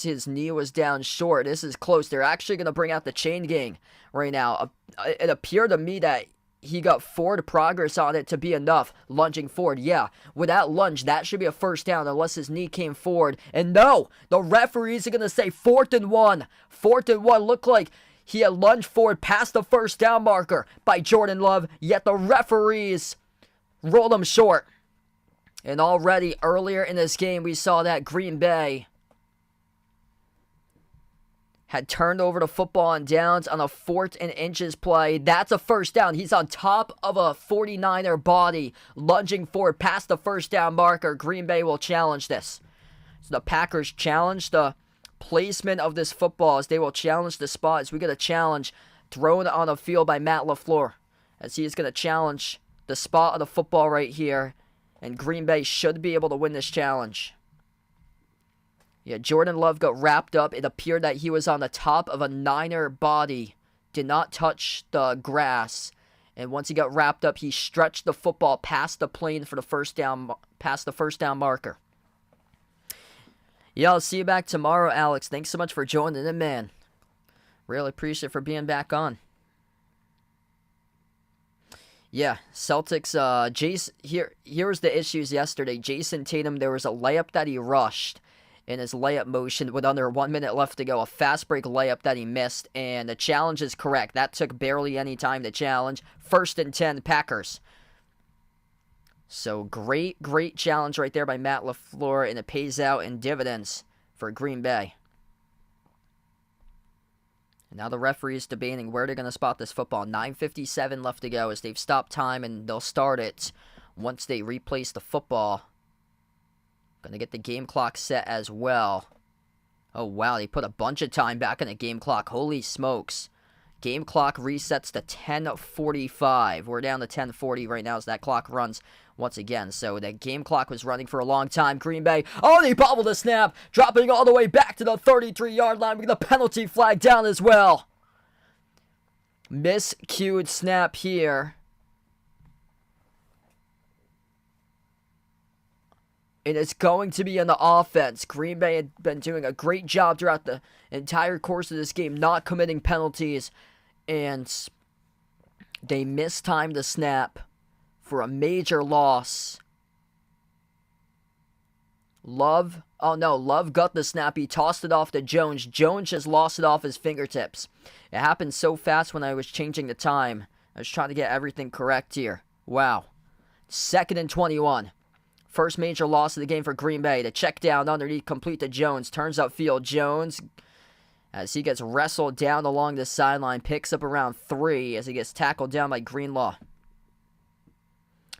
S1: his knee was down short. This is close. They're actually going to bring out the chain gang right now. It appeared to me that he got forward progress on it to be enough. Lunging forward, yeah. With that lunge, that should be a 1st down unless his knee came forward. And no, the referees are going to say 4th and 1. 4th and 1 looked like he had lunged forward past the 1st down marker by Jordan Love, yet the referees rolled him short. And already earlier in this game, we saw that Green Bay had turned over the football on downs on a 4th and inches play. That's a 1st down. He's on top of a 49er body, lunging forward past the 1st down marker. Green Bay will challenge this. So the Packers challenge the placement of this football as they will challenge the spot as we get a challenge thrown on the field by Matt LaFleur. As he is going to challenge the spot of the football right here. And Green Bay should be able to win this challenge. Yeah, Jordan Love got wrapped up. It appeared that he was on the top of a Niner body. Did not touch the grass. And once he got wrapped up, he stretched the football past the plane for the 1st down, past the 1st down marker. Yeah, I'll see you back tomorrow, Alex. Thanks so much for joining in, man. Really appreciate it for being back on. Yeah, Celtics, here was the issues yesterday. Jason Tatum, there was a layup that he rushed in his layup motion with under 1 minute left to go. A fast break layup that he missed, and the challenge is correct. That took barely any time to challenge. 1st and 10, Packers. So great challenge right there by Matt LaFleur, and it pays out in dividends for Green Bay. And now the referee is debating where they're going to spot this football. 9:57 left to go as they've stopped time, and they'll start it once they replace the football. Going to get the game clock set as well. Oh, wow, they put a bunch of time back in the game clock. Holy smokes. Game clock resets to 10:45. We're down to 10:40 right now as that clock runs once again. So the game clock was running for a long time. Green Bay, oh, they bobbled the snap, dropping all the way back to the 33-yard line. We get the penalty flag down as well. Miscued snap here. And it's going to be on the offense. Green Bay had been doing a great job throughout the entire course of this game, not committing penalties. And they mistimed the snap for a major loss. Love got the snap. He tossed it off to Jones. Jones just lost it off his fingertips. It happened so fast when I was changing the time. I was trying to get everything correct here. Wow. 2nd and 21. First major loss of the game for Green Bay. The check down underneath, complete to Jones. Turns upfield. Jones, as he gets wrestled down along the sideline, picks up around 3 as he gets tackled down by Greenlaw.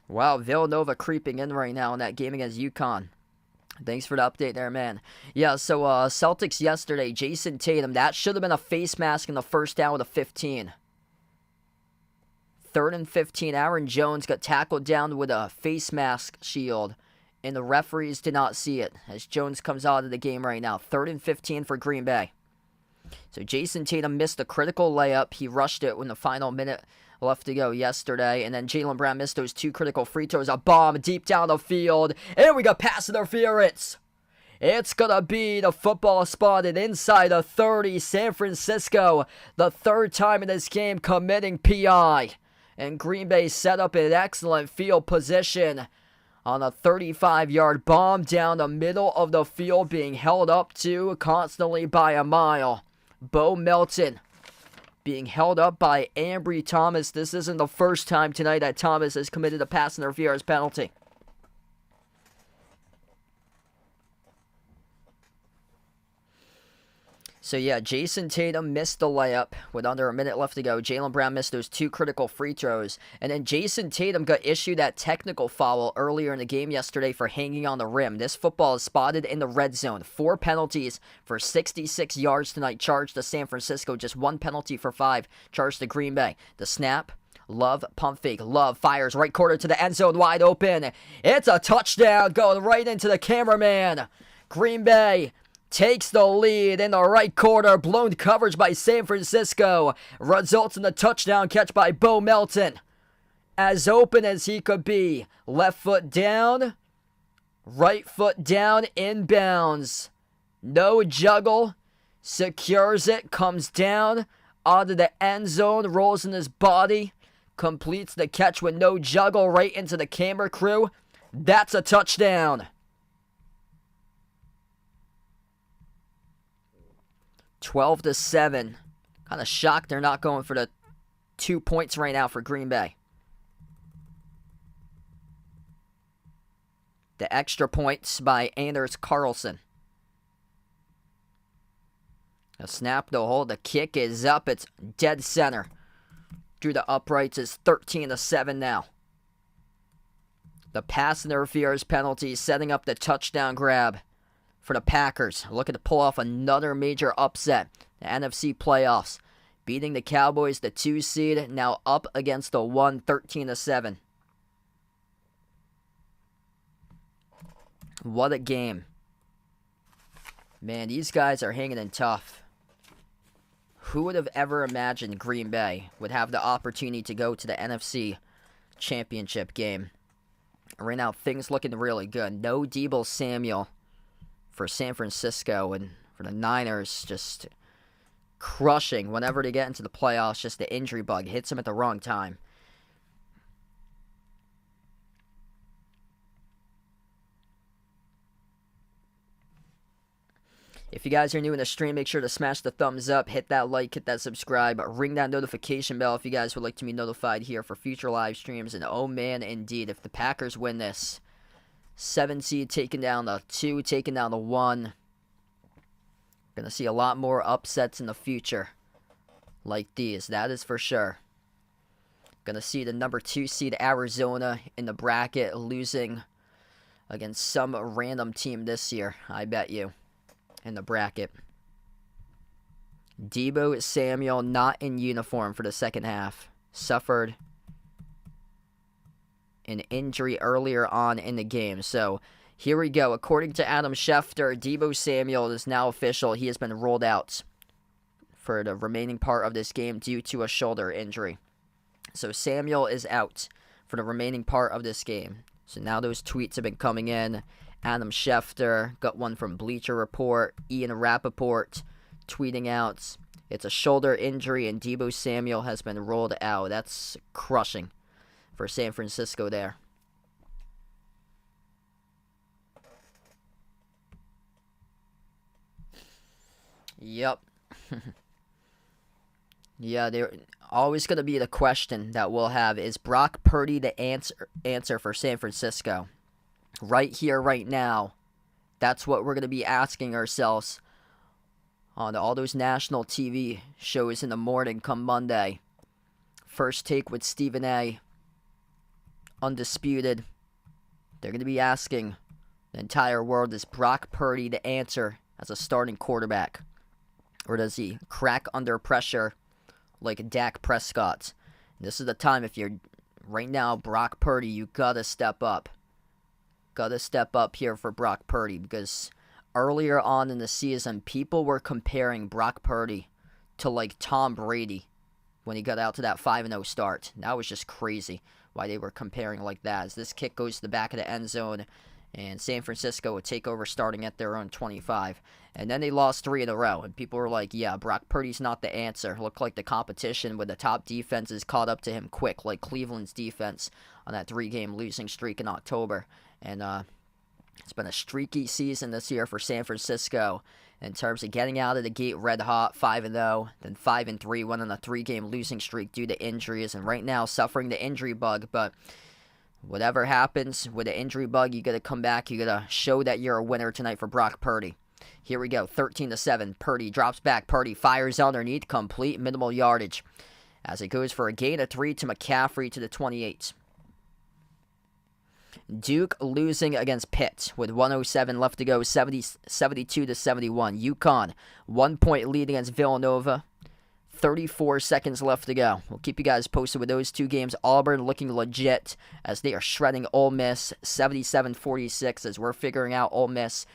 S1: Wow, Villanova creeping in right now in that game against UConn. Thanks for the update there, man. Yeah, so Celtics yesterday, Jason Tatum, that should have been a face mask in the 1st down with a 15. 3rd and 15. Aaron Jones got tackled down with a face mask shield, and the referees did not see it as Jones comes out of the game right now. 3rd and 15 for Green Bay. So Jason Tatum missed a critical layup. He rushed it when the final minute left to go yesterday. And then Jaylen Brown missed those 2 critical free throws. A bomb deep down the field. And we got pass interference. It's going to be the football spotted inside the 30. San Francisco, the 3rd time in this game committing PI. And Green Bay set up an excellent field position on a 35-yard bomb down the middle of the field, being held up to constantly by a mile. Bo Melton being held up by Ambry Thomas. This isn't the first time tonight that Thomas has committed a pass interference penalty. So yeah, Jason Tatum missed the layup with under a minute left to go. Jaylen Brown missed those 2 critical free throws. And then Jason Tatum got issued that technical foul earlier in the game yesterday for hanging on the rim. This football is spotted in the red zone. 4 penalties for 66 yards tonight charged to San Francisco. Just 1 penalty for 5 charged to Green Bay. The snap. Love, pump fake. Love fires right corner to the end zone, wide open. It's a touchdown going right into the cameraman. Green Bay takes the lead in the right corner. Blown coverage by San Francisco. Results in the touchdown catch by Bo Melton. As open as he could be. Left foot down. Right foot down, inbounds. No juggle. Secures it. Comes down. Onto the end zone. Rolls in his body. Completes the catch with no juggle right into the camera crew. That's a touchdown. 12-7. Kind of shocked they're not going for the 2 points right now for Green Bay. The extra points by Anders Carlson. A snap, the hold, the kick is up. It's dead center. Through the uprights is 13-7 now. The pass interference penalty setting up the touchdown grab for the Packers. Looking to pull off another major upset. The NFC playoffs. Beating the Cowboys, the 2 seed, now up against the 1, 13-7. What a game. Man, these guys are hanging in tough. Who would have ever imagined Green Bay would have the opportunity to go to the NFC Championship game? Right now, things looking really good. No Deebo Samuel for San Francisco, and for the Niners, just crushing whenever they get into the playoffs. Just the injury bug hits them at the wrong time. If you guys are new in the stream, make sure to smash the thumbs up, hit that like, hit that subscribe, ring that notification bell if you guys would like to be notified here for future live streams. And oh man, indeed, if the Packers win this, 7 seed taking down the 2, taking down the 1. Gonna see a lot more upsets in the future like these, that is for sure. Gonna see the number 2 seed Arizona in the bracket losing against some random team this year, I bet you, in the bracket. Deebo Samuel not in uniform for the second half. Suffered an injury earlier on in the game. So here we go. According to Adam Schefter, Deebo Samuel is now official. He has been ruled out for the remaining part of this game due to a shoulder injury. So Samuel is out for the remaining part of this game. So now those tweets have been coming in. Adam Schefter got one from Bleacher Report. Ian Rappaport tweeting out, it's a shoulder injury and Deebo Samuel has been ruled out. That's crushing for San Francisco there. Yep. Yeah, they're always going to be the question that we'll have. Is Brock Purdy the answer for San Francisco? Right here, right now. That's what we're going to be asking ourselves on all those national TV shows in the morning come Monday. First Take with Stephen A. Undisputed. They're going to be asking the entire world, is Brock Purdy the answer as a starting quarterback? Or does he crack under pressure like Dak Prescott? This is the time if you're right now, Brock Purdy, you gotta step up. Gotta step up here for Brock Purdy because earlier on in the season, people were comparing Brock Purdy to like Tom Brady when he got out to that 5-0 start. That was just crazy why they were comparing like that. As this kick goes to the back of the end zone, and San Francisco would take over starting at their own 25. And then they lost 3 in a row, and people were like, yeah, Brock Purdy's not the answer. Looked like the competition with the top defenses caught up to him quick, like Cleveland's defense on that 3-game losing streak in October. And it's been a streaky season this year for San Francisco in terms of getting out of the gate red hot, 5-0, then 5-3, went on a 3-game losing streak due to injuries, and right now suffering the injury bug. But whatever happens with the injury bug, you got to come back. You got to show that you're a winner tonight for Brock Purdy. Here we go, 13-7. Purdy drops back. Purdy fires underneath, complete, minimal yardage. As it goes for a gain of 3 to McCaffrey to the 28. Duke losing against Pitt with 1:07 left to go, 72-71. UConn, 1-point lead against Villanova. 34 seconds left to go. We'll keep you guys posted with those 2 games. Auburn looking legit as they are shredding Ole Miss, 77-46, as we're figuring out Ole Miss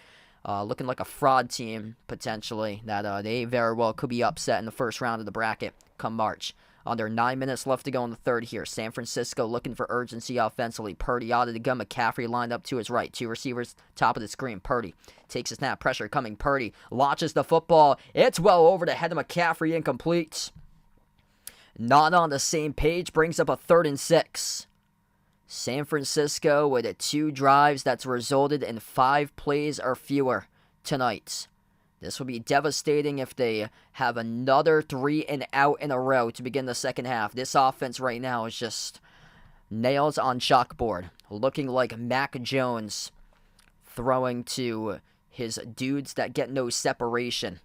S1: looking like a fraud team, potentially, that they very well could be upset in the first round of the bracket come March. Under 9 minutes left to go in the third here. San Francisco looking for urgency offensively. Purdy out of the gun. McCaffrey lined up to his right. 2 receivers, top of the screen. Purdy takes a snap. Pressure coming. Purdy launches the football. It's well over the head of McCaffrey. Incomplete. Not on the same page. Brings up a 3rd and 6. San Francisco with 2 drives that's resulted in 5 plays or fewer tonight. This will be devastating if they have another 3 and out in a row to begin the second half. This offense right now is just nails on chalkboard. Looking like Mac Jones throwing to his dudes that get no separation.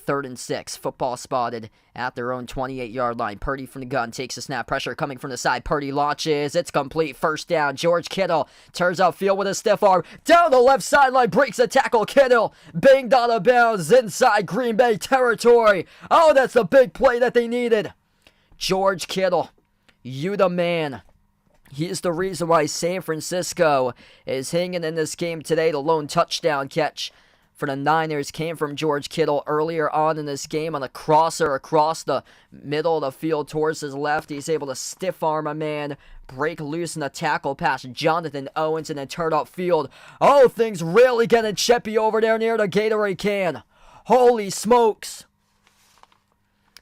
S1: 3rd and 6. Football spotted at their own 28-yard line. Purdy from the gun takes a snap. Pressure coming from the side. Purdy launches. It's complete. First down. George Kittle turns outfield with a stiff arm. Down the left sideline. Breaks a tackle. Kittle banged out of bounds inside Green Bay territory. Oh, that's the big play that they needed. George Kittle, you the man. He's the reason why San Francisco is hanging in this game today. The lone touchdown catch for the Niners came from George Kittle earlier on in this game on a crosser across the middle of the field towards his left. He's able to stiff arm a man, break loose in a tackle past Jonathan Owens, and then turn upfield. Oh, things really getting chippy over there near the Gatorade can. Holy smokes.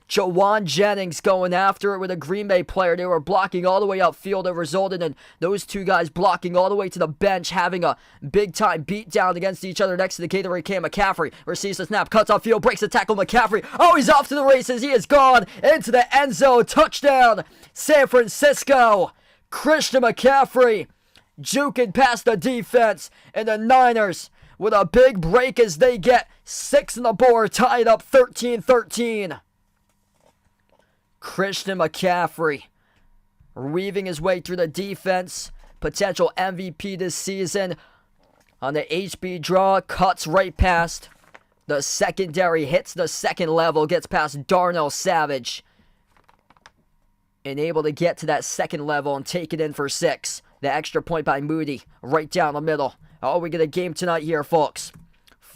S1: Jawan Jennings going after it with a Green Bay player. They were blocking all the way upfield. It resulted in those 2 guys blocking all the way to the bench, having a big-time beatdown against each other next to the Gatorade can. McCaffrey receives the snap, cuts off field, breaks the tackle. McCaffrey, oh, he's off to the races. He is gone into the end zone. Touchdown, San Francisco. Christian McCaffrey juking past the defense, and the Niners with a big break as they get 6 on the board, tied up 13-13. Christian McCaffrey weaving his way through the defense. Potential MVP this season. On the HB draw, cuts right past the secondary, hits the second level, gets past Darnell Savage. And able to get to that second level and take it in for 6. The extra point by Moody, right down the middle. Oh, we get a game tonight here, folks.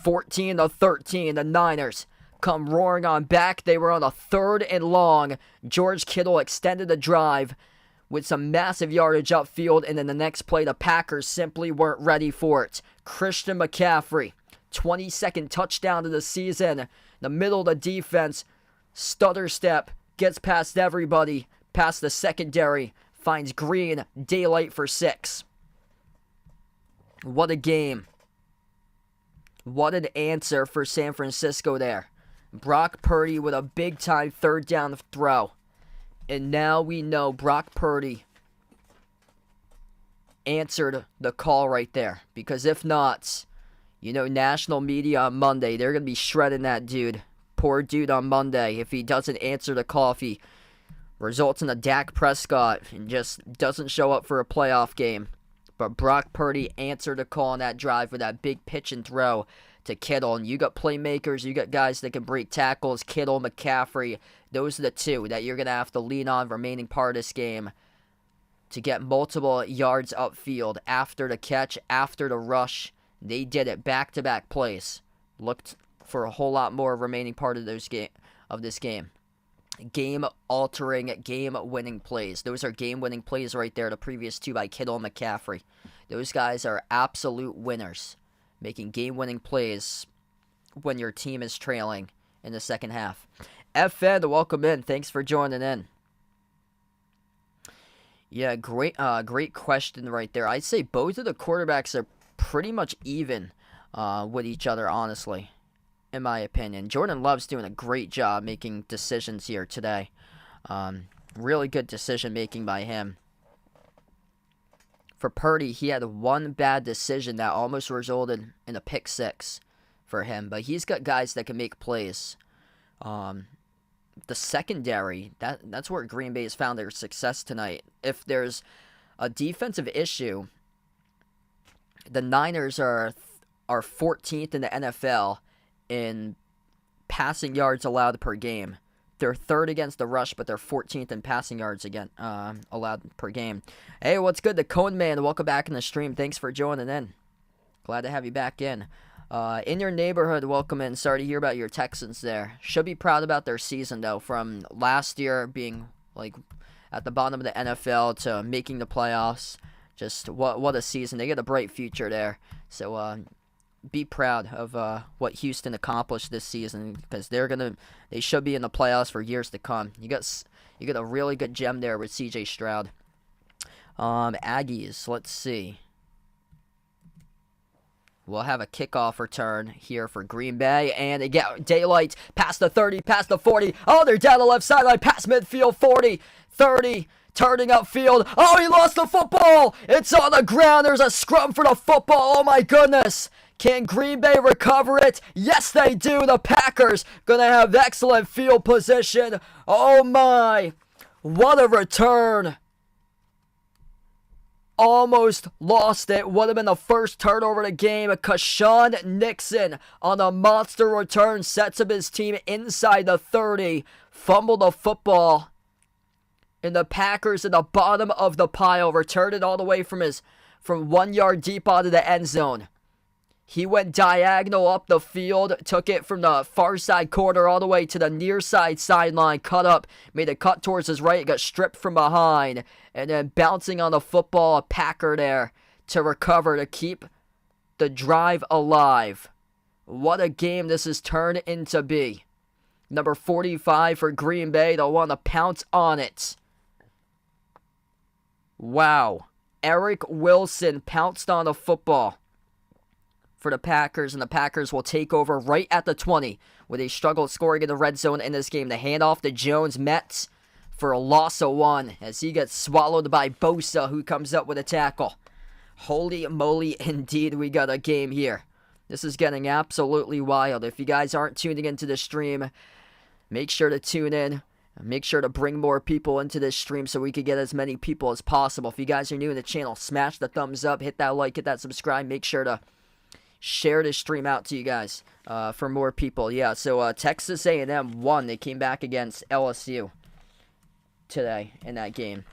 S1: 14-13, the Niners come roaring on back. They were on a 3rd and long. George Kittle extended the drive with some massive yardage upfield, and then the next play, the Packers simply weren't ready for it. Christian McCaffrey, 22nd touchdown of the season. The middle of the defense, stutter step, gets past everybody, past the secondary, finds Green, daylight for 6. What a game. What an answer for San Francisco there. Brock Purdy with a big-time 3rd down throw. And now we know Brock Purdy answered the call right there. Because if not, you know, national media on Monday, they're going to be shredding that dude. Poor dude on Monday if he doesn't answer the call, if he results in a Dak Prescott and just doesn't show up for a playoff game. But Brock Purdy answered the call on that drive with that big pitch and throw to Kittle. And you got playmakers, you got guys that can break tackles, Kittle, McCaffrey. Those are the two that you're going to have to lean on remaining part of this game to get multiple yards upfield after the catch, after the rush. They did it back-to-back plays. Looked for a whole lot more remaining part of this game. Game-altering, game-winning plays. Those are game-winning plays right there, the previous two by Kittle and McCaffrey. Those guys are absolute winners, making game-winning plays when your team is trailing in the second half. FN, welcome in. Thanks for joining in. Yeah, great question right there. I'd say both of the quarterbacks are pretty much even with each other, honestly, in my opinion. Jordan Love's doing a great job making decisions here today. Really good decision-making by him. For Purdy, he had one bad decision that almost resulted in a pick six for him, but he's got guys that can make plays. The secondary, that's where Green Bay has found their success tonight. If there's a defensive issue, the Niners are 14th in the NFL in passing yards allowed per game. They're third against the rush, but they're 14th in passing yards allowed per game. Hey, what's good? The Cone Man, welcome back in the stream. Thanks for joining in. Glad to have you back in. In your neighborhood, welcome in. Sorry to hear about your Texans there. Should be proud about their season, though, from last year being like at the bottom of the NFL to making the playoffs. Just what a season. They got a bright future there. So be proud of what Houston accomplished this season, because they should be in the playoffs for years to come. You got a really good gem there with C.J. Stroud. Aggies, let's see. We'll have a kickoff return here for Green Bay, and they get daylight past the 30, past the 40. Oh, they're down the left sideline, past midfield, 40, 30, turning upfield. Oh, he lost the football. It's on the ground. There's a scrum for the football. Oh, my goodness. Can Green Bay recover it? Yes, they do. The Packers going to have excellent field position. Oh, my. What a return. Almost lost it. Would have been the first turnover of the game. Kashawn Nixon on a monster return sets up his team inside the 30. Fumbled the football. And the Packers at the bottom of the pile returned it all the way from 1 yard deep out of the end zone. He went diagonal up the field, took it from the far side corner all the way to the near side sideline, cut up, made a cut towards his right, got stripped from behind, and then bouncing on the football, a Packer there to recover to keep the drive alive. What a game this has turned into be. Number 45 for Green Bay, they'll want to pounce on it. Wow. Eric Wilson pounced on the football for the Packers, and the Packers will take over right at the 20, where they struggled scoring in the red zone in this game. The handoff to Jones Metz for a loss of 1 as he gets swallowed by Bosa, who comes up with a tackle. Holy moly, indeed, we got a game here. This is getting absolutely wild. If you guys aren't tuning into the stream, make sure to tune in. Make sure to bring more people into this stream so we can get as many people as possible. If you guys are new to the channel, smash the thumbs up, hit that like, hit that subscribe. Make sure to share this stream out to you guys for more people. Yeah, so Texas A&M won. They came back against LSU today in that game.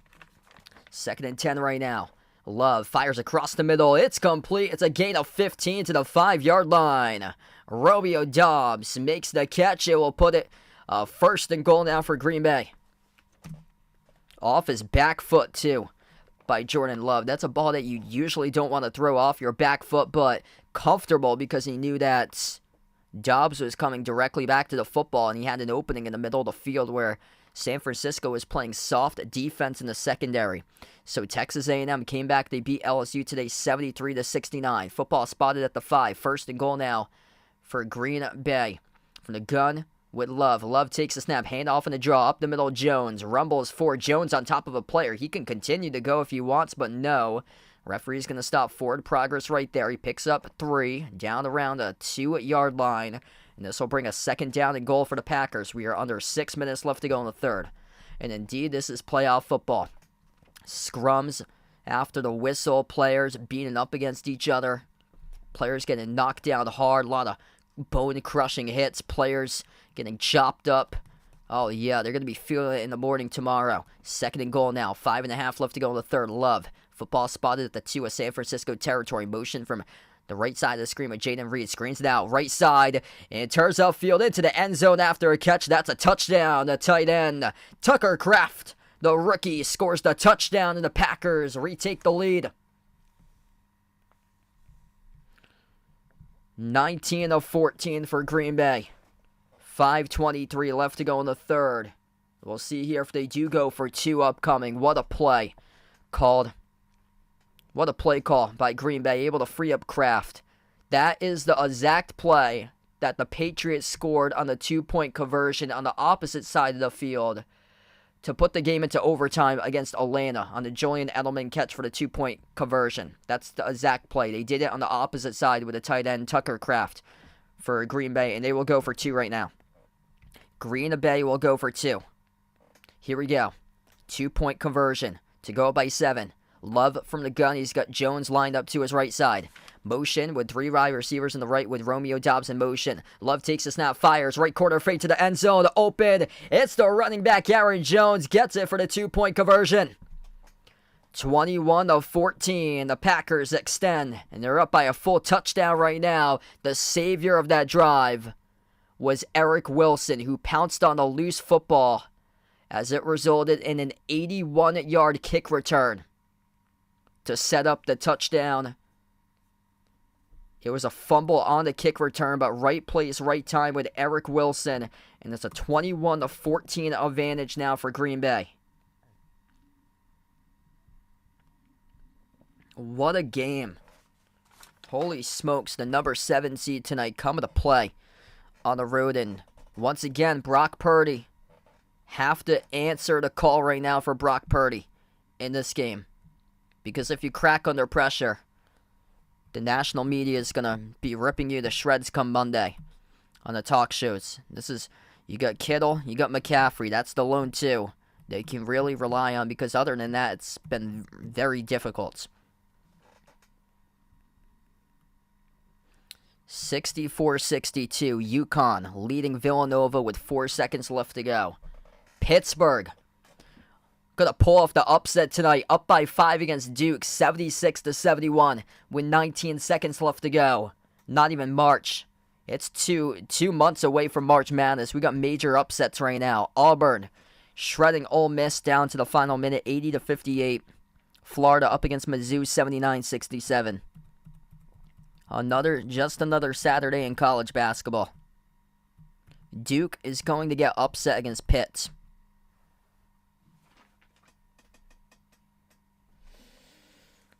S1: 2nd and 10 right now. Love fires across the middle. It's complete. It's a gain of 15 to the 5-yard line. Romeo Doubs makes the catch. It will put it 1st and goal now for Green Bay. Off his back foot, too, by Jordan Love. That's a ball that you usually don't want to throw off your back foot, but comfortable because he knew that Doubs was coming directly back to the football, and he had an opening in the middle of the field where San Francisco was playing soft defense in the secondary. So Texas A&M came back. They beat LSU today 73-69. Football spotted at the 5. 1st and goal now for Green Bay. From the gun with Love. Love takes a snap. Hand off in the draw. Up the middle, Jones. Rumbles for Jones on top of a player. He can continue to go if he wants, but no. Referee's going to stop forward progress right there. He picks up 3 down around a 2-yard line. And this will bring a 2nd down and goal for the Packers. We are under 6 minutes left to go in the 3rd. And indeed, this is playoff football. Scrums after the whistle, players beating up against each other. Players getting knocked down hard. A lot of bone-crushing hits. Players getting chopped up. Oh, yeah, they're going to be feeling it in the morning tomorrow. 2nd and goal now. 5.5 left to go in the third. Love. Football spotted at the 2 of San Francisco territory. Motion from the right side of the screen with Jaden Reed. Screens it out. Right side. And turns outfield into the end zone after a catch. That's a touchdown. The tight end, Tucker Kraft, the rookie, scores the touchdown, and the Packers retake the lead. 19 of 14 for Green Bay. 5:23 left to go in the third. We'll see here if they do go for 2 upcoming. What a play called. What a play call by Green Bay, able to free up Kraft. That is the exact play that the Patriots scored on the 2-point conversion on the opposite side of the field to put the game into overtime against Atlanta on the Julian Edelman catch for the 2-point conversion. That's the exact play. They did it on the opposite side with the tight end Tucker Kraft for Green Bay, and they will go for 2 right now. Green Bay will go for 2. Here we go. 2-point conversion to go up by 7. Love from the gun. He's got Jones lined up to his right side. Motion with 3 wide receivers in the right with Romeo Doubs in motion. Love takes a snap, fires, right corner fade to the end zone. Open. It's the running back Aaron Jones. Gets it for the 2-point conversion. 21 of 14. The Packers extend, and they're up by a full touchdown right now. The savior of that drive was Eric Wilson, who pounced on a loose football as it resulted in an 81-yard kick return to set up the touchdown. It was a fumble on the kick return, but right place, right time with Eric Wilson. And it's a 21-14 advantage now for Green Bay. What a game. Holy smokes, the number 7 seed tonight coming to play on the road. And once again, Brock Purdy. Have to answer the call right now for Brock Purdy in this game. Because if you crack under pressure, the national media is going to be ripping you to shreds come Monday on the talk shows. You got Kittle, you got McCaffrey. That's the lone 2 they can really rely on, because other than that, it's been very difficult. 64-62, UConn leading Villanova with 4 seconds left to go. Pittsburgh gonna pull off the upset tonight, up by 5 against Duke, 76-71, with 19 seconds left to go. Not even March. It's two months away from March Madness. We got major upsets right now. Auburn shredding Ole Miss down to the final minute, 80-58. Florida up against Mizzou, 79-67. Just another Saturday in college basketball. Duke is going to get upset against Pitt.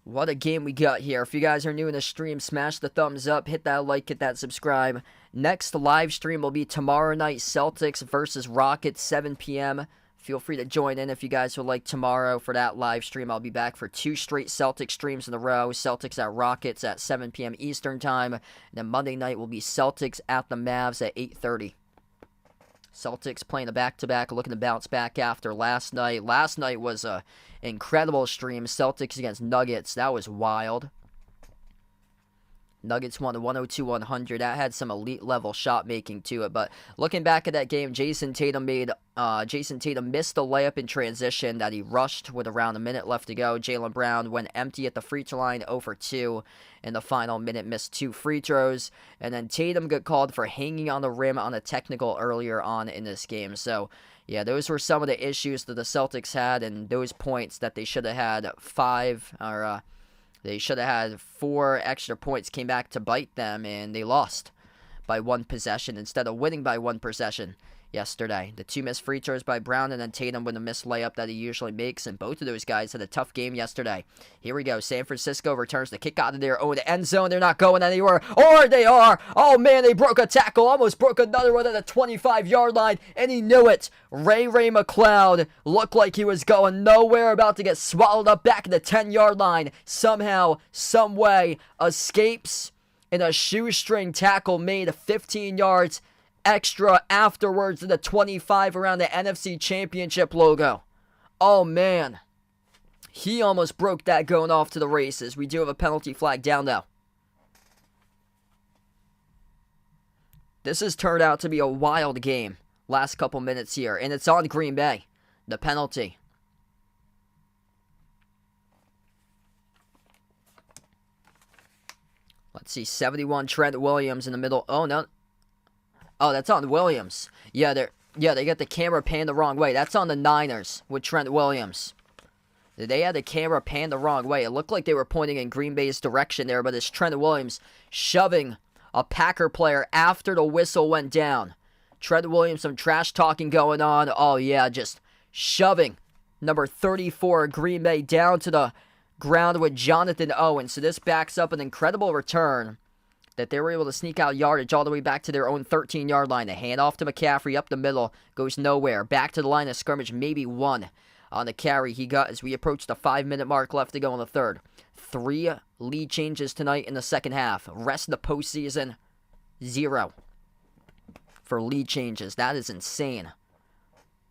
S1: What a game we got here. If you guys are new in the stream, smash the thumbs up, hit that like, hit that subscribe. Next live stream will be tomorrow night, Celtics versus Rockets, 7 p.m. Feel free to join in if you guys would like tomorrow for that live stream. I'll be back for 2 straight Celtics streams in a row. Celtics at Rockets at 7 p.m. Eastern Time. And then Monday night will be Celtics at the Mavs at 8:30. Celtics playing a back-to-back, looking to bounce back after last night. Last night was a incredible stream. Celtics against Nuggets. That was wild. Nuggets won 102-100. That had some elite level shot making to it. But looking back at that game, Jason Tatum missed the layup in transition that he rushed with around a minute left to go. Jaylen Brown went empty at the free throw line, 0 for 2 in the final minute, missed 2 free throws. And then Tatum got called for hanging on the rim on a technical earlier on in this game. So yeah, those were some of the issues that the Celtics had, and those points that they should have had they should have had 4 extra points came back to bite them, and they lost by 1 possession instead of winning by 1 possession yesterday. The 2 missed free throws by Brown, and then Tatum with a missed layup that he usually makes, and both of those guys had a tough game yesterday. Here we go. San Francisco returns the kick out of there. Oh, the end zone. They're not going anywhere. Or they are. Oh, man, they broke a tackle. Almost broke another one at the 25-yard line, and he knew it. Ray McLeod looked like he was going nowhere, about to get swallowed up back at the 10-yard line. Somehow, some way, escapes in a shoestring tackle made 15 yards extra afterwards to the 25 around the NFC Championship logo. Oh, man. He almost broke that going off to the races. We do have a penalty flag down, though. This has turned out to be a wild game last couple minutes here, and it's on Green Bay. The penalty. Let's see, 71 Trent Williams in the middle. Oh, no. Oh, that's on Williams. Yeah, they got the camera panned the wrong way. That's on the Niners with Trent Williams. They had the camera panned the wrong way. It looked like they were pointing in Green Bay's direction there, but it's Trent Williams shoving a Packer player after the whistle went down. Trent Williams, some trash talking going on. Oh, yeah, just shoving number 34 Green Bay down to the ground with Jonathan Owen. So this backs up an incredible return that they were able to sneak out yardage all the way back to their own 13-yard line. The handoff to McCaffrey up the middle goes nowhere. Back to the line of scrimmage, maybe one on the carry he got as we approach the 5-minute mark left to go in the third. 3 lead changes tonight in the second half. Rest of the postseason, 0 for lead changes. That is insane.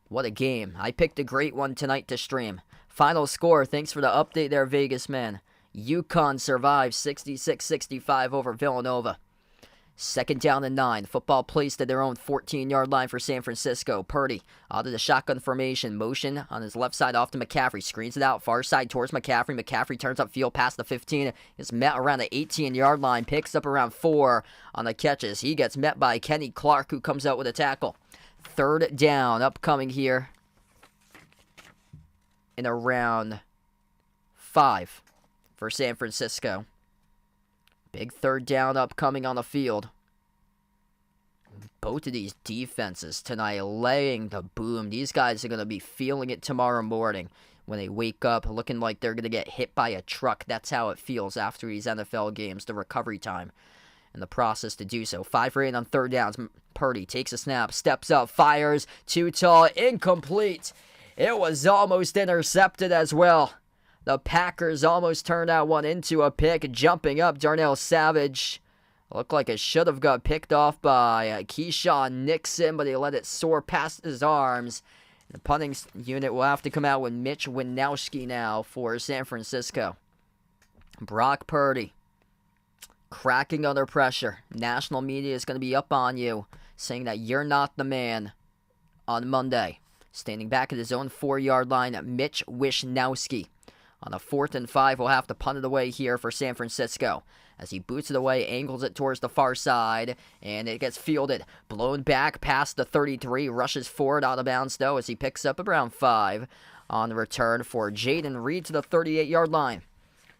S1: What a game. I picked a great one tonight to stream. Final score, thanks for the update there, Vegas man. UConn survives 66-65 over Villanova. 2nd down and 9. Football placed at their own 14-yard line for San Francisco. Purdy out of the shotgun formation. Motion on his left side off to McCaffrey. Screens it out. Far side towards McCaffrey. McCaffrey turns upfield past the 15. Is met around the 18-yard line. Picks up around 4 on the catches. He gets met by Kenny Clark, who comes out with a tackle. 3rd down upcoming here in around 5 for San Francisco. Big 3rd down upcoming on the field. Both of these defenses tonight laying the boom. These guys are going to be feeling it tomorrow morning when they wake up looking like they're going to get hit by a truck. That's how it feels after these NFL games, the recovery time and the process to do so. 5 for 8 on 3rd downs. Purdy takes a snap, steps up, fires, too tall, incomplete. It was almost intercepted as well. The Packers almost turned that one into a pick. Jumping up, Darnell Savage. Looked like it should have got picked off by Keyshawn Nixon, but he let it soar past his arms. The punting unit will have to come out with Mitch Winowski now for San Francisco. Brock Purdy cracking under pressure. National media is going to be up on you, saying that you're not the man on Monday. Standing back at his own 4-yard line, Mitch Wishnowski. On a 4th and 5, we'll have to punt it away here for San Francisco. As he boots it away, angles it towards the far side, and it gets fielded. Blown back past the 33, rushes forward out of bounds, though, as he picks up around 5 on the return for Jaden Reed to the 38-yard line.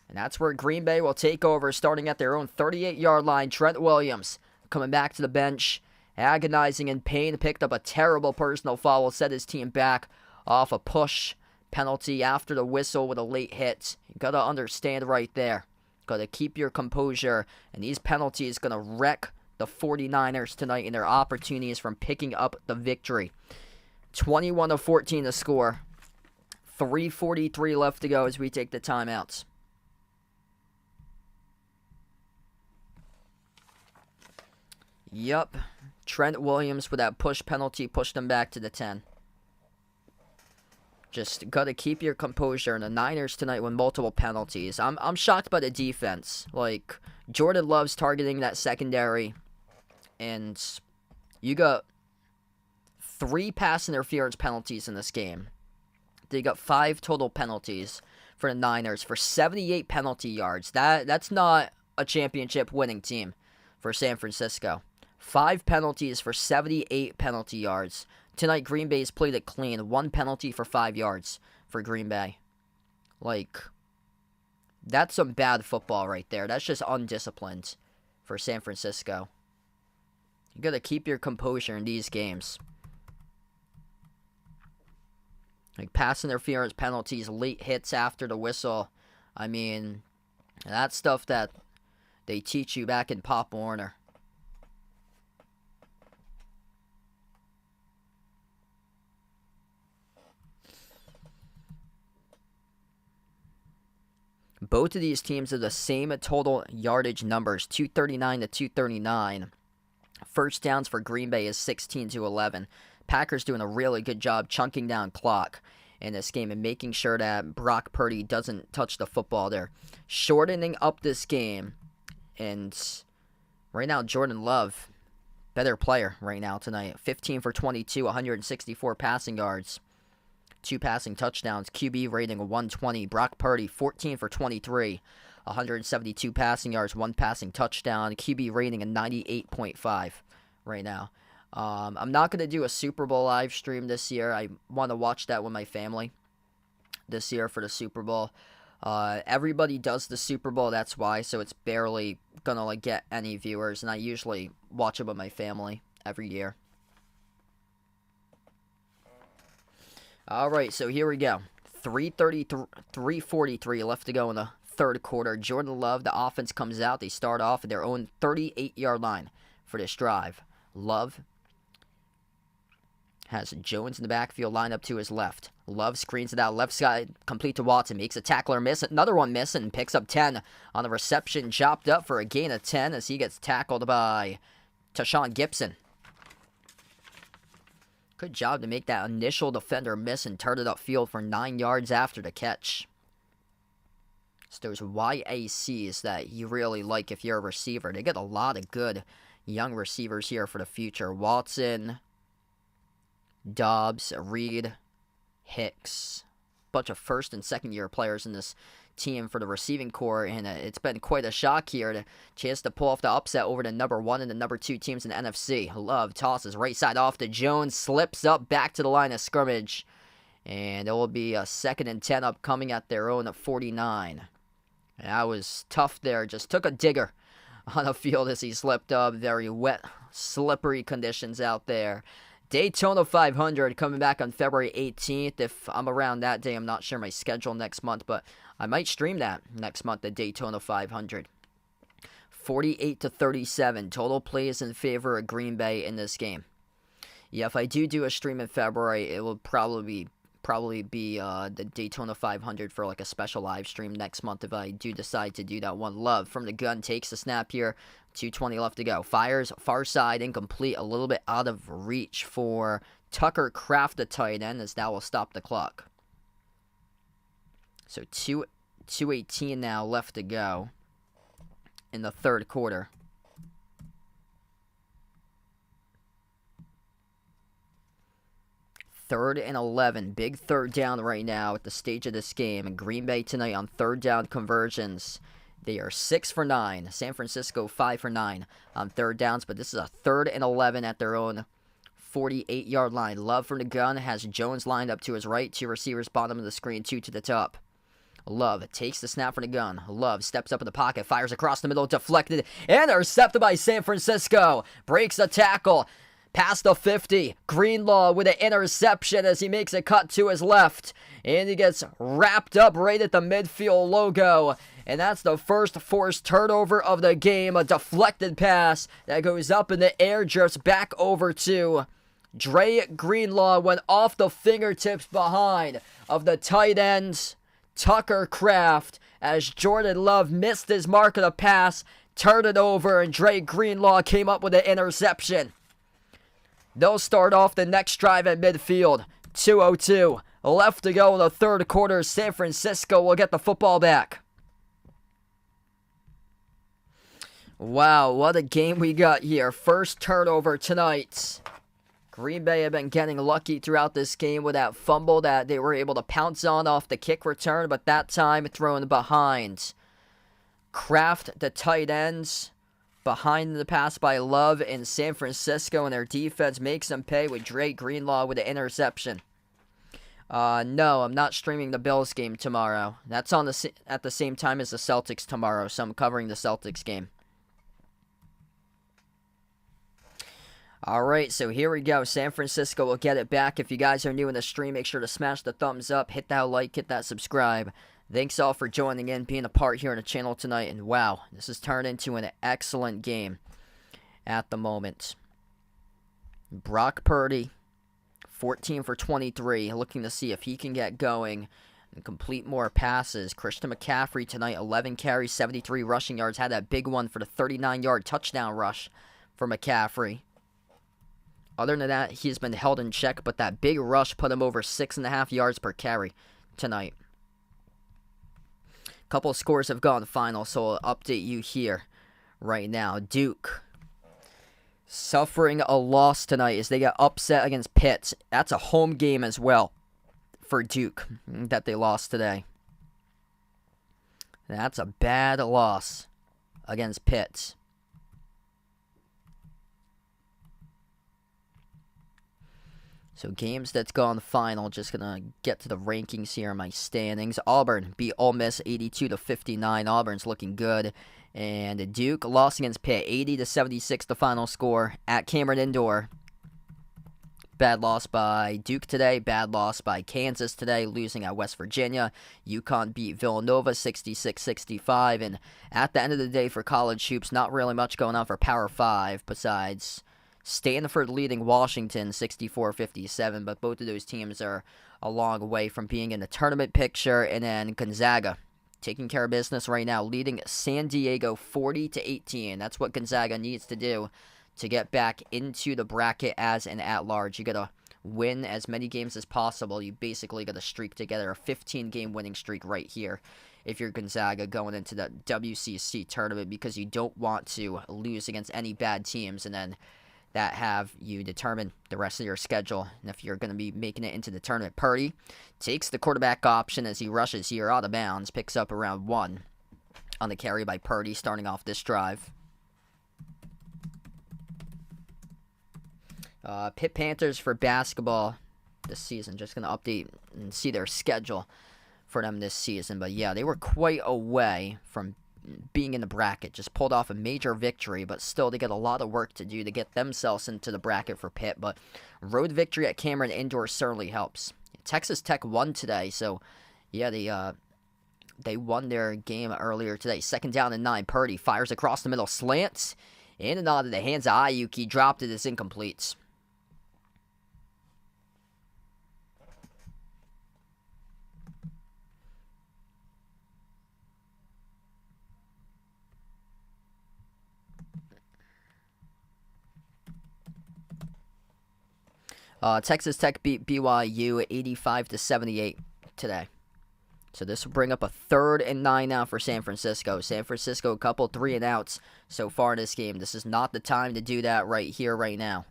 S1: And that's where Green Bay will take over, starting at their own 38-yard line. Trent Williams coming back to the bench, agonizing in pain, picked up a terrible personal foul, will set his team back off a push penalty after the whistle with a late hit. You got to understand right there. Got to keep your composure, and these penalties going to wreck the 49ers tonight in their opportunities from picking up the victory. 21-14 the score. 3:43 left to go as we take the timeouts. Yup. Trent Williams with that push penalty pushed him back to the 10. Just got to keep your composure. And the Niners tonight with multiple penalties. I'm shocked by the defense. Like, Jordan Love's targeting that secondary. And you got 3 pass interference penalties in this game. They got 5 total penalties for the Niners for 78 penalty yards. That's not a championship winning team for San Francisco. 5 penalties for 78 penalty yards. Tonight, Green Bay's played it clean. 1 penalty for 5 yards for Green Bay. Like, that's some bad football right there. That's just undisciplined for San Francisco. You got to keep your composure in these games. Like, pass interference penalties, late hits after the whistle. I mean, that's stuff that they teach you back in Pop Warner. Both of these teams have the same total yardage numbers, 239 to 239. First downs for Green Bay is 16 to 11. Packers doing a really good job chunking down clock in this game and making sure that Brock Purdy doesn't touch the football there. Shortening up this game. And right now, Jordan Love better player right now tonight. 15 for 22, 164 passing yards, 2 passing touchdowns, QB rating of 120. Brock Purdy, 14 for 23, 172 passing yards, 1 passing touchdown, QB rating of 98.5 right now. I'm not going to do a Super Bowl live stream this year. I want to watch that with my family this year for the Super Bowl. Everybody does the Super Bowl, that's why, so it's barely going to get any viewers, and I usually watch it with my family every year. Alright, so here we go. 3:43 left to go in the third quarter. Jordan Love, the offense comes out. They start off at their own 38-yard line for this drive. Love has Jones in the backfield, line up to his left. Love screens it out left side, complete to Watson. Makes a tackler miss, another one miss, and picks up 10 on the reception. Chopped up for a gain of 10 as he gets tackled by Tashawn Gibson. Good job to make that initial defender miss and turn it upfield for 9 yards after the catch. It's those YACs that you really like if you're a receiver. They get a lot of good young receivers here for the future. Watson, Dobbs, Reed, Hicks. Bunch of first and second year players in this team for the receiving core, and it's been quite a shock here. The chance to pull off the upset over the number 1 and the number 2 teams in the NFC. Love tosses right side off to Jones, slips up back to the line of scrimmage, and it will be a 2nd and 10 upcoming at their own 49. And that was tough there. Just took a digger on the field as he slipped up. Very wet, slippery conditions out there. Daytona 500 coming back on February 18th. If I'm around that day, I'm not sure my schedule next month, but I might stream that next month, the Daytona 500. 48-37. Total plays in favor of Green Bay in this game. Yeah, if I do a stream in February, it will probably be the Daytona 500 for a special live stream next month if I do decide to do that one. Love from the gun takes the snap here. 2:20 left to go. Fires far side, incomplete, a little bit out of reach for Tucker Kraft, the tight end, as that will stop the clock. So 2:18 now left to go in the third quarter. Third and 11. Big third down right now at the stage of this game. And Green Bay tonight on third down conversions. They are 6 for 9. San Francisco 5 for 9 on third downs. But this is a 3rd and 11 at their own 48-yard line. Love from the gun has Jones lined up to his right. 2 receivers bottom of the screen, 2 to the top. Love takes the snap from the gun. Love steps up in the pocket, fires across the middle, deflected, intercepted by San Francisco. Breaks a tackle. Past the 50, Greenlaw with an interception as he makes a cut to his left. And he gets wrapped up right at the midfield logo. And that's the first forced turnover of the game. A deflected pass that goes up in the air, drifts back over to Dre Greenlaw. Went off the fingertips behind of the tight end, Tucker Kraft, as Jordan Love missed his mark of the pass, turned it over, and Dre Greenlaw came up with an interception. They'll start off the next drive at midfield. 2:02 left to go in the third quarter. San Francisco will get the football back. Wow, what a game we got here. First turnover tonight. Green Bay have been getting lucky throughout this game with that fumble that they were able to pounce on off the kick return, but that time thrown behind. Kraft, the tight ends, behind the pass by Love in San Francisco, and their defense makes them pay with Dre Greenlaw with an interception. No, I'm not streaming the Bills game tomorrow. That's on at the same time as the Celtics tomorrow, so I'm covering the Celtics game. Alright, so here we go. San Francisco will get it back. If you guys are new in the stream, make sure to smash the thumbs up, hit that like, hit that subscribe. Thanks all for joining in, being a part here on the channel tonight. And wow, this has turned into an excellent game at the moment. Brock Purdy, 14 for 23, looking to see if he can get going and complete more passes. Christian McCaffrey tonight, 11 carries, 73 rushing yards. Had that big one for the 39-yard touchdown rush for McCaffrey. Other than that, he's been held in check, but that big rush put him over 6.5 yards per carry tonight. Couple of scores have gone final, so I'll update you here right now. Duke suffering a loss tonight as they get upset against Pitt. That's a home game as well for Duke that they lost today. That's a bad loss against Pitt. So games that's gone final. Just gonna get to the rankings here in my standings. Auburn beat Ole Miss 82-59. Auburn's looking good. And Duke lost against Pitt 80-76. The final score at Cameron Indoor. Bad loss by Duke today. Bad loss by Kansas today, losing at West Virginia. UConn beat Villanova 66-65. And at the end of the day for college hoops, not really much going on for Power 5 besides Stanford leading Washington 64-57. But both of those teams are a long way from being in the tournament picture. And then Gonzaga taking care of business right now, leading San Diego 40-18. That's what Gonzaga needs to do to get back into the bracket as an at-large. You got to win as many games as possible. You basically got to streak together a 15-game winning streak right here if you're Gonzaga going into the WCC tournament, because you don't want to lose against any bad teams and then that have you determine the rest of your schedule and if you're going to be making it into the tournament. Purdy takes the quarterback option as he rushes here out of bounds, picks up around 1 on the carry by Purdy starting off this drive. Pitt Panthers for basketball this season. Just going to update and see their schedule for them this season. But yeah, they were quite away from being in the bracket. Just pulled off a major victory, but still they got a lot of work to do to get themselves into the bracket for Pitt. But road victory at Cameron Indoor certainly helps. Texas Tech won today, so yeah, they won their game earlier today. 2nd down and 9. Purdy fires across the middle, slants in and out of the hands of Ayuk. He dropped it. It's incomplete. Texas Tech beat BYU 85-78 today. So this will bring up a 3rd and 9 now for San Francisco. San Francisco, a couple 3 and outs so far in this game. This is not the time to do that right here, right now.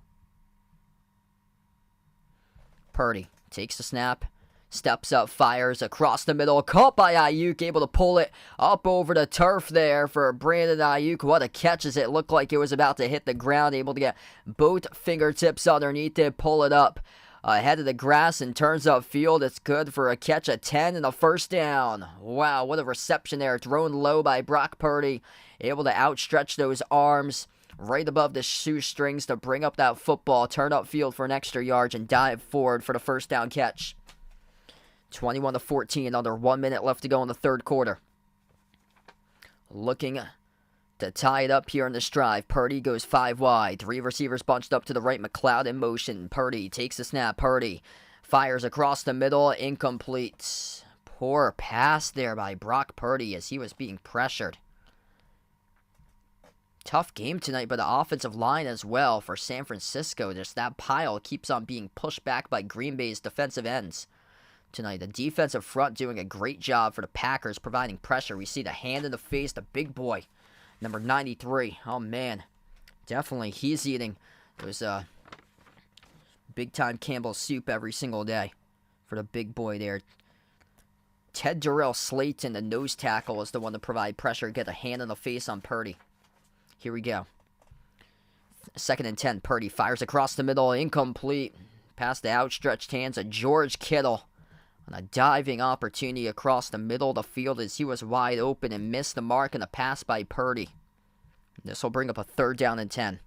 S1: Purdy takes the snap, steps up, fires across the middle, caught by Ayuk, able to pull it up over the turf there for Brandon Ayuk. What a catch, as it looked like it was about to hit the ground, able to get both fingertips underneath it, pull it up ahead of the grass and turns upfield. It's good for a catch of 10 and a 1st down. Wow, what a reception there. Thrown low by Brock Purdy, able to outstretch those arms right above the shoestrings to bring up that football, turn upfield for an extra yard, and dive forward for the 1st down catch. 21-14, under 1 minute left to go in the 3rd quarter. Looking to tie it up here in this drive. Purdy goes 5 wide. 3 receivers bunched up to the right. McLeod in motion. Purdy takes the snap. Purdy fires across the middle. Incomplete. Poor pass there by Brock Purdy as he was being pressured. Tough game tonight by the offensive line as well for San Francisco. Just that pile keeps on being pushed back by Green Bay's defensive ends tonight. The defensive front doing a great job for the Packers, providing pressure. We see the hand in the face, the big boy, number 93. Oh, man. Definitely, he's eating those big-time Campbell's soup every single day for the big boy there. Ted Durrell Slayton, the nose tackle, is the one to provide pressure, get a hand in the face on Purdy. Here we go. 2nd and 10. Purdy fires across the middle, incomplete. Past the outstretched hands of George Kittle. On a diving opportunity across the middle of the field as he was wide open and missed the mark in a pass by Purdy. This will bring up a 3rd down and 10.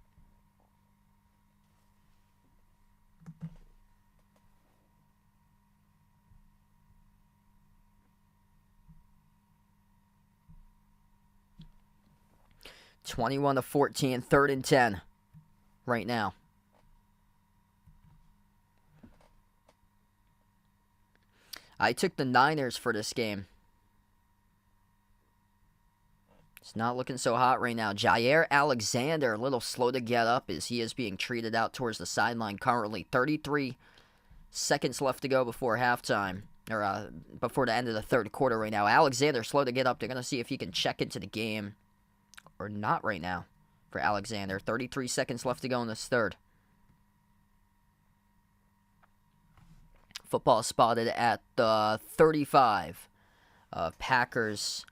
S1: (21-14), 3rd and 10 right now. I took the Niners for this game. It's not looking so hot right now. Jair Alexander, a little slow to get up as he is being treated out towards the sideline currently. 33 seconds left to go before halftime, or before the end of the 3rd quarter right now. Alexander slow to get up. They're going to see if he can check into the game or not right now for Alexander. 33 seconds left to go in this third. Football spotted at the 35. The Packers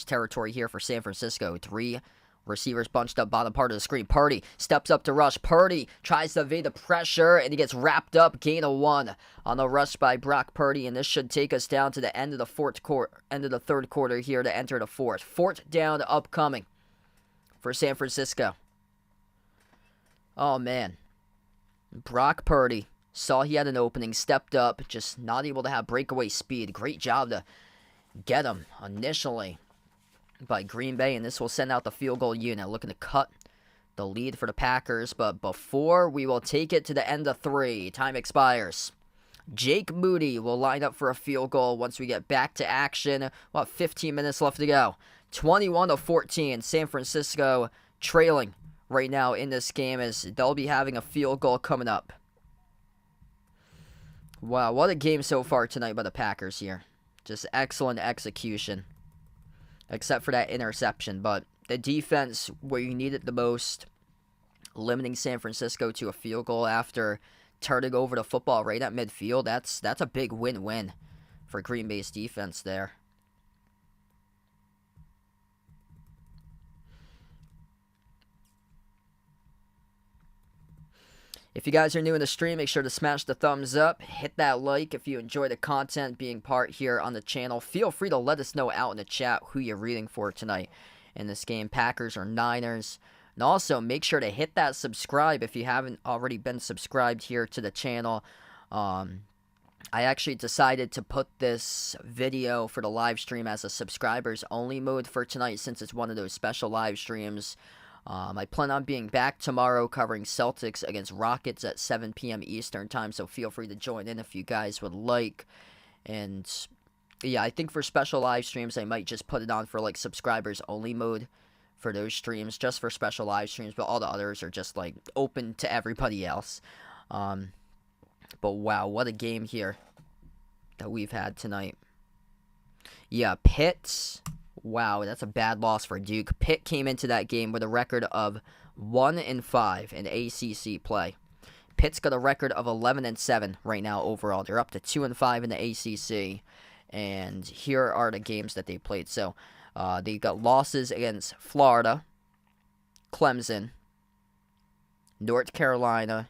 S1: territory here for San Francisco. 3 receivers bunched up bottom part of the screen. Purdy steps up to rush. Purdy tries to evade the pressure, and he gets wrapped up. Gain of 1 on the rush by Brock Purdy, and this should take us down to the end of the third quarter here to enter the fourth. Fourth down upcoming for San Francisco. Oh, man. Brock Purdy saw he had an opening, stepped up, just not able to have breakaway speed. Great job to get him initially by Green Bay, and this will send out the field goal unit, looking to cut the lead for the Packers. But before we will take it to the end of 3, time expires. Jake Moody will line up for a field goal once we get back to action. 15 minutes left to go. 21-14, San Francisco trailing right now in this game, as they'll be having a field goal coming up. Wow, what a game so far tonight by the Packers here. Just excellent execution, except for that interception. But the defense, where you need it the most, limiting San Francisco to a field goal after turning over the football right at midfield, that's a big win-win for Green Bay's defense there. If you guys are new in the stream, make sure to smash the thumbs up. Hit that like if you enjoy the content being part here on the channel. Feel free to let us know out in the chat who you're rooting for tonight in this game, Packers or Niners. And also, make sure to hit that subscribe if you haven't already been subscribed here to the channel. I actually decided to put this video for the live stream as a subscribers only mode for tonight, since it's one of those special live streams. I plan on being back tomorrow covering Celtics against Rockets at 7 p.m. Eastern time, so feel free to join in if you guys would like. And yeah, I think for special live streams, I might just put it on for like subscribers only mode for those streams, just for special live streams, but all the others are just like open to everybody else. But wow, what a game here that we've had tonight. Yeah, Pitt. Wow, that's a bad loss for Duke. Pitt came into that game with a record of 1-5 in ACC play. Pitt's got a record of 11-7 right now overall. They're up to 2-5 in the ACC. And here are the games that they played. So, they got losses against Florida, Clemson, North Carolina,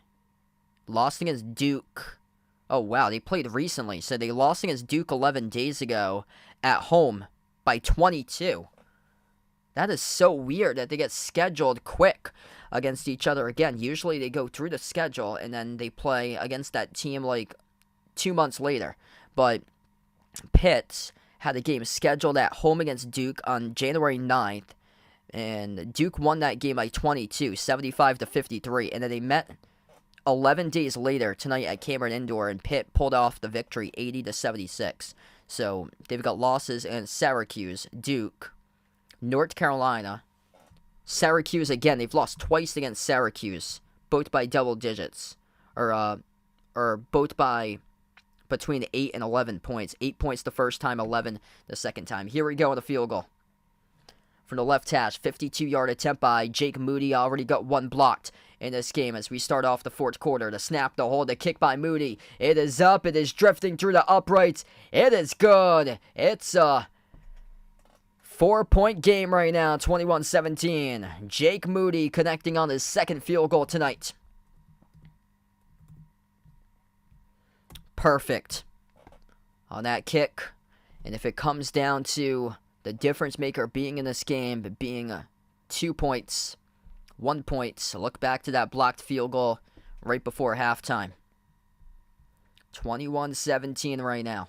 S1: lost against Duke. Oh, wow, they played recently. So they lost against Duke 11 days ago at home by 22. That is so weird that they get scheduled quick against each other again. Usually they go through the schedule and then they play against that team like 2 months later. But Pitt had a game scheduled at home against Duke on January 9th. And Duke won that game by 22, 75-53. And then they met 11 days later tonight at Cameron Indoor, and Pitt pulled off the victory 80-76. So they've got losses against Syracuse, Duke, North Carolina, Syracuse again. They've lost twice against Syracuse, both by double digits, or both by between 8 and 11 points. 8 points the first time, 11 the second time. Here we go with a field goal from the left hash. 52-yard attempt by Jake Moody. Already got one blocked in this game as we start off the fourth quarter. The snap, the hold, the kick by Moody. It is up. It is drifting through the uprights. It is good. It's a 4-point game right now, 21-17. Jake Moody connecting on his second field goal tonight. Perfect on that kick. And if it comes down to the difference maker being in this game, but being 2 points, 1 point, look back to that blocked field goal right before halftime. 21-17 right now.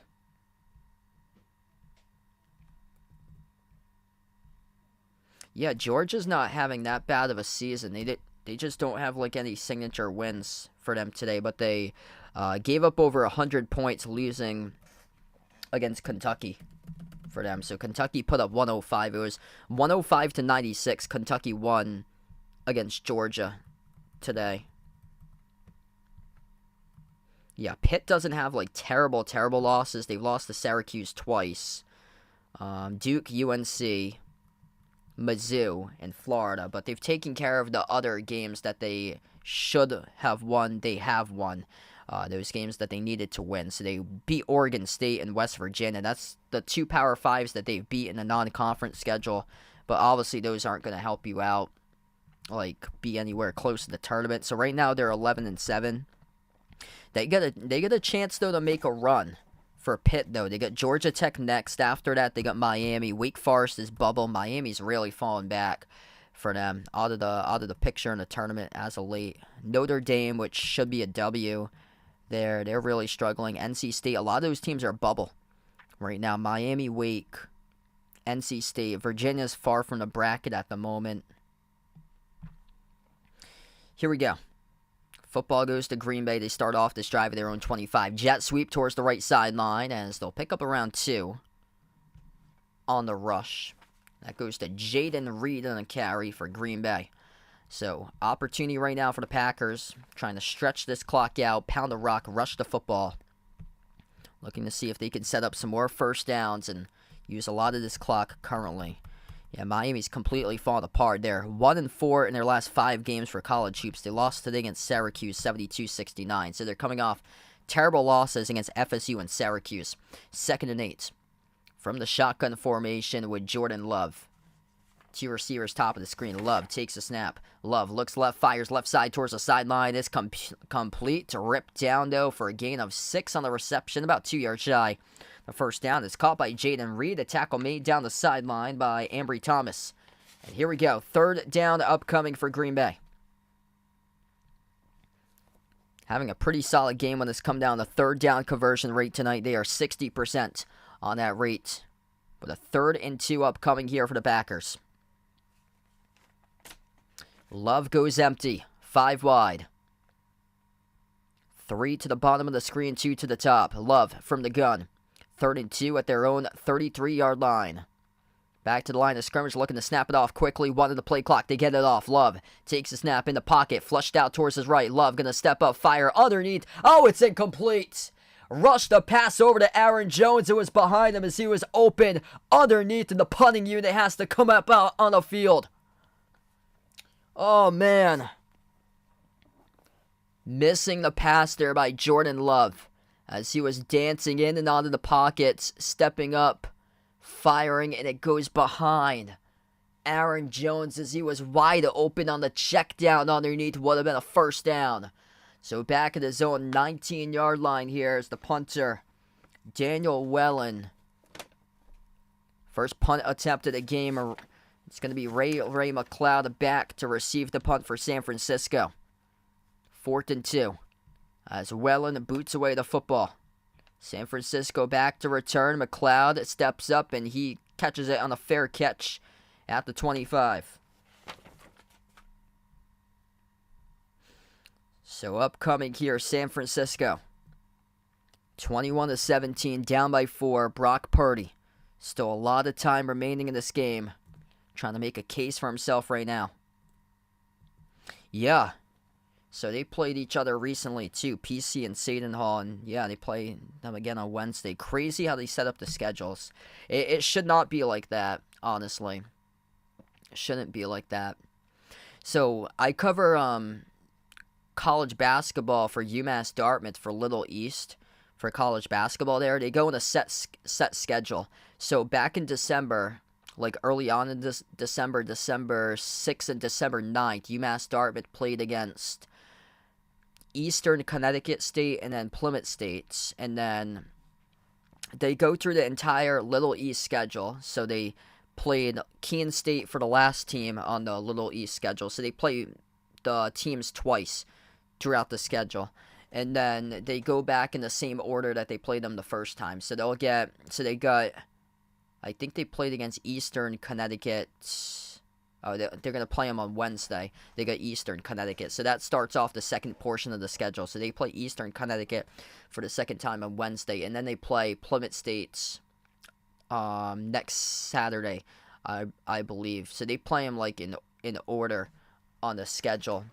S1: Yeah, Georgia's not having that bad of a season. They just don't have like any signature wins for them today, but they gave up over 100 points losing against Kentucky for them. So Kentucky put up 105. It was 105-96. Kentucky won against Georgia today. Yeah, Pitt doesn't have like terrible losses. They've lost to Syracuse twice. Duke, UNC, Mizzou in Florida, but they've taken care of the other games that they should have won. They have won those games that they needed to win. So they beat Oregon State and West Virginia. That's the two Power Fives that they've beat in a non-conference schedule. But obviously those aren't going to help you out, like be anywhere close to the tournament. So right now they're 11-7. They get a chance though to make a run. For Pitt, though, they got Georgia Tech next. After that, they got Miami. Wake Forest is bubble. Miami's really falling back for them, out of the picture in the tournament as of late. Notre Dame, which should be a W, they're really struggling. NC State, a lot of those teams are bubble right now. Miami, Wake, NC State. Virginia's far from the bracket at the moment. Here we go. Football goes to Green Bay. They start off this drive at their own 25. Jet sweep towards the right sideline as they'll pick up around 2 on the rush. That goes to Jaden Reed on a carry for Green Bay. So, opportunity right now for the Packers. Trying to stretch this clock out, pound the rock, rush the football. Looking to see if they can set up some more first downs and use a lot of this clock currently. Yeah, Miami's completely fallen apart there. 1-4 in their last 5 games for college hoops. They lost today against Syracuse 72-69. So they're coming off terrible losses against FSU and Syracuse. 2nd and 8. From the shotgun formation with Jordan Love. 2 receivers top of the screen. Love takes a snap. Love looks left, fires left side towards the sideline. It's complete to rip down though for a gain of 6 on the reception. About 2 yards shy. The first down is caught by Jaden Reed. A tackle made down the sideline by Ambry Thomas. And here we go. 3rd down upcoming for Green Bay. Having a pretty solid game when it's come down to 3rd down conversion rate tonight. They are 60% on that rate. With a 3rd and 2 upcoming here for the Packers. Love goes empty. 5 wide. 3 to the bottom of the screen, 2 to the top. Love from the gun. 3rd and 2 at their own 33-yard line. Back to the line of scrimmage, looking to snap it off quickly. 1 of the play clock. They get it off. Love takes a snap in the pocket. Flushed out towards his right. Love going to step up, fire underneath. Oh, it's incomplete. Rush the pass over to Aaron Jones, who was behind him as he was open underneath, and the punting unit has to come up out on the field. Oh, man. Missing the pass there by Jordan Love. As he was dancing in and out of the pockets, stepping up, firing, and it goes behind Aaron Jones as he was wide open on the check down underneath. Would have been a first down. So back at his own 19-yard line here is the punter, Daniel Wellen. First punt attempt of the game. It's going to be Ray McLeod back to receive the punt for San Francisco. 4th and 2. As Wellen boots away the football. San Francisco back to return. McLeod steps up and he catches it on a fair catch at the 25. So upcoming here, San Francisco. 21-17, down by 4. Brock Purdy. Still a lot of time remaining in this game. Trying to make a case for himself right now. Yeah. So they played each other recently too, PC and Seton Hall, and yeah, they play them again on Wednesday. Crazy how they set up the schedules. It should not be like that, honestly. It shouldn't be like that. So I cover college basketball for UMass Dartmouth for Little East for college basketball there. They go in a set schedule. So back in December, like early on in December 6th and December 9th, UMass Dartmouth played against Eastern Connecticut State and then Plymouth State. And then they go through the entire Little East schedule. So they played Keene State for the last team on the Little East schedule. So they play the teams twice throughout the schedule. And then they go back in the same order that they played them the first time. So they got, I think they played against Eastern Connecticut. Oh, they're going to play them on Wednesday. They got Eastern Connecticut. So that starts off the second portion of the schedule. So they play Eastern Connecticut for the second time on Wednesday. And then they play Plymouth State next Saturday, I believe. So they play them like in order on the schedule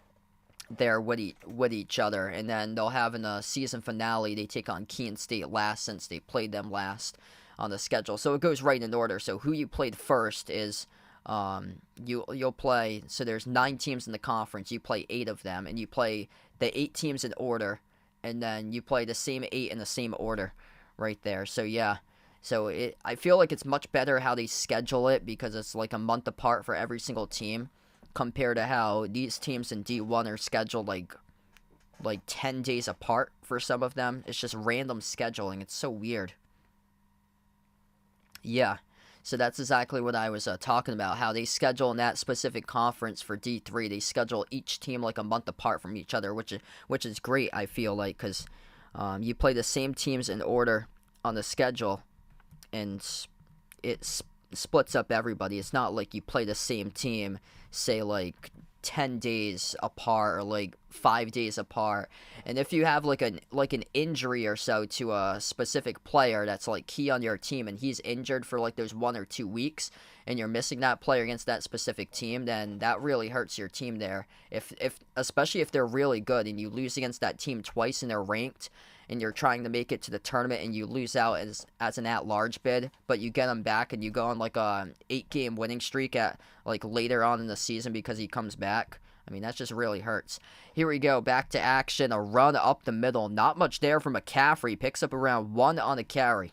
S1: there with each other. And then they'll have in a season finale, they take on Keene State last since they played them last on the schedule. So it goes right in order. So who you played first is You'll play, so there's 9 teams in the conference. You play 8 of them, and you play the 8 teams in order, and then you play the same 8 in the same order right there. So yeah, so I feel like it's much better how they schedule it, because it's like a month apart for every single team, compared to how these teams in D1 are scheduled like 10 days apart for some of them. It's just random scheduling. It's so weird. Yeah. So that's exactly what I was talking about, how they schedule in that specific conference for D3. They schedule each team like a month apart from each other, which is great, I feel like, because you play the same teams in order on the schedule, and it splits up everybody. It's not like you play the same team, say, like 10 days apart or like 5 days apart, and if you have like an injury or so to a specific player that's like key on your team, and he's injured for like those 1 or 2 weeks, and you're missing that player against that specific team, then that really hurts your team there. If especially if they're really good and you lose against that team twice and they're ranked, and you're trying to make it to the tournament and you lose out as an at-large bid, but you get them back and you go on like a 8-game winning streak at like later on in the season because he comes back. I mean, that just really hurts. Here we go, back to action, a run up the middle. Not much there from McCaffrey. Picks up around 1 on the carry.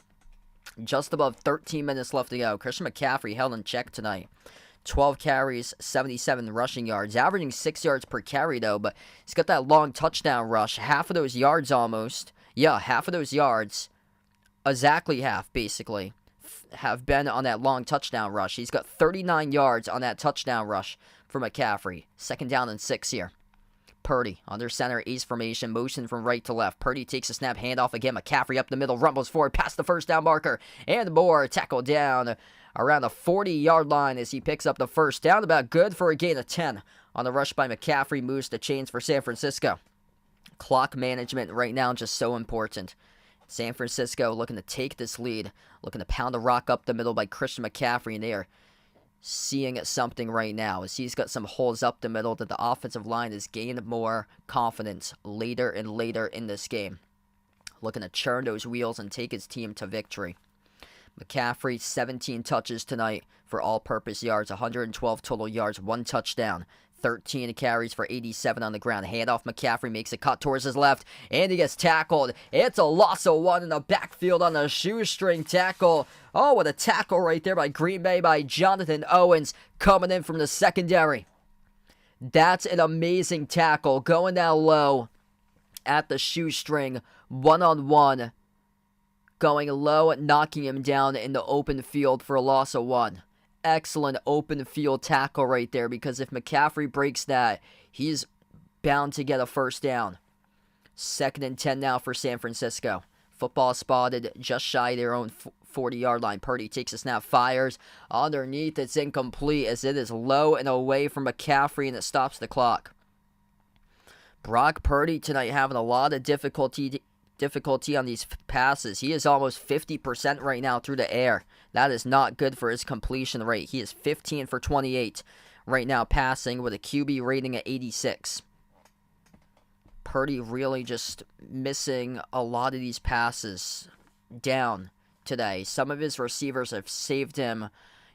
S1: Just above 13 minutes left to go. Christian McCaffrey held in check tonight. 12 carries, 77 rushing yards, averaging 6 yards per carry though, but he's got that long touchdown rush. Half of those yards almost. Yeah, half of those yards, exactly half, basically, have been on that long touchdown rush. He's got 39 yards on that touchdown rush for McCaffrey. 2nd down and 6 here. Purdy, under center, ace formation, motion from right to left. Purdy takes a snap, handoff again. McCaffrey up the middle, rumbles forward, past the 1st down marker, and more. Tackle down around the 40-yard line as he picks up the 1st down. About good for a gain of 10 on the rush by McCaffrey. Moves the chains for San Francisco. Clock management right now just so important. San Francisco looking to take this lead, looking to pound the rock up the middle by Christian McCaffrey, and they are seeing something right now as he's got some holes up the middle that the offensive line has gained more confidence later and later in this game. Looking to churn those wheels and take his team to victory. McCaffrey, 17 touches tonight for all-purpose yards, 112 total yards, 1 touchdown. 13 carries for 87 on the ground. Handoff, McCaffrey makes a cut towards his left, and he gets tackled. It's a loss of 1 in the backfield on the shoestring tackle. Oh, what a tackle right there by Green Bay by Jonathan Owens coming in from the secondary. That's an amazing tackle, going down low at the shoestring, one-on-one, going low, knocking him down in the open field for a loss of 1. Excellent open field tackle right there, because if McCaffrey breaks that, he's bound to get a 1st down. 2nd and 10 now for San Francisco. Football spotted just shy of their own 40-yard line. Purdy takes a snap, fires underneath. It's incomplete as it is low and away from McCaffrey, and it stops the clock. Brock Purdy tonight having a lot of difficulty on these passes. He is almost 50% right now through the air. That is not good for his completion rate. He is 15 for 28 right now passing with a QB rating at 86. Purdy really just missing a lot of these passes down today. Some of his receivers have saved him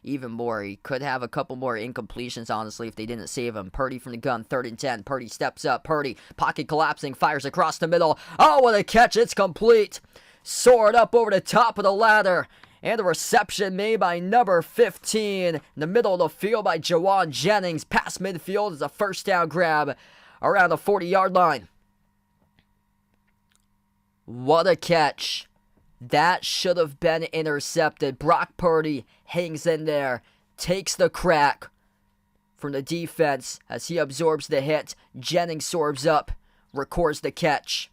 S1: even more. He could have a couple more incompletions, honestly, if they didn't save him. Purdy from the gun, 3rd and 10. Purdy steps up. Purdy, pocket collapsing, fires across the middle. Oh, what a catch. It's complete. Soared up over the top of the ladder. And a reception made by number 15. In the middle of the field by Jawan Jennings. Past midfield is a 1st down grab around the 40-yard line. What a catch. That should have been intercepted. Brock Purdy hangs in there, takes the crack from the defense as he absorbs the hit. Jennings soars up, records the catch.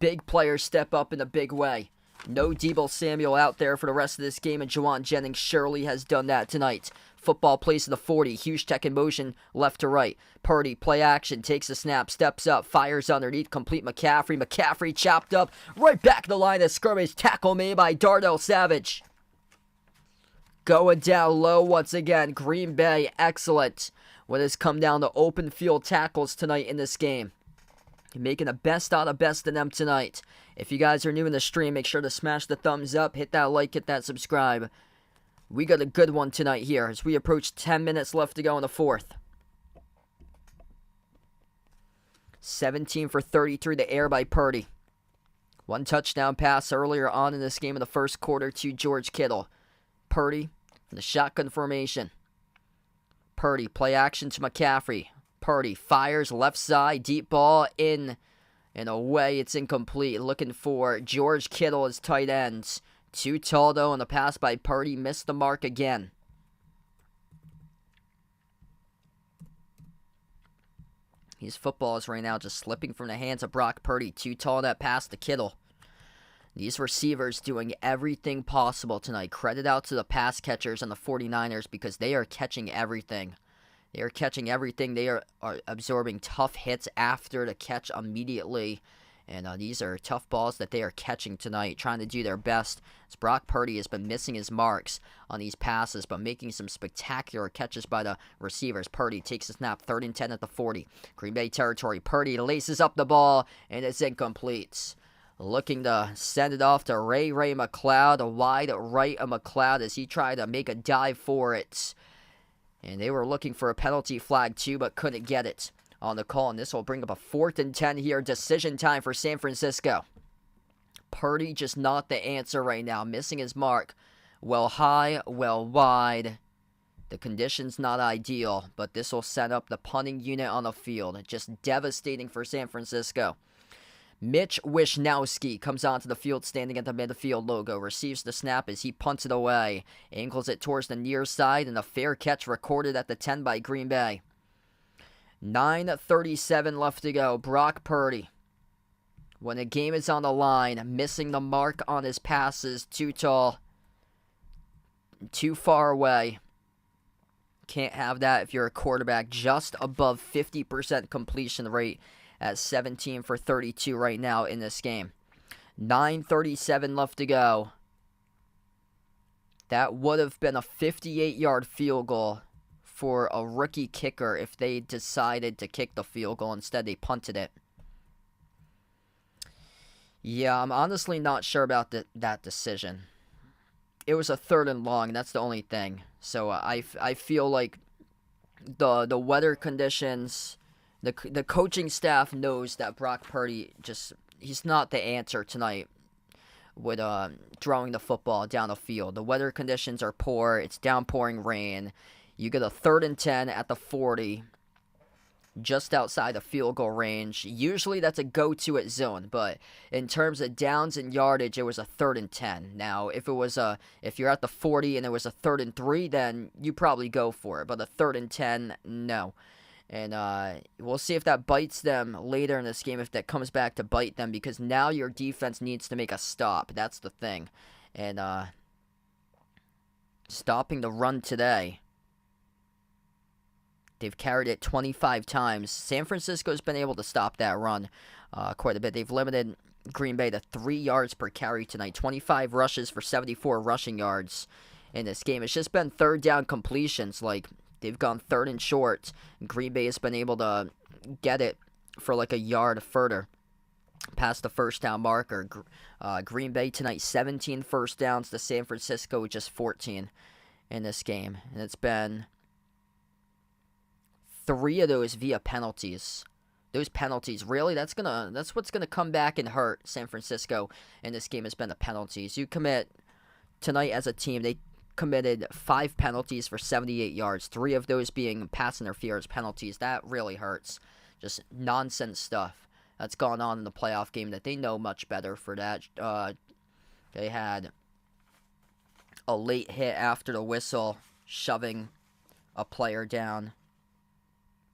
S1: Big players step up in a big way. No Deebo Samuel out there for the rest of this game, and Jawan Jennings surely has done that tonight. Football plays to the 40. Huge tech in motion, left to right. Purdy, play action, takes a snap, steps up, fires underneath, complete McCaffrey. McCaffrey chopped up, right back to the line of scrimmage. Tackle made by Darnell Savage. Going down low once again. Green Bay, excellent when it's come down to open field tackles tonight in this game. Making the best out of best of them tonight. If you guys are new in the stream, make sure to smash the thumbs up, hit that like, hit that subscribe. We got a good one tonight here as we approach 10 minutes left to go in the fourth. 17 for 30 through the air by Purdy. One touchdown pass earlier on in this game in the first quarter to George Kittle. Purdy from the shotgun formation. Purdy, play action to McCaffrey. Purdy fires left side, deep ball in and away. It's incomplete. Looking for George Kittle as tight ends. Too tall though, and the pass by Purdy missed the mark again. These footballs right now just slipping from the hands of Brock Purdy. Too tall that pass to Kittle. These receivers doing everything possible tonight. Credit out to the pass catchers and the 49ers because they are catching everything. They are catching everything. They are absorbing tough hits after the catch immediately. And these are tough balls that they are catching tonight, trying to do their best. As Brock Purdy has been missing his marks on these passes, but making some spectacular catches by the receivers. Purdy takes a snap, 3rd and 10 at the 40. Green Bay territory. Purdy laces up the ball, and it's incomplete. Looking to send it off to Ray McLeod, a wide right of McLeod as he tried to make a dive for it. And they were looking for a penalty flag too, but couldn't get it on the call. And this will bring up a 4th and 10 here. Decision time for San Francisco. Purdy just not the answer right now. Missing his mark. Well high, well wide. The conditions not ideal, but this will set up the punting unit on the field. Just devastating for San Francisco. Mitch Wishnowsky comes onto the field standing at the midfield logo, receives the snap as he punts it away, angles it towards the near side, and a fair catch recorded at the 10 by Green Bay. 9:37 left to go. Brock Purdy, when the game is on the line, missing the mark on his passes, too tall, too far away. Can't have that if you're a quarterback. Just above 50% completion rate at 17 for 32 right now in this game. 9:37 left to go. That would have been a 58-yard field goal for a rookie kicker if they decided to kick the field goal. Instead, they punted it. Yeah, I'm honestly not sure about that decision. It was a 3rd and long, that's the only thing. So I feel like the weather conditions... The coaching staff knows that Brock Purdy he's not the answer tonight with throwing the football down the field. The weather conditions are poor. It's downpouring rain. You get a 3rd and 10 at the 40, just outside the field goal range. Usually that's a go-to-it zone, but in terms of downs and yardage, it was a 3rd and 10. Now, if you're at the 40 and it was a 3rd and 3, then you probably go for it. But a 3rd and 10, no. And we'll see if that bites them later in this game, if that comes back to bite them, because now your defense needs to make a stop. That's the thing. And stopping the run today, they've carried it 25 times. San Francisco's been able to stop that run quite a bit. They've limited Green Bay to 3 yards per carry tonight. 25 rushes for 74 rushing yards in this game. It's just been 3rd down completions, like... They've gone 3rd and short. Green Bay has been able to get it for like a yard further past the first down marker. Green Bay tonight, 17 first downs to San Francisco, just 14 in this game. And it's been 3 of those via penalties. Those penalties, really, that's what's gonna come back and hurt San Francisco in this game has been the penalties. You commit tonight as a team, they committed 5 penalties for 78 yards, 3 of those being pass interference penalties. That really hurts. Just nonsense stuff that's gone on in the playoff game that they know much better for that. They had a late hit after the whistle, shoving a player down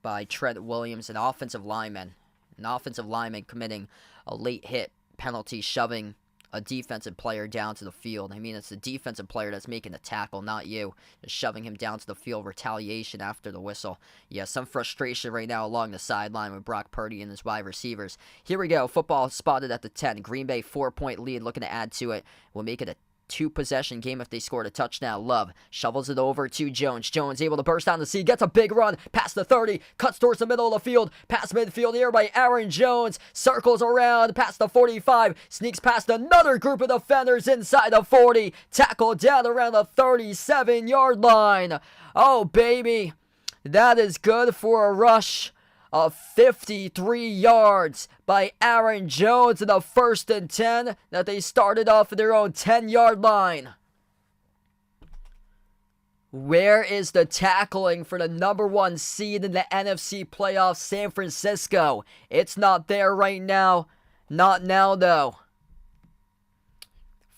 S1: by Trent Williams, an offensive lineman. An offensive lineman committing a late hit penalty, shoving a defensive player down to the field. I mean, it's the defensive player that's making the tackle, not you. Just shoving him down to the field, retaliation after the whistle. Yeah, some frustration right now along the sideline with Brock Purdy and his wide receivers. Here we go. Football spotted at the 10. Green Bay 4-point lead, looking to add to it. We'll make it a two-possession game if they scored a touchdown. Love shovels it over to Jones. Jones able to burst down the sea, gets a big run, past the 30, cuts towards the middle of the field, past midfield here by Aaron Jones, circles around, past the 45, sneaks past another group of defenders inside the 40, tackled down around the 37-yard line. Oh, baby, that is good for a rush of 53 yards by Aaron Jones in the 1st and 10 that they started off at their own 10-yard line. Where is the tackling for the number 1 seed in the NFC playoffs, San Francisco? It's not there right now. Not now, though.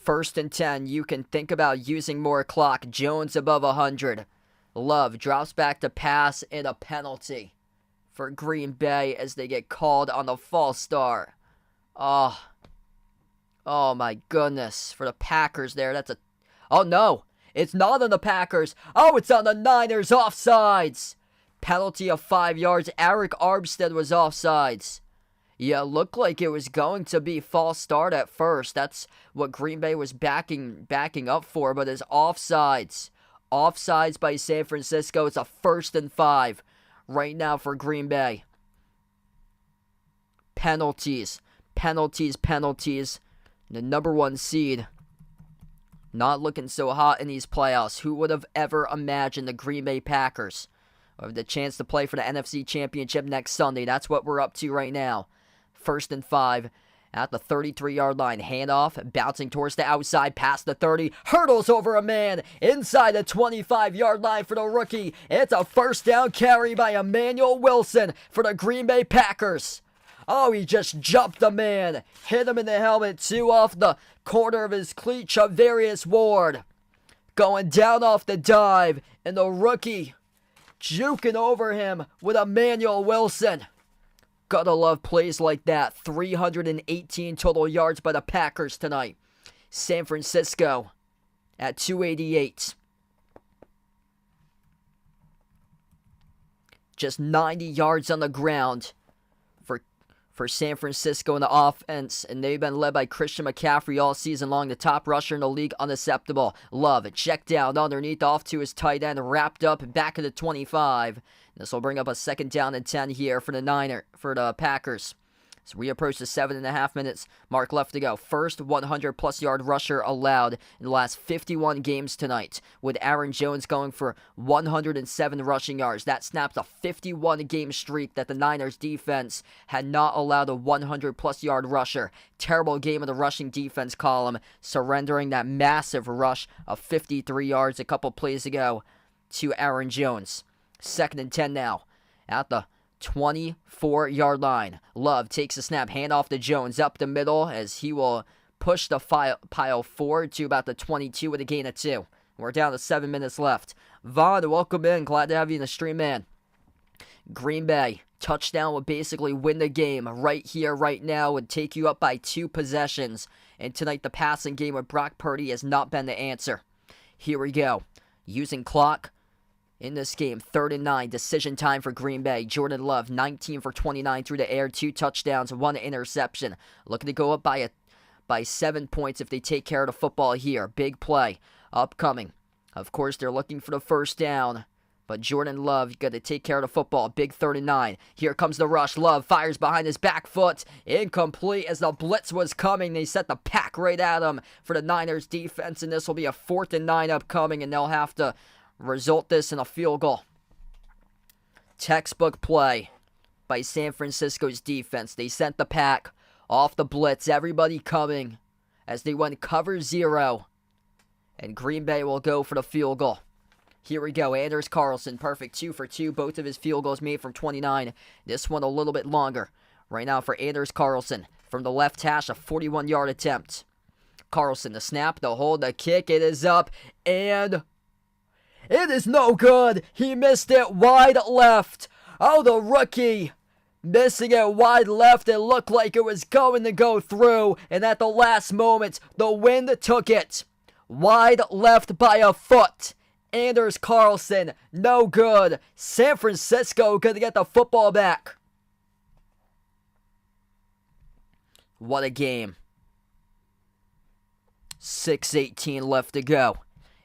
S1: 1st and 10, you can think about using more clock. Jones above 100. Love drops back to pass and a penalty for Green Bay as they get called on the false start. Oh my goodness. For the Packers there, that's a... Oh no, it's not on the Packers. Oh, it's on the Niners, offsides. Penalty of 5 yards. Eric Armstead was offsides. Yeah, looked like it was going to be false start at first. That's what Green Bay was backing up for, but it's offsides. Offsides by San Francisco. It's a 1st and 5. Right now for Green Bay. Penalties. The number 1 seed not looking so hot in these playoffs. Who would have ever imagined the Green Bay Packers have the chance to play for the NFC Championship next Sunday? That's what we're up to right now. 1st and 5 at the 33-yard line. Handoff, bouncing towards the outside, past the 30, hurdles over a man, inside the 25-yard line for the rookie. It's a 1st down carry by Emmanuel Wilson for the Green Bay Packers. Oh, he just jumped the man, hit him in the helmet, 2 off the corner of his cleat. Charvarius Ward going down off the dive, and the rookie juking over him with Emmanuel Wilson. Gotta love plays like that. 318 total yards by the Packers tonight. San Francisco at 288. Just 90 yards on the ground for San Francisco in the offense, and they've been led by Christian McCaffrey all season long, the top rusher in the league, unacceptable. Love, check down underneath off to his tight end, wrapped up back at the 25. This will bring up a 2nd down and 10 here for the Packers. So we approach the 7.5 minutes mark left to go. First 100-plus yard rusher allowed in the last 51 games tonight, with Aaron Jones going for 107 rushing yards. That snaps a 51-game streak that the Niners defense had not allowed a 100-plus yard rusher. Terrible game of the rushing defense column, surrendering that massive rush of 53 yards a couple plays ago to Aaron Jones. 2nd and 10 now at the 24-yard line. Love takes a snap, hand off to Jones up the middle as he will push the pile forward to about the 22 with a gain of 2. We're down to 7 minutes left. Vaughn, welcome in. Glad to have you in the stream, man. Green Bay, touchdown would basically win the game right here, right now, would take you up by 2 possessions. And tonight, the passing game with Brock Purdy has not been the answer. Here we go. Using clock. In this game, 3rd and 9, decision time for Green Bay. Jordan Love, 19 for 29 through the air, 2 touchdowns, 1 interception. Looking to go up by 7 points if they take care of the football here. Big play upcoming. Of course, they're looking for the 1st down. But Jordan Love, you got to take care of the football. Big 3rd and 9. Here comes the rush. Love fires behind his back foot. Incomplete as the blitz was coming. They set the pack right at him for the Niners defense. And this will be a 4th and 9 upcoming. And they'll have to result this in a field goal. Textbook play by San Francisco's defense. They sent the pack off the blitz. Everybody coming as they went cover 0. And Green Bay will go for the field goal. Here we go. Anders Carlson, perfect 2 for 2. Both of his field goals made from 29. This one a little bit longer. Right now for Anders Carlson. From the left hash, a 41-yard attempt. Carlson, the snap, the hold, the kick. It is up. And it is no good. He missed it wide left. Oh, the rookie missing it wide left. It looked like it was going to go through. And at the last moment, the wind took it. Wide left by a foot. Anders Carlson, no good. San Francisco going to get the football back. What a game. 6:18 left to go.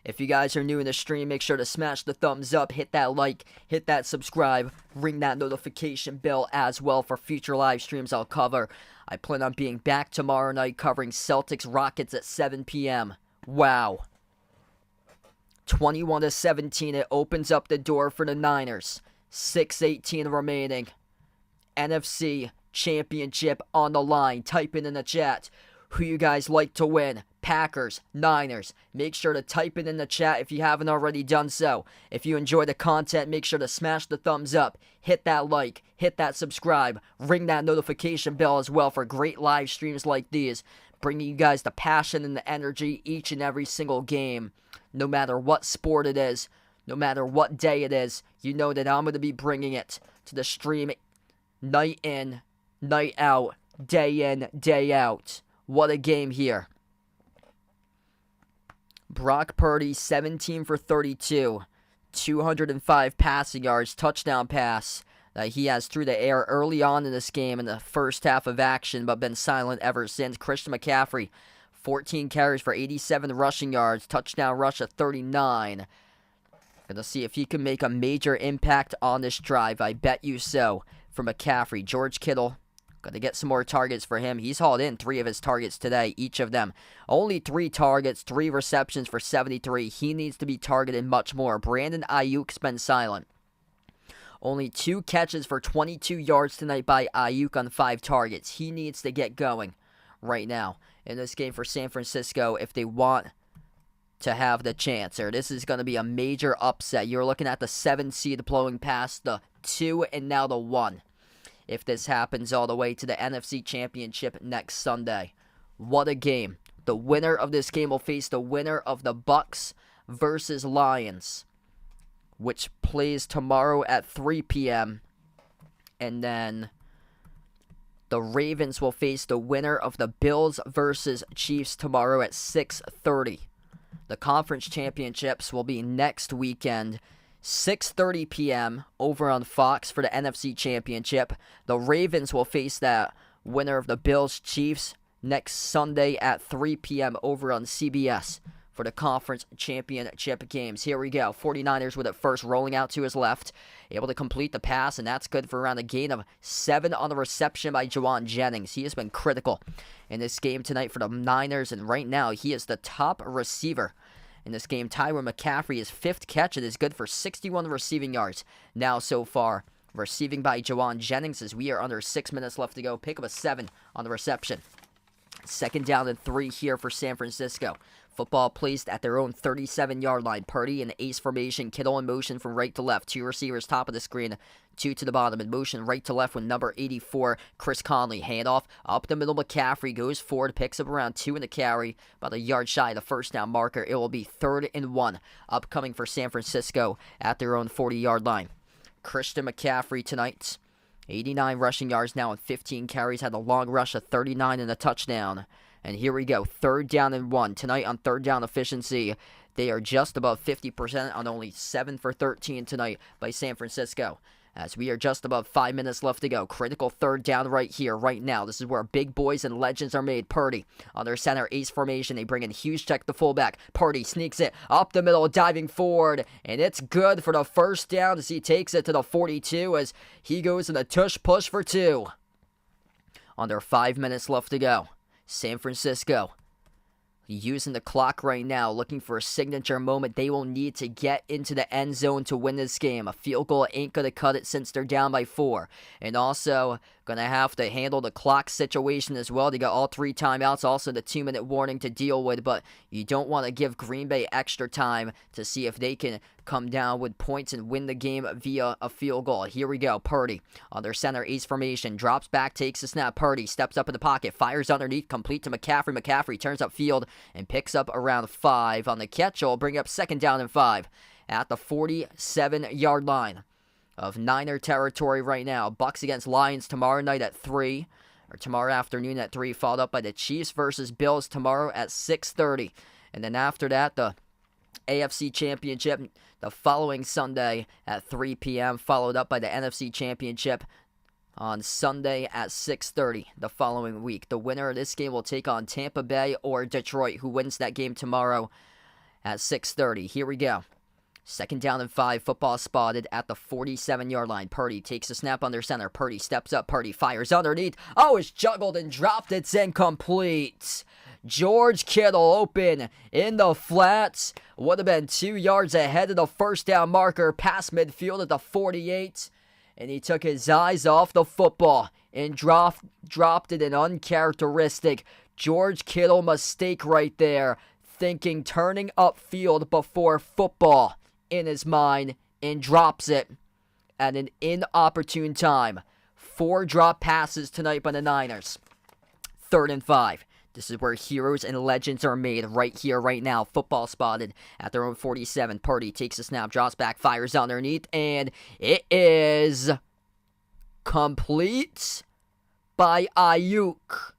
S1: If you guys are new in the stream, make sure to smash the thumbs up, hit that like, hit that subscribe, ring that notification bell as well for future live streams I'll cover. I plan on being back tomorrow night covering Celtics Rockets at 7 p.m. Wow. 21-17, it opens up the door for the Niners. 6:18 remaining. NFC Championship on the line. Type it in the chat who you guys like to win. Packers, Niners. Make sure to type it in the chat if you haven't already done so. If you enjoy the content, make sure to smash the thumbs up, hit that like, hit that subscribe, ring that notification bell as well for great live streams like these, bringing you guys the passion and the energy each and every single game. No matter what sport it is, no matter what day it is, you know that I'm going to be bringing it to the stream night in, night out, day in, day out. What a game here. Brock Purdy, 17 for 32, 205 passing yards, touchdown pass that he has through the air early on in this game in the first half of action, but been silent ever since. Christian McCaffrey, 14 carries for 87 rushing yards, touchdown rush of 39. Gonna see if he can make a major impact on this drive. I bet you so for McCaffrey. George Kittle, gonna get some more targets for him. He's hauled in 3 of his targets today, each of them. Only 3 targets, 3 receptions for 73. He needs to be targeted much more. Brandon Ayuk's been silent. Only 2 catches for 22 yards tonight by Ayuk on 5 targets. He needs to get going right now in this game for San Francisco if they want to have the chance. Or this is going to be a major upset. You're looking at the 7 seed blowing past the 2 and now the 1. If this happens all the way to the NFC Championship next Sunday. What a game. The winner of this game will face the winner of the Bucks versus Lions, which plays tomorrow at 3 p.m. And then the Ravens will face the winner of the Bills versus Chiefs tomorrow at 6:30. The conference championships will be next weekend, 6:30 p.m. over on Fox for the NFC Championship. The Ravens will face that winner of the Bills-Chiefs next Sunday at 3 p.m. over on CBS for the conference championship games. Here we go. 49ers with it first, rolling out to his left, able to complete the pass, and that's good for around a gain of 7 on the reception by Juwan Jennings. He has been critical in this game tonight for the Niners, and right now he is the top receiver in this game. Tyron McCaffrey, his 5th catch, it is good for 61 receiving yards now so far. Receiving by Juwan Jennings as we are under 6 minutes left to go. Pick up a 7 on the reception. 2nd down and 3 here for San Francisco. Football placed at their own 37-yard line. Purdy in ace formation. Kittle in motion from right to left. 2 receivers top of the screen. 2 to the bottom. In motion right to left with number 84, Chris Conley. Handoff up the middle. McCaffrey goes forward. Picks up around 2 in the carry. About a yard shy of the first down marker. It will be 3rd and 1. Upcoming for San Francisco at their own 40-yard line. Christian McCaffrey tonight. 89 rushing yards now and 15 carries. Had a long rush of 39 and a touchdown. And here we go, 3rd down and 1. Tonight on 3rd down efficiency, they are just above 50% on only 7 for 13 tonight by San Francisco. As we are just above 5 minutes left to go. Critical 3rd down right here, right now. This is where big boys and legends are made. Purdy on their center ace formation. They bring in huge check the fullback. Purdy sneaks it up the middle, diving forward. And it's good for the 1st down as he takes it to the 42 as he goes in a tush push for 2. Under 5 minutes left to go. San Francisco using the clock right now, looking for a signature moment. They will need to get into the end zone to win this game. A field goal ain't going to cut it since they're down by 4. And also going to have to handle the clock situation as well. They got all 3 timeouts, also the 2-minute warning to deal with. But you don't want to give Green Bay extra time to see if they can come down with points and win the game via a field goal. Here we go. Purdy on their center ace formation. Drops back, takes the snap. Purdy steps up in the pocket, fires underneath, complete to McCaffrey. McCaffrey turns upfield and picks up around 5 on the catch. Will bring up 2nd down and 5 at the 47-yard line of Niner territory right now. Bucks against Lions tomorrow night at 3, or tomorrow afternoon at 3, followed up by the Chiefs versus Bills tomorrow at 6:30. And then after that, the AFC Championship the following Sunday at 3 p.m., followed up by the NFC Championship on Sunday at 6:30 the following week. The winner of this game will take on Tampa Bay or Detroit, who wins that game tomorrow at 6:30. Here we go. 2nd down and 5, football spotted at the 47-yard line. Purdy takes a snap under center. Purdy steps up. Purdy fires underneath. Oh, it's juggled and dropped. It's incomplete. George Kittle open in the flats. Would have been 2 yards ahead of the first down marker past midfield at the 48. And he took his eyes off the football and dropped it, an uncharacteristic George Kittle mistake right there. Thinking turning upfield before football in his mind, and drops it at an inopportune time. 4 drop passes tonight by the Niners. 3rd and 5. This is where heroes and legends are made, right here, right now. Football spotted at their own 47. Purdy takes a snap, drops back, fires underneath, and it is complete by Ayuk.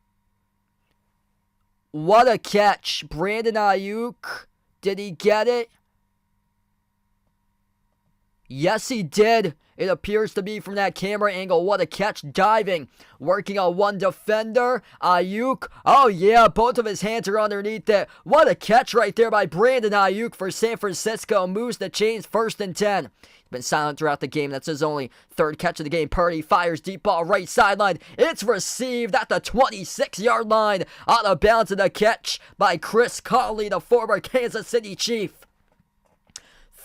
S1: What a catch. Brandon Ayuk. Did he get it? Yes, he did. It appears to be from that camera angle. What a catch. Diving. Working on one defender. Ayuk. Oh, yeah. Both of his hands are underneath it. What a catch right there by Brandon Ayuk for San Francisco. Moves the chains. 1st and 10. He's been silent throughout the game. That's his only 3rd catch of the game. Purdy fires deep ball right sideline. It's received at the 26-yard line. Out of bounds, and a catch by Chris Conley, the former Kansas City Chief.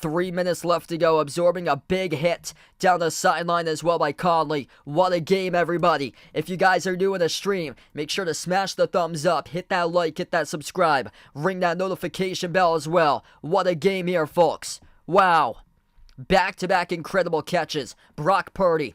S1: 3 minutes left to go, absorbing a big hit down the sideline as well by Conley. What a game, everybody. If you guys are new in the stream, make sure to smash the thumbs up, hit that like, hit that subscribe, ring that notification bell as well. What a game here, folks. Wow. Back-to-back incredible catches. Brock Purdy.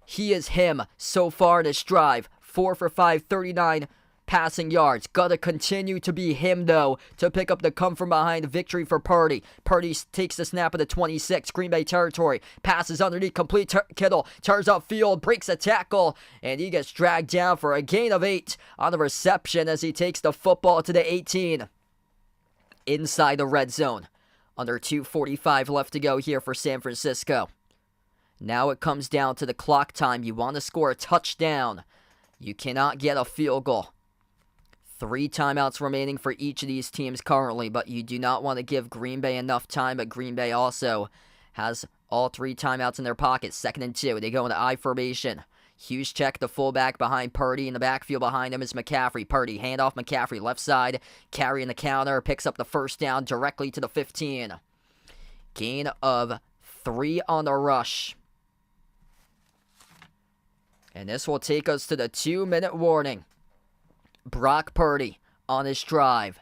S1: He is him so far in this drive. 4 for 5, 39 passing yards. Gotta continue to be him, though, to pick up the come-from-behind victory for Purdy. Purdy takes the snap of the 26, Green Bay territory. Passes underneath, complete. Kittle turns upfield, breaks a tackle, and he gets dragged down for a gain of 8 on the reception as he takes the football to the 18. Inside the red zone. Under 2:45 left to go here for San Francisco. Now it comes down to the clock time. You want to score a touchdown. You cannot get a field goal. 3 timeouts remaining for each of these teams currently, but you do not want to give Green Bay enough time, but Green Bay also has all 3 timeouts in their pockets. 2nd and 2. They go into I formation. Hughes check, the fullback behind Purdy. In the backfield behind him is McCaffrey. Purdy, handoff McCaffrey, left side, carrying the counter, picks up the 1st down directly to the 15. Gain of 3 on the rush. And this will take us to the 2-minute warning. Brock Purdy on his drive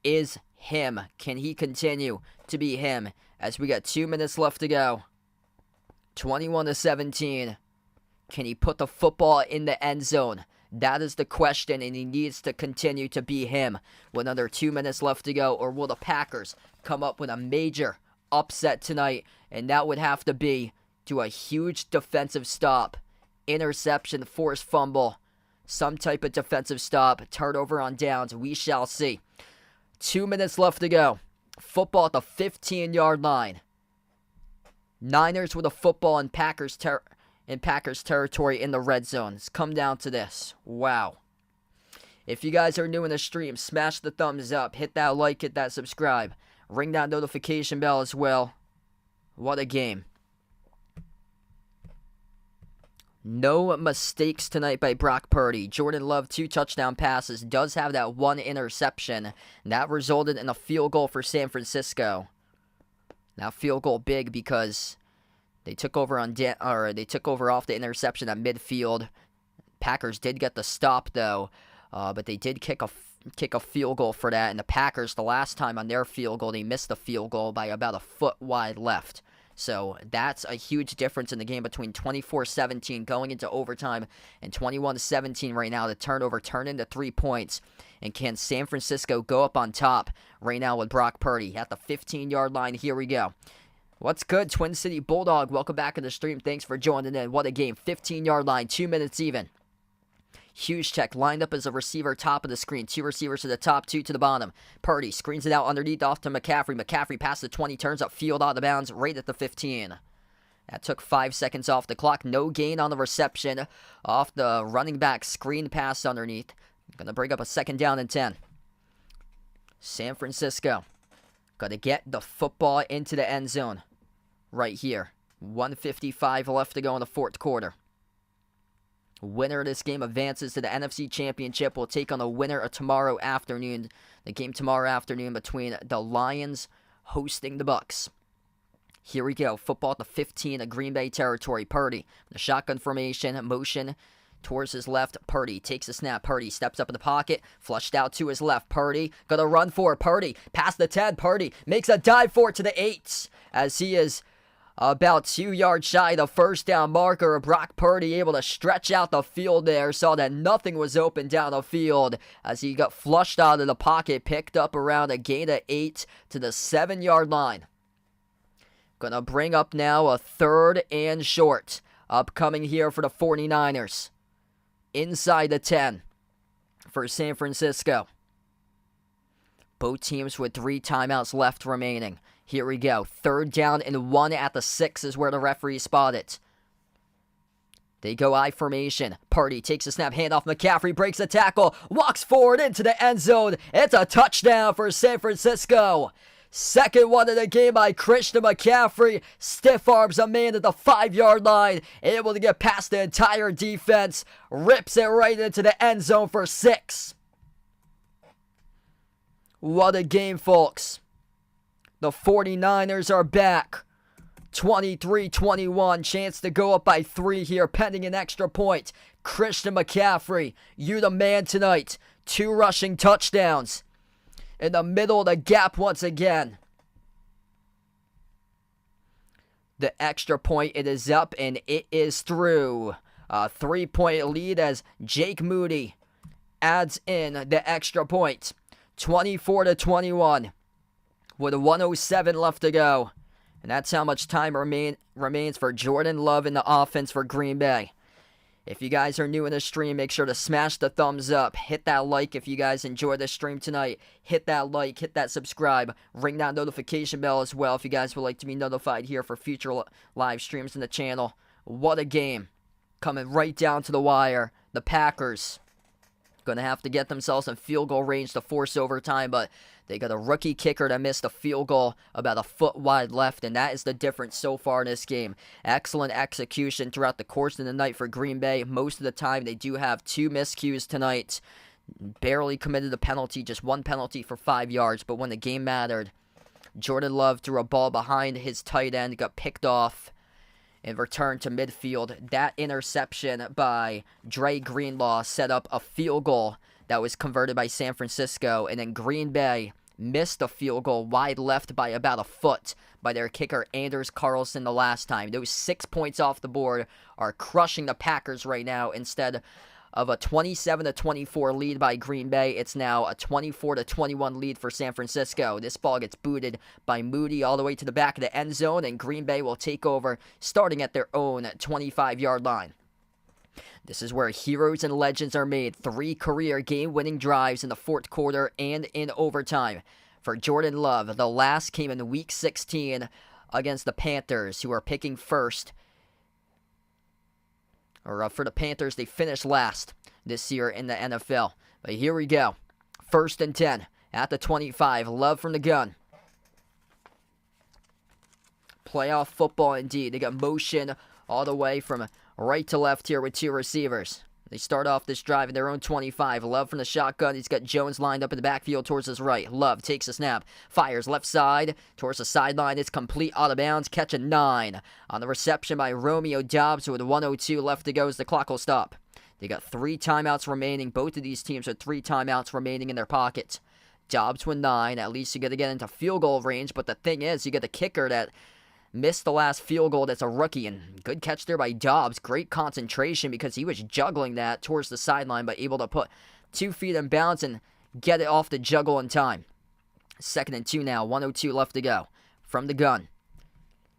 S1: is him. Can he continue to be him as we got 2 minutes left to go? 21-17. Can he put the football in the end zone? That is the question, and he needs to continue to be him with another 2 minutes left to go, or will the Packers come up with a major upset tonight? And that would have to be to a huge defensive stop, interception, forced fumble, some type of defensive stop, turnover on downs. We shall see. 2 minutes left to go. Football at the 15-yard line. Niners with a football in Packers territory in the red zone. It's come down to this. Wow. If you guys are new in the stream, smash the thumbs up, hit that like, hit that subscribe, ring that notification bell as well. What a game. No mistakes tonight by Brock Purdy. Jordan Love, 2 touchdown passes. Does have that 1 interception. That resulted in a field goal for San Francisco. Now field goal big because they took over off the interception at midfield. Packers did get the stop though, but they did kick a field goal for that. And the Packers, the last time on their field goal, they missed the field goal by about a foot wide left. So that's a huge difference in the game between 24-17 going into overtime and 21-17 right now. The turnover turned into 3 points. And can San Francisco go up on top right now with Brock Purdy at the 15-yard line? Here we go. What's good, Twin City Bulldog? Welcome back to the stream. Thanks for joining in. What a game. 15-yard line, 2 minutes even. Hughes check, lined up as a receiver, top of the screen. 2 receivers to the top, 2 to the bottom. Purdy screens it out underneath off to McCaffrey. McCaffrey past the 20, turns up field out of bounds right at the 15. That took 5 seconds off the clock. No gain on the reception off the running back screen pass underneath. Going to bring up a 2nd down and 10. San Francisco going to get the football into the end zone right here. 1:55 left to go in the 4th quarter. Winner of this game advances to the NFC Championship. Will take on the winner of tomorrow afternoon. The game tomorrow afternoon between the Lions hosting the Bucs. Here we go. Football at the 15 of Green Bay territory. Purdy, the shotgun formation, motion towards his left. Purdy takes a snap. Purdy steps up in the pocket, flushed out to his left. Purdy gonna run for it. Purdy past the 10. Purdy makes a dive for it to the 8 as he is about 2 yards shy of the 1st down marker. Brock Purdy able to stretch out the field there. Saw that nothing was open down the field as he got flushed out of the pocket. Picked up around a gain of 8 to the 7-yard line. Gonna bring up now a 3rd and short. Upcoming here for the 49ers. Inside the 10 for San Francisco. Both teams with 3 timeouts left remaining. Here we go. 3rd down and 1 at the 6 is where the referee spotted. They go I formation. Purdy takes a snap, handoff. McCaffrey breaks a tackle, walks forward into the end zone. It's a touchdown for San Francisco. 2nd one of the game by Christian McCaffrey. Stiff arms a man at the 5-yard line. Able to get past the entire defense. Rips it right into the end zone for 6. What a game, folks. The 49ers are back. 23-21. Chance to go up by 3 here, pending an extra point. Christian McCaffrey, you the man tonight. 2 rushing touchdowns. In the middle of the gap once again. The extra point, it is up and it is through. A 3-point lead as Jake Moody adds in the extra point. 24-21. With 1:07 left to go. And that's how much time remains for Jordan Love in the offense for Green Bay. If you guys are new in the stream, make sure to smash the thumbs up. Hit that like if you guys enjoyed the stream tonight. Hit that like, hit that subscribe. Ring that notification bell as well if you guys would like to be notified here for future live streams in the channel. What a game. Coming right down to the wire. The Packers going to have to get themselves in field goal range to force overtime, but they got a rookie kicker that missed a field goal about a foot wide left, and that is the difference so far in this game. Excellent execution throughout the course of the night for Green Bay. Most of the time, they do have 2 miscues tonight. Barely committed a penalty, just 1 penalty for 5 yards, but when the game mattered, Jordan Love threw a ball behind his tight end, got picked off, and returned to midfield. That interception by Dre Greenlaw set up a field goal that was converted by San Francisco, and then Green Bay missed a field goal wide left by about a foot by their kicker Anders Carlson the last time. Those 6 points off the board are crushing the Packers right now. Instead of a 27-24 lead by Green Bay, it's now a 24-21 lead for San Francisco. This ball gets booted by Moody all the way to the back of the end zone, and Green Bay will take over starting at their own 25-yard line. This is where heroes and legends are made. 3 career game-winning drives in the 4th quarter and in overtime. For Jordan Love, the last came in Week 16 against the Panthers, who are picking first. For the Panthers, they finished last this year in the NFL. But here we go. 1st and 10 at the 25. Love from the gun. Playoff football indeed. They got motion all the way from right to left here with 2 receivers. They start off this drive in their own 25. Love from the shotgun. He's got Jones lined up in the backfield towards his right. Love takes a snap. Fires left side towards the sideline. It's complete out of bounds. Catch a 9 on the reception by Romeo Doubs with 1:02 left to go as the clock will stop. They got 3 timeouts remaining. Both of these teams with 3 timeouts remaining in their pockets. Doubs with 9. At least you got to get into field goal range. But the thing is, you got the kicker that missed the last field goal. That's a rookie, and good catch there by Doubs. Great concentration because he was juggling that towards the sideline, but able to put 2 feet in bounds and get it off the juggle in time. 2nd and 2 now, 1:02 left to go. From the gun,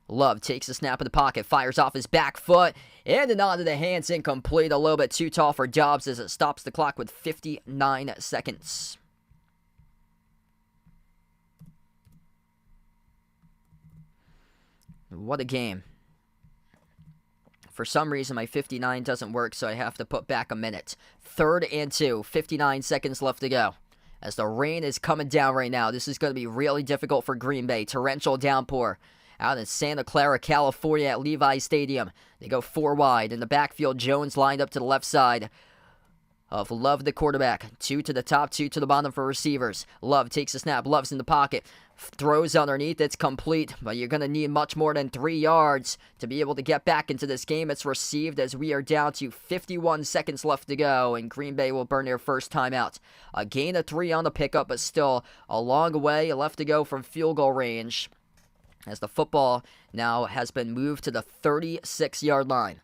S1: Love takes a snap in the pocket, fires off his back foot, and an onto the hands, incomplete. A little bit too tall for Doubs as it stops the clock with 59 seconds. What a game. For some reason, my 59 doesn't work, so I have to put back a minute. 3rd and 2, 59 seconds left to go. As the rain is coming down right now, this is going to be really difficult for Green Bay. Torrential downpour out in Santa Clara, California at Levi Stadium. They go 4 wide. In the backfield, Jones lined up to the left side of Love, the quarterback. 2 to the top, 2 to the bottom for receivers. Love takes a snap. Love's in the pocket. Throws underneath. It's complete, but you're going to need much more than 3 yards to be able to get back into this game. It's received as we are down to 51 seconds left to go, and Green Bay will burn their first timeout. A gain of 3 on the pickup, but still a long way left to go from field goal range, as the football now has been moved to the 36-yard line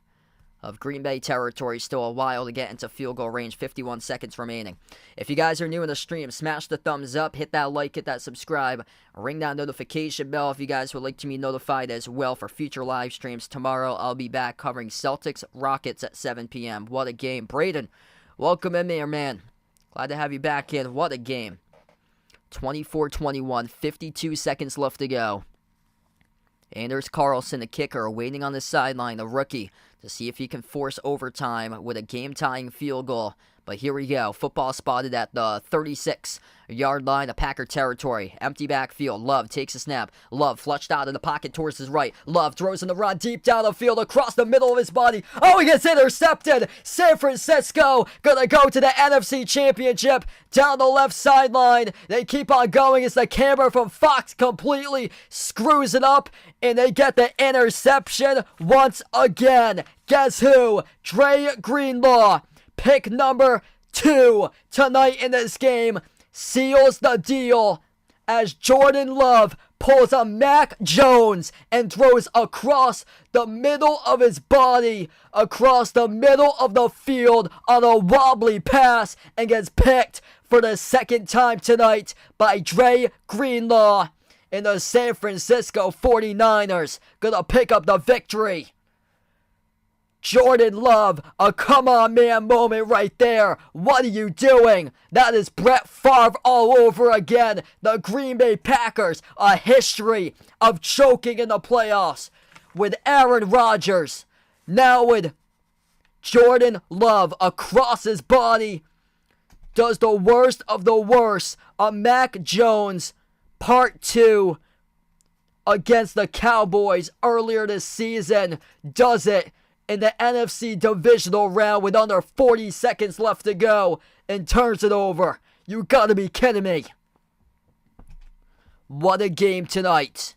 S1: of Green Bay territory. Still a while to get into field goal range. 51 seconds remaining. If you guys are new in the stream, smash the thumbs up, hit that like, hit that subscribe, ring that notification bell if you guys would like to be notified as well for future live streams. Tomorrow I'll be back covering Celtics Rockets at 7 p.m. What a game. Braden, welcome in there, man. Glad to have you back in. What a game. 24-21, 52 seconds left to go. Anders Carlson, the kicker, waiting on the sideline, the rookie, to see if he can force overtime with a game-tying field goal. But here we go. Football spotted at the 36-yard line of Packer territory. Empty backfield. Love takes a snap. Love flushed out of the pocket towards his right. Love throws in the run deep down the field across the middle of his body. Oh, he gets intercepted. San Francisco gonna go to the NFC Championship down the left sideline. They keep on going as the camera from Fox completely screws it up, and they get the interception once again. Guess who? Dre Greenlaw, pick number 2 tonight in this game, seals the deal as Jordan Love pulls a Mac Jones and throws across the middle of his body, across the middle of the field on a wobbly pass, and gets picked for the second time tonight by Dre Greenlaw. And the San Francisco 49ers gonna pick up the victory. Jordan Love, a come-on-man moment right there. What are you doing? That is Brett Favre all over again. The Green Bay Packers, a history of choking in the playoffs with Aaron Rodgers. Now with Jordan Love across his body, does the worst of the worst. A Mac Jones Part 2 against the Cowboys earlier this season. Does it in the NFC divisional round with under 40 seconds left to go and turns it over. You gotta be kidding me. What a game tonight.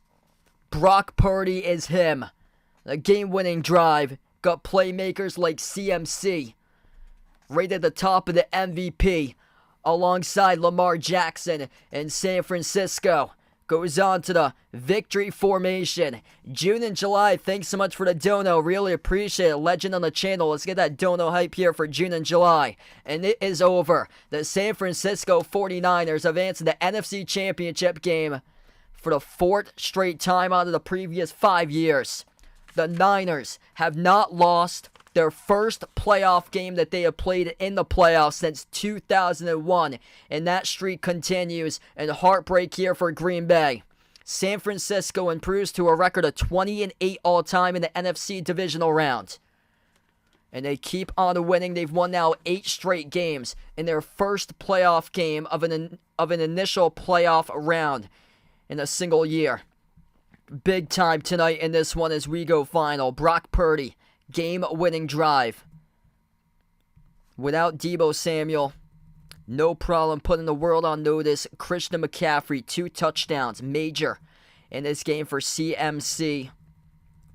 S1: Brock Purdy is him. The game-winning drive got playmakers like CMC right at the top of the MVP alongside Lamar Jackson in San Francisco. Goes on to the victory formation. June and July, thanks so much for the dono. Really appreciate it. Legend on the channel. Let's get that dono hype here for June and July. And it is over. The San Francisco 49ers advance to the NFC Championship game for the 4th straight time out of the previous 5 years. The Niners have not lost their first playoff game that they have played in the playoffs since 2001. And that streak continues, and heartbreak here for Green Bay. San Francisco improves to a record of 20-8 all-time in the NFC divisional round. And they keep on winning. They've won now 8 straight games in their first playoff game of an initial playoff round in a single year. Big time tonight in this one as we go final. Brock Purdy, game-winning drive. Without Deebo Samuel, no problem putting the world on notice. Christian McCaffrey, 2 touchdowns, major in this game for CMC.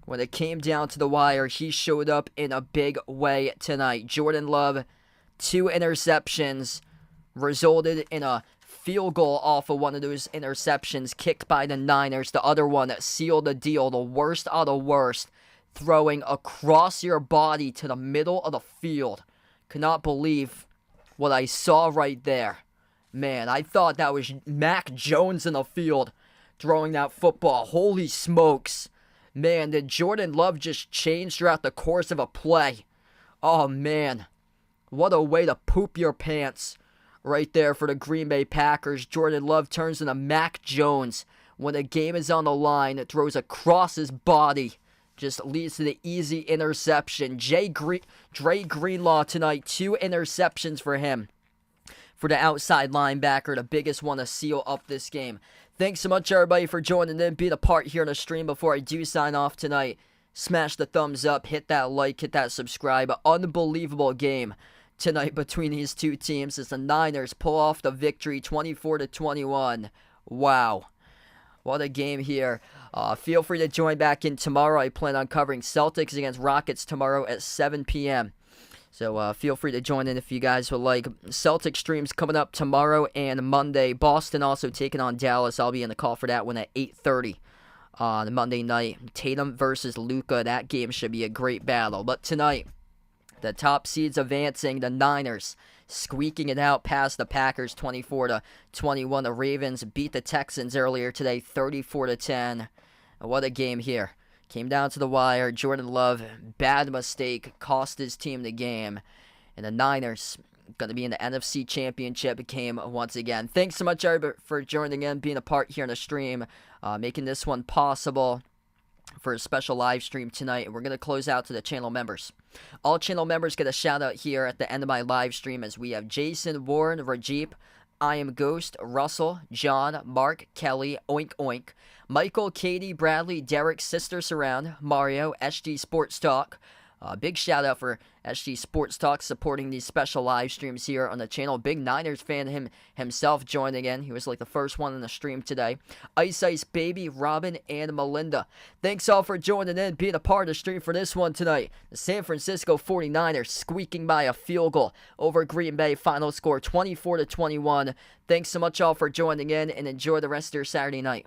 S1: When it came down to the wire, he showed up in a big way tonight. Jordan Love, 2 interceptions, resulted in a field goal off of one of those interceptions kicked by the Niners. The other one that sealed the deal, the worst of the worst, throwing across your body to the middle of the field. Cannot believe what I saw right there. Man, I thought that was Mac Jones in the field throwing that football. Holy smokes. Man, did Jordan Love just change throughout the course of a play? Oh, man. What a way to poop your pants right there for the Green Bay Packers. Jordan Love turns into Mac Jones when the game is on the line. It throws across his body just leads to the easy interception. Dre Greenlaw tonight, 2 interceptions for him. For the outside linebacker, the biggest one to seal up this game. Thanks so much, everybody, for joining in, being a part here in the stream. Before I do sign off tonight, smash the thumbs up, hit that like, hit that subscribe. Unbelievable game tonight between these two teams as the Niners pull off the victory 24-21. Wow. What a game here. Feel free to join back in tomorrow. I plan on covering Celtics against Rockets tomorrow at 7 p.m. So feel free to join in if you guys would like. Celtic streams coming up tomorrow and Monday. Boston also taking on Dallas. I'll be in the call for that one at 8:30 on Monday night. Tatum versus Luka. That game should be a great battle. But tonight, the top seeds advancing. The Niners squeaking it out past the Packers 24-21. The Ravens beat the Texans earlier today 34-10. What a game here. Came down to the wire. Jordan Love, bad mistake, cost his team the game. And the Niners going to be in the NFC Championship game once again. Thanks so much, everybody, for joining in, being a part here in the stream, making this one possible for a special live stream tonight. And we're going to close out to the channel members. All channel members get a shout out here at the end of my live stream as we have Jason, Warren, Rajeep, I Am Ghost, Russell, John, Mark, Kelly, Oink Oink, Michael, Katie, Bradley, Derek, Sister Surround, Mario, SG Sports Talk. Big shout out for SG Sports Talk supporting these special live streams here on the channel. Big Niners fan himself joining in. He was like the first one in the stream today. Ice Ice Baby, Robin, and Melinda. Thanks all for joining in, being a part of the stream for this one tonight. The San Francisco 49ers squeaking by a field goal over Green Bay. Final score 24-21. Thanks so much all for joining in and enjoy the rest of your Saturday night.